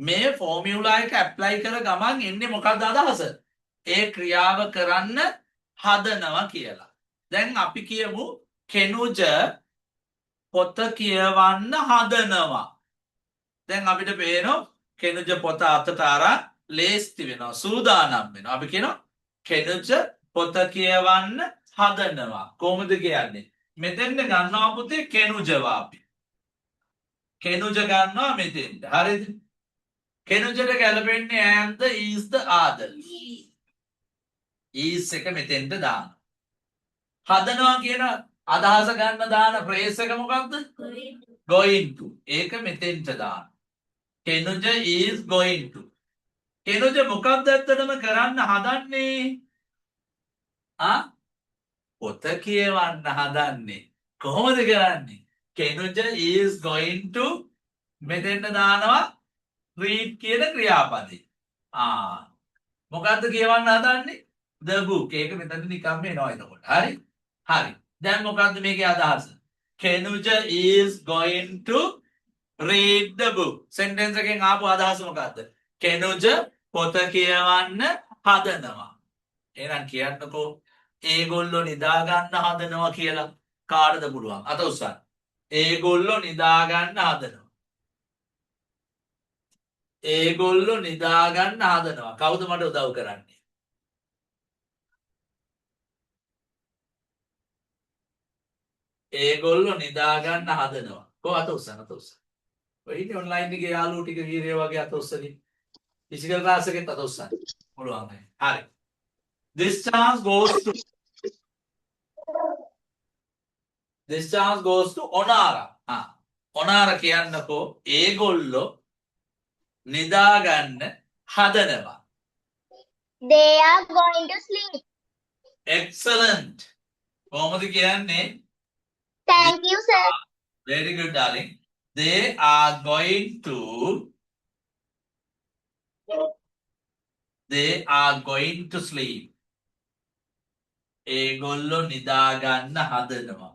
මේ ෆෝමියුලා එක ඇප්ලයි කර ගමන් එන්නේ මොකක්ද අදහස? ඒ ක්‍රියාව කරන්න හදනවා කියලා. දැන් අපි කියමු කෙනුජ පොත කියවන්න හදනවා. දැන් අපිට පේනවා කෙනුජ පොත අතට අරන් ලේස්ති වෙනවා. සූදානම් වෙනවා. අපි කියනවා කෙනුජ පොත කියවන්න හදනවා. කොහොමද කියන්නේ? මෙතෙන්ද ගන්නවා පුතේ කෙනුජව අපි. කෙනුජ ගන්නවා මෙතෙන්ද. හරිද? කෙනුජට ගැලපෙන්නේ am the is the are the. is එක මෙතෙන්ට දානවා. හදනවා කියන අදහස ගන්න දාන phrase එක මොකක්ද? going to. ඒක මෙතෙන්ට දාන්න. කෙනුජ is going to. කෙනුජ මොකක්ද ඇත්තටම කරන්න හදන්නේ? පොත කියවන්න හදන්නේ. කොහොමද කරන්නේ? කෙනුජ is going to මෙතෙන්ට දානවා read කියන ක්‍රියාපදේ. මොකක්ද කියවන්න හදන්නේ? the book. ඒක මෙතන නිකම්ම එනවා එතකොට. හරි? හරි. දැන් මොකක්ද මේකේ අදහස? කෙනුජ is going to read the book. sentence එකෙන් ආපු අදහස මොකක්ද? කෙනුජ පොත කියවන්න හදනවා. එහෙනම් කියන්නකෝ ඒගොල්ලෝ නිදා ගන්න හදනවා කියලා. කාටද පුළුවන්? අත උස්සන්න. ඒගොල්ලෝ නිදා ගන්න හදනවා. ඒගොල්ලෝ නිදා ගන්න හදනවා. කවුද මට උදව් කරන්නේ? ඒගොල්ලෝ නිදා ගන්න හදනවා. කො අත උස්සන්න අත උස්සන්න. ඔය ඉන්නේ ඔන්ලයින් එකේ යාළුවෝ ටික වීරයෝ වගේ අත උස්සගෙන. ෆිසිකල් ක්ලාස් එකෙත් අත උස්සන්න. පුළුවන් නේ. හරි. This chance goes to Onara. Onara කියන්නකෝ ඒගොල්ලෝ නිදා ගන්න හදනවා. They are going to sleep. Excellent. කොහොමද කියන්නේ? Thank you, sir. Very good, darling. They are going to sleep. ඒගොල්ලෝ නිදා ගන්න හදනවා.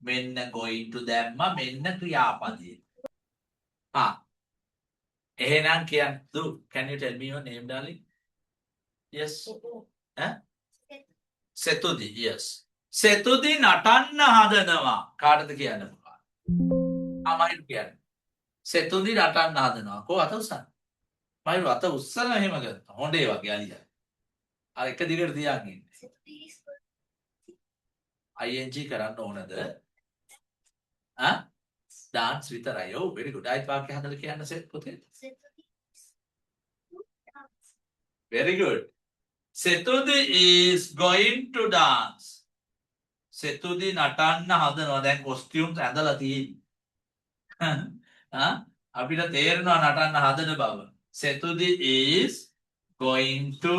මෙන්න going to දැම්ම මෙන්න ක්‍රියාපදය. එහෙනම් කියන්න. Can you tell me your name, darling? Yes. සෙතුදි. Yes. සෙතුදි නටන්න හදනවා. කාටද කියන්න පුළුවන්? මයිරු කියන්න. සෙතුදි නටන්න හදනවා. කො අත උස්සන්න. මයිරු අත උස්සලා එහෙම ගත්තා. හොඬේ වගේ අලියා. අර එක දිගට තියන් ඉන්න. ing කරන්න ඕනද? dance විතරයි. ඔව් very good. ආයිත් වාක්‍ය හදලා කියන්න සෙත් පුතේ. Very good. Setudi is going to dance. Setudi නටන්න හදනවා. දැන් costumes ඇඳලා තියෙන්නේ. අපිට තේරෙනවා නටන්න හදන බව. Setudi is going to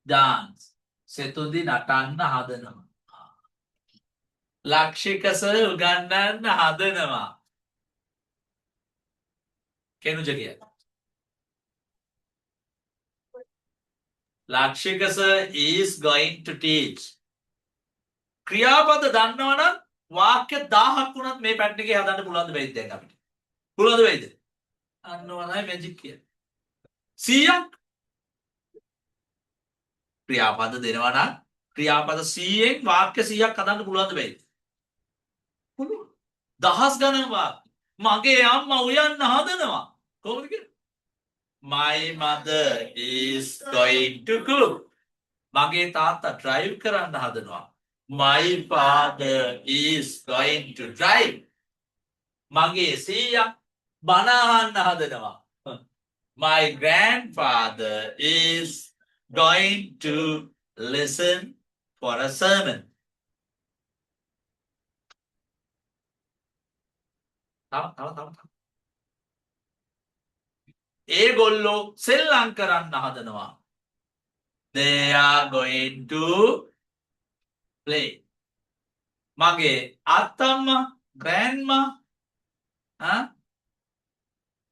dance. සෙතුදි නටන්න හදනවා. ලක්ෂික සර් උගන්වන්න හදනවා. කෙනුජ කියන්නේ. ලක්ෂික sir is going to teach. ක්‍රියාපද දන්නවනම් වාක්‍ය 1000ක් වුණත් මේ පැට් එකේ හදන්න පුළුවන්ද බැයිද දැන් අපිට? පුළුවන්ද බැයිද? අන්නවලයි මැජික් කියන්නේ. 100ක් ක්‍රියාපද දෙනවා නම් ක්‍රියාපද 100න් වාක්‍ය 100ක් හදන්න පුළුවන්ද බැයිද? පුළුවන්. දහස් ගණන් වාක්‍ය. මගේ අම්මා උයන්න හදනවා. කොහොමද කියන්නේ? My mother is going to cook. මගේ තාත්තා drive කරන්න හදනවා. My father is going to drive. මගේ සීයා බණ අහන්න හදනවා. My grandfather is going to listen for a sermon. තව ඒගොල්ලෝ සෙල්ලම් කරන්න හදනවා. They are going to play. මගේ අත්තම්මා grandma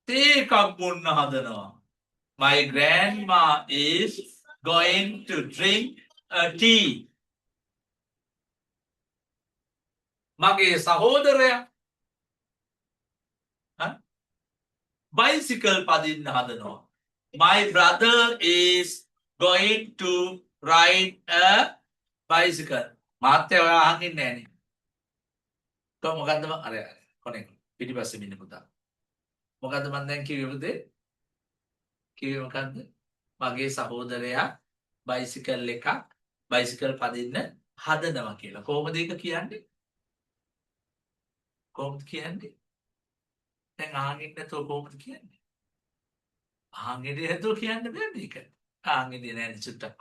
තේ එකක් බොන්න හදනවා. My grandma is going to drink a tea. මගේ සහෝදරයා bicycle පදින්න හදනවා. My brother is going to ride a bicycle. මාත්‍ය ඔයා අහන් ඉන්නේ නෑනේ. කොහොම මොකද්ද මම අර කොනේ පිටිපස්සේ ඉන්න පුතා. මොකද්ද මම දැන් කිව්වේ පුතේ? කිව්වේ මොකද්ද? මගේ සහෝදරයා බයිසිකල් පදින්න හදනවා කියලා. කොහොමද ඒක කියන්නේ? කොහොමද කියන්නේ? දැන් අහන් ඉන්න නැතුව කොහොමද කියන්නේ? අහන් ඉන්නේ නැතුව කියන්න බෑ මේක. ආන්ගින්නේ නෑනේ චුට්ටක්.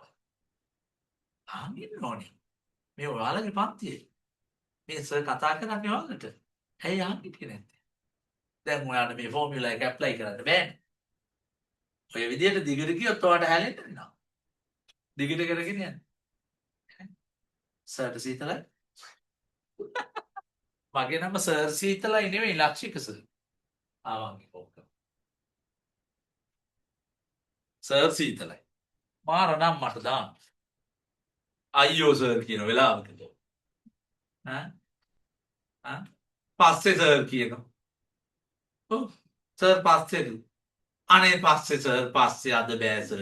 ආන්ගින්න ඕනේ. මේ ඔයාලගේ පන්තියේ. මේ සර් කතා කරන්නේ ඔයාලට. ඇයි ආන්ගින්නේ නැත්තේ? දැන් ඔයාලට මේ ෆෝමියුලා එක ඇප්ලයි කරන්න බෑනේ. ඔය විදියට දිගට ගියොත් ඔයාලට හැලෙන්න වෙනවා. දිගට කරගෙන යන්න. සර්ට සීතලයි. මගේ නම සර් සීතලයි නෙවෙයි ලක්ෂික සර්. ආවන්ගේ ඕක. සර් සීතලයි. මාර නම් මට දාන්න. අයියෝ සර් කියන වෙලාවකද. පස්සේ සර් කියනවා. ඔව් සර් පස්සේද? අනේ පස්සේ සර් පස්සේ අද බෑ සර්.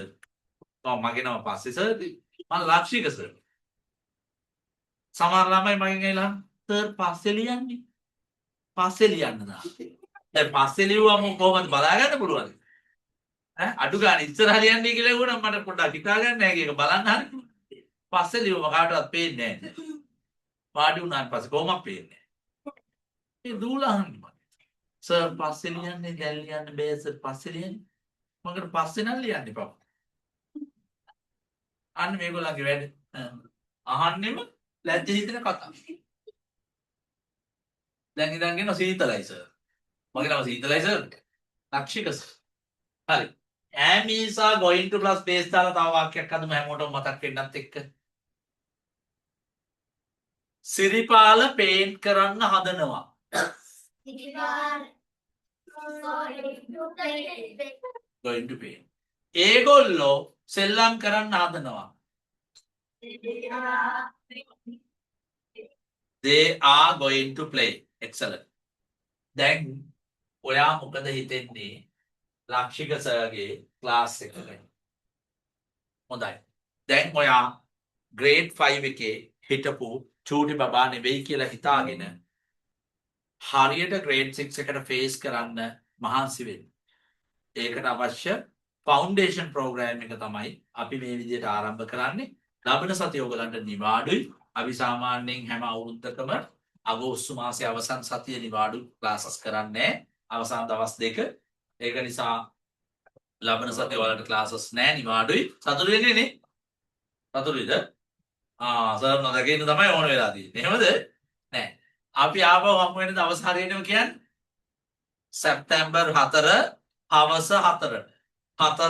ඔව් මගේ නම පස්සේ සර්. මම ලක්ෂික සර්. සමහර ළමයි මගෙන් ඇවිල්ලා සර් පස්සේ ලියන්නේ. පස්සේ ලියන්න දා. දැන් පස්සේ ලියුවම කොහොමද බලාගන්න පුළුවන්ද? අඩු ගන්න ඉස්සරහ ලියන්නේ කියලා වුණා මට පොඩ්ඩක් හිතා ගන්න නැහැ ඒක බලන්න හරි. පස්සේ ලියුවම කාටවත් පේන්නේ නැහැ. වාඩි වුණාන් පස්සේ කොහොමද පේන්නේ? මේ දූලහන්නේ මම. සර් පස්සේ ලියන්නේ දැන් ලියන්න බෑ සර් පස්සේ ලියන්නේ. මකට පස්සේ නම් ලියන්න එපා. අන්න මේගොල්ලන්ගේ වැඩ. අහන්නෙම ලැජ්ජ හිතෙන කතා. දැන් ඉඳන් ගෙන සීතලයි සර්. මගේ නම සීතලයි සර්. ලක්ෂික සර්. හරි. ඇමීසා going to plus base දාලා තව වාක්‍යයක් අදම හැමෝටම මතක් වෙන්නත් එක්ක. සිරිපාල පේන්ට් කරන්න හදනවා. going to paint. ඒගොල්ලෝ සෙල්ලම් කරන්න හදනවා. They are going to play. Excellent. දැන් ඔයා මොකද හිතෙන්නේ ලක්ෂික සර්ගේ ක්ලාස් එකක? හොඳයි. දැන් ඔයා grade 5 එකේ හිටපු චූටි බබා නෙවෙයි කියලා හිතාගෙන හරියට grade 6 එකට ෆේස් කරන්න මහන්සි වෙන්න. ඒකට අවශ්‍ය ෆවුන්ඩේෂන් ප්‍රෝග්‍රෑම් එක තමයි අපි මේ විදිහට ආරම්භ කරන්නේ. ලබන සතිය ඔයගලන්ට නිවාඩුයි. අපි සාමාන්‍යයෙන් හැම අවුරුද්දකම අගෝස්තු මාසයේ අවසන් සතිය නිවාඩු ක්ලාසස් කරන්නේ අවසන් දවස් දෙක. ඒක නිසා ලබන සතිය වලට ක්ලාසස් නැහැ නිවාඩුයි. සතුටු වෙන්නේ නේ? සතුටුයිද? සර් නොදකින්න තමයි ඕන වෙලා තියෙන්නේ. එහෙමද? නෑ. අපි ආපහු හමු වෙන දවස් හරියටම කියන්නේ සැප්තැම්බර් 4 හවස 4ට. 4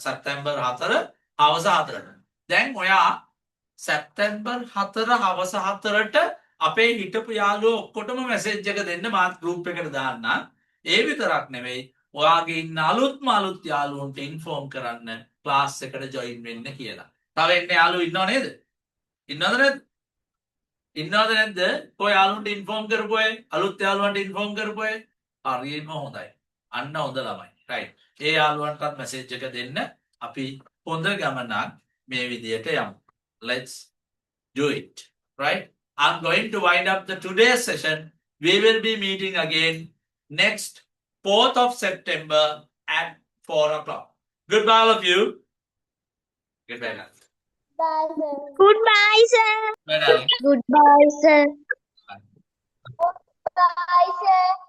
සැප්තැම්බර් 4 හවස 4ට. දැන් ඔයා සැප්තැම්බර් 4 හවස 4ට අපේ හිටපු යාළුවෝ ඔක්කොටම මැසේජ් එක දෙන්න මාත් ගෲප් එකට දාන්න. ඒ විතරක් නෙවෙයි ඔයාගේ ඉන්න අලුත්ම අලුත් යාළුවන්ට ඉන්ෆෝම් කරන්න ක්ලාස් එකට ජොයින් වෙන්න කියලා. තව එන්නේ යාළුවෝ ඉන්නව නේද? ඉන්නවද නැද්ද? ඉන්නවද නැද්ද? කොයි යාළුවන්ට ඉන්ෆෝම් කරපුවයි අලුත් යාළුවන්ට ඉන්ෆෝම් කරපුවයි හරියම හොඳයි. අන්න හොඳ ළමයි. රයිට්. ඒ යාළුවන්ටත් මැසේජ් එක දෙන්න. අපි හොඳ ගමනක් මේ විදියට යමු. Let's do it. Right? I'm going to wind up the today's session. We will be meeting again next 4th of September at 4 o'clock. Goodbye all of you. Goodbye. Darling. Bye, sir. Goodbye, sir. Bye, darling. Goodbye, sir. Bye, sir.